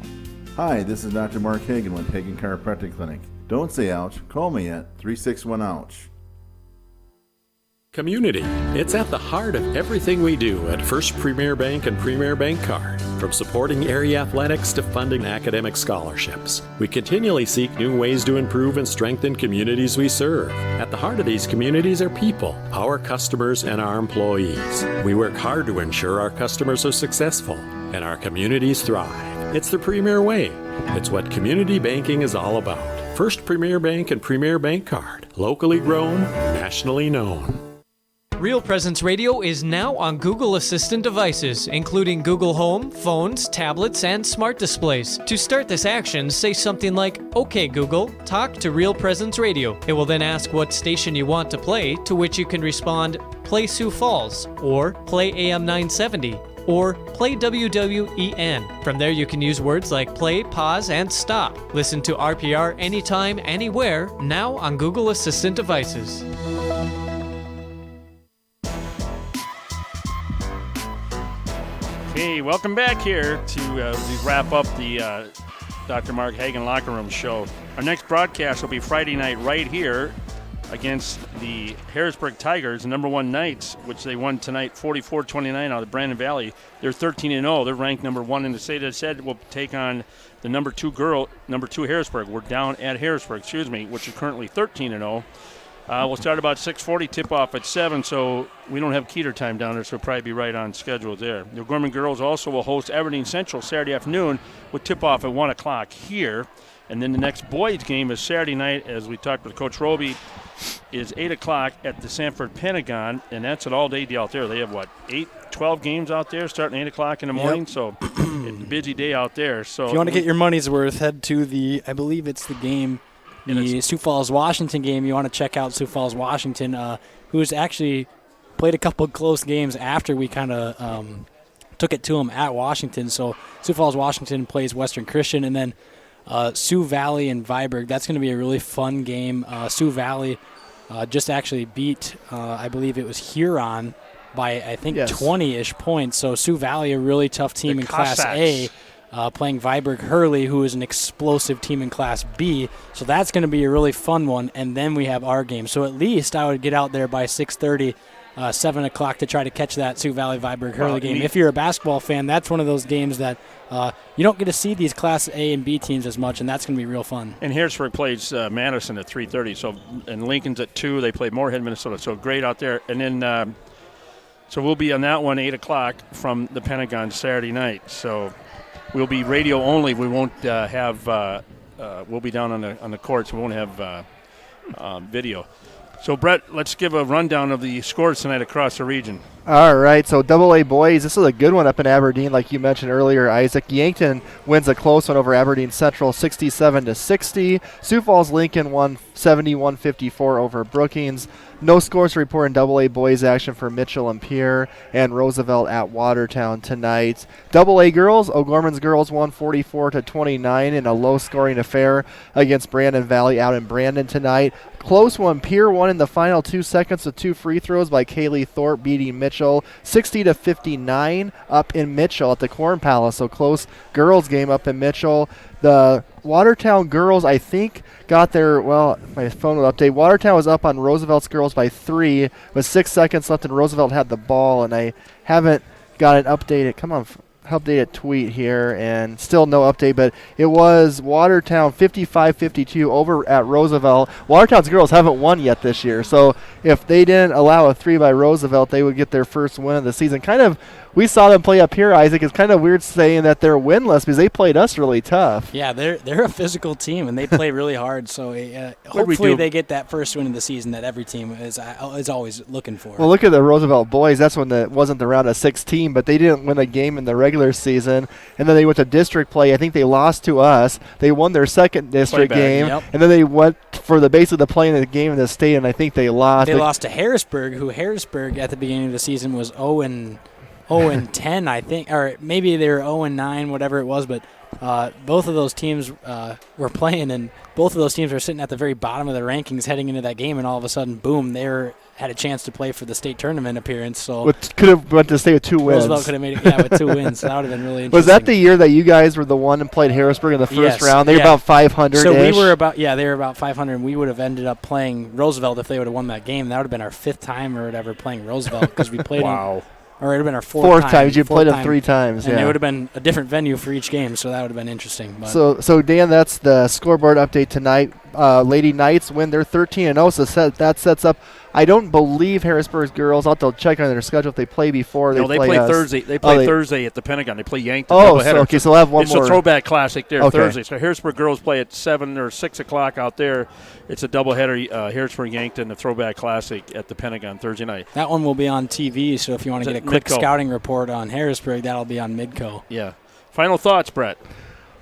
Hi, this is Dr. Mark Hagan with Hagan Chiropractic Clinic. Don't say ouch, call me at 361-OUCH. Community. It's at the heart of everything we do at First Premier Bank and Premier Bank Card. From supporting area athletics to funding academic scholarships, we continually seek new ways to improve and strengthen communities we serve. At the heart of these communities are people, our customers, and our employees. We work hard to ensure our customers are successful and our communities thrive. It's the Premier way. It's what community banking is all about. First Premier Bank and Premier Bank Card. Locally grown, nationally known. Real Presence Radio is now on Google Assistant devices, including Google Home, phones, tablets, and smart displays. To start this action, say something like, "Okay, Google, talk to Real Presence Radio." It will then ask what station you want to play, to which you can respond, "Play Sioux Falls," or "Play AM 970," or "Play WWEN. From there, you can use words like play, pause, and stop. Listen to RPR anytime, anywhere, now on Google Assistant devices. Hey, welcome back here to wrap up the Dr. Mark Hagan Locker Room Show. Our next broadcast will be Friday night right here against the Harrisburg Tigers, the number 1 Knights, which they won tonight 44-29 out of Brandon Valley. They're 13-0. They're ranked number 1 in the state. As I said, will take on the number 2 Harrisburg. We're down at Harrisburg, which is currently 13-0. We'll start about 6:40, tip-off at 7, so we don't have Keeter time down there, so we'll probably be right on schedule there. The O'Gorman girls also will host Aberdeen Central Saturday afternoon with tip-off at 1 o'clock here. And then the next boys' game is Saturday night, as we talked with Coach Roby, is 8 o'clock at the Sanford Pentagon, and that's an all-day deal out there. They have, 12 games out there starting at 8 o'clock in the morning, so it's a busy day out there. So if you want to get your money's worth, head to I believe it's the game, the Sioux Falls, Washington game. You want to check out Sioux Falls, Washington, who's actually played a couple close games after we kind of took it to them at Washington. So Sioux Falls, Washington plays Western Christian, and then Sioux Valley and Viborg. That's going to be a really fun game. Sioux Valley just actually beat, I believe it was Huron by, I think, 20-ish points. So Sioux Valley, a really tough team in Class A. Playing Viborg Hurley, who is an explosive team in Class B. So that's going to be a really fun one. And then we have our game. So at least I would get out there by 6:30, 7 o'clock to try to catch that Sioux Valley Viborg Hurley game. If you're a basketball fan, that's one of those games that you don't get to see these Class A and B teams as much, and that's going to be real fun. And Harrisburg plays Madison at 3:30, and Lincoln's at 2. They play Moorhead, Minnesota. So great out there. And then so we'll be on that one 8 o'clock from the Pentagon Saturday night. So we'll be radio only. We won't have. We'll be down on the courts. We won't have video. So Brett, let's give a rundown of the scores tonight across the region. All right, so AA boys, this is a good one up in Aberdeen, like you mentioned earlier, Isaac. Yankton wins a close one over Aberdeen Central, 67-60. Sioux Falls Lincoln won 71-54 over Brookings. No scores to report in AA boys action for Mitchell and Pierre and Roosevelt at Watertown tonight. AA girls, O'Gorman's girls won 44-29 in a low-scoring affair against Brandon Valley out in Brandon tonight. Close one, Pierre won in the final 2 seconds with 2 free throws by Kaylee Thorpe, beating Mitchell 60-59 up in Mitchell at the Corn Palace. So close girls game up in Mitchell. The Watertown girls, I think, got their, my phone will update. Watertown was up on Roosevelt's girls by 3 with 6 seconds left, and Roosevelt had the ball, and I haven't got an updated, updated tweet here, and still no update, but it was Watertown 55-52 over at Roosevelt. Watertown's girls haven't won yet this year, so if they didn't allow a 3 by Roosevelt, they would get their first win of the season. We saw them play up here, Isaac. It's kind of weird saying that they're winless because they played us really tough. Yeah, they're a physical team, and they play really hard. So hopefully they get that first win of the season that every team is always looking for. Well, look at the Roosevelt boys. That's when it wasn't the round of 16, but they didn't win a game in the regular season. And then they went to district play. I think they lost to us. They won their second district game, and then they went for basically the play in the game in the state, and I think they lost. They lost to Harrisburg, who Harrisburg at the beginning of the season was 0-10, I think, or maybe they were 0-9, whatever it was. But both of those teams were playing, and both of those teams were sitting at the very bottom of the rankings heading into that game, and all of a sudden, boom, they had a chance to play for the state tournament appearance. So could have went to state with 2 wins. Roosevelt could have made it, with 2 wins. So that would have been really interesting. Was that the year that you guys were the one and played Harrisburg in the first round? They were about 500-ish. So we were they were about 500, and we would have ended up playing Roosevelt if they would have won that game. That would have been our 5th time or whatever playing Roosevelt because we played them. Or it would have been our fourth time. You played them 3 times, and it would have been a different venue for each game, so that would have been interesting. But so Dan, that's the scoreboard update tonight. Lady Knights win. They're 13-0, so that sets up. I don't believe Harrisburg's girls. I'll have to check on their schedule if they play before. No, they play Thursday. They play Thursday at the Pentagon. They play Yankton. So we'll have one more. It's a throwback classic there Thursday. So Harrisburg girls play at 7 or 6 o'clock out there. It's a doubleheader. Harrisburg Yankton, the throwback classic at the Pentagon Thursday night. That one will be on TV. So if you want to get a quick scouting report on Harrisburg, that'll be on Midco. Yeah. Final thoughts, Brett.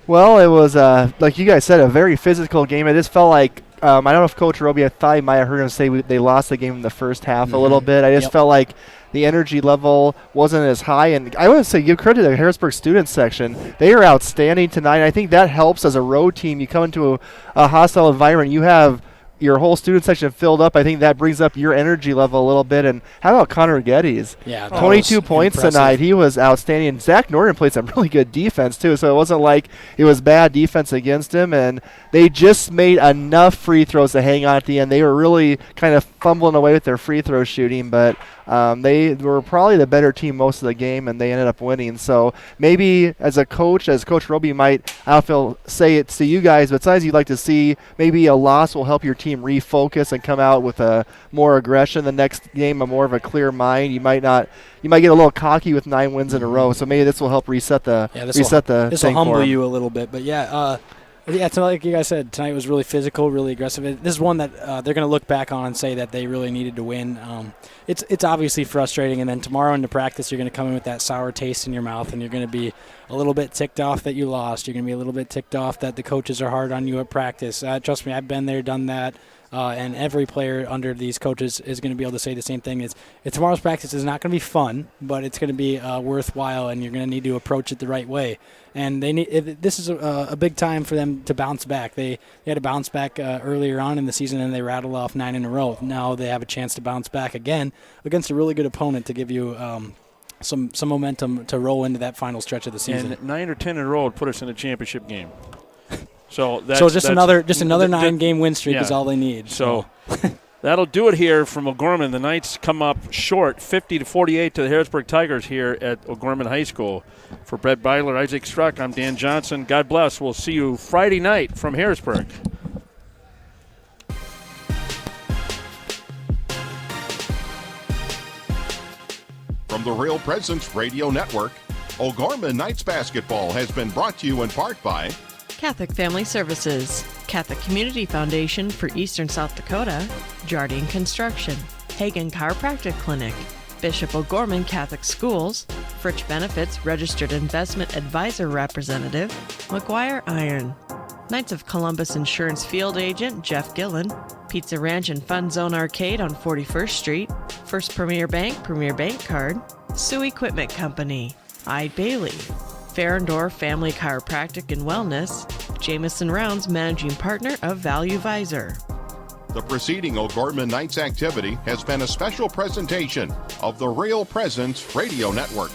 Well, it was like you guys said, a very physical game. It just felt like. I don't know if Coach Roby, I thought you might have heard him say they lost the game in the first half a little bit. I just felt like the energy level wasn't as high. And I want to say give credit to the Harrisburg students section. They are outstanding tonight. I think that helps as a road team. You come into a hostile environment. You have your whole student section filled up, I think that brings up your energy level a little bit. And how about Connor Geddes? Yeah, 22 points impressive tonight. He was outstanding. Zach Norton played some really good defense, too, so it wasn't like it was bad defense against him. And they just made enough free throws to hang on at the end. They were really kind of fumbling away with their free throw shooting, but they were probably the better team most of the game, and they ended up winning. So maybe as Coach Roby might, I don't feel, say it to you guys, but sometimes you'd like to see maybe a loss will help your team refocus and come out with a more aggression the next game, a more of a clear mind. You might get a little cocky with 9 wins in a row, so maybe this will help reset the this will humble you a little bit. But like you guys said, tonight was really physical, really aggressive. This is one that they're going to look back on and say that they really needed to win. It's obviously frustrating, and then tomorrow into practice you're going to come in with that sour taste in your mouth, and you're going to be a little bit ticked off that you lost. You're going to be a little bit ticked off that the coaches are hard on you at practice. Trust me, I've been there, done that. And every player under these coaches is going to be able to say the same thing. Tomorrow's practice is not going to be fun, but it's going to be worthwhile, and you're going to need to approach it the right way. And this is a big time for them to bounce back. They had to bounce back earlier on in the season, and they rattled off 9 in a row. Now they have a chance to bounce back again against a really good opponent to give you some momentum to roll into that final stretch of the season. And 9 or 10 in a row would put us in a championship game. So just another 9-game win streak is all they need. So that'll do it here from O'Gorman. The Knights come up short, 50-48 to the Harrisburg Tigers here at O'Gorman High School. For Brett Beidler, Isaac Struck, I'm Dan Johnson. God bless. We'll see you Friday night from Harrisburg. From the Real Presence Radio Network, O'Gorman Knights basketball has been brought to you in part by Catholic Family Services, Catholic Community Foundation for Eastern South Dakota, Jardine Construction, Hagen Chiropractic Clinic, Bishop O'Gorman Catholic Schools, Fritch Benefits Registered Investment Advisor Representative, McGuire Iron, Knights of Columbus Insurance Field Agent Jeff Gillen, Pizza Ranch and Fun Zone Arcade on 41st Street, First Premier Bank Card, Sioux Equipment Company, Ide Bailey, Farendor Family Chiropractic and Wellness, Jameson Rounds Managing Partner of Value Visor. The preceding O'Gorman Knights activity has been a special presentation of the Real Presence Radio Network.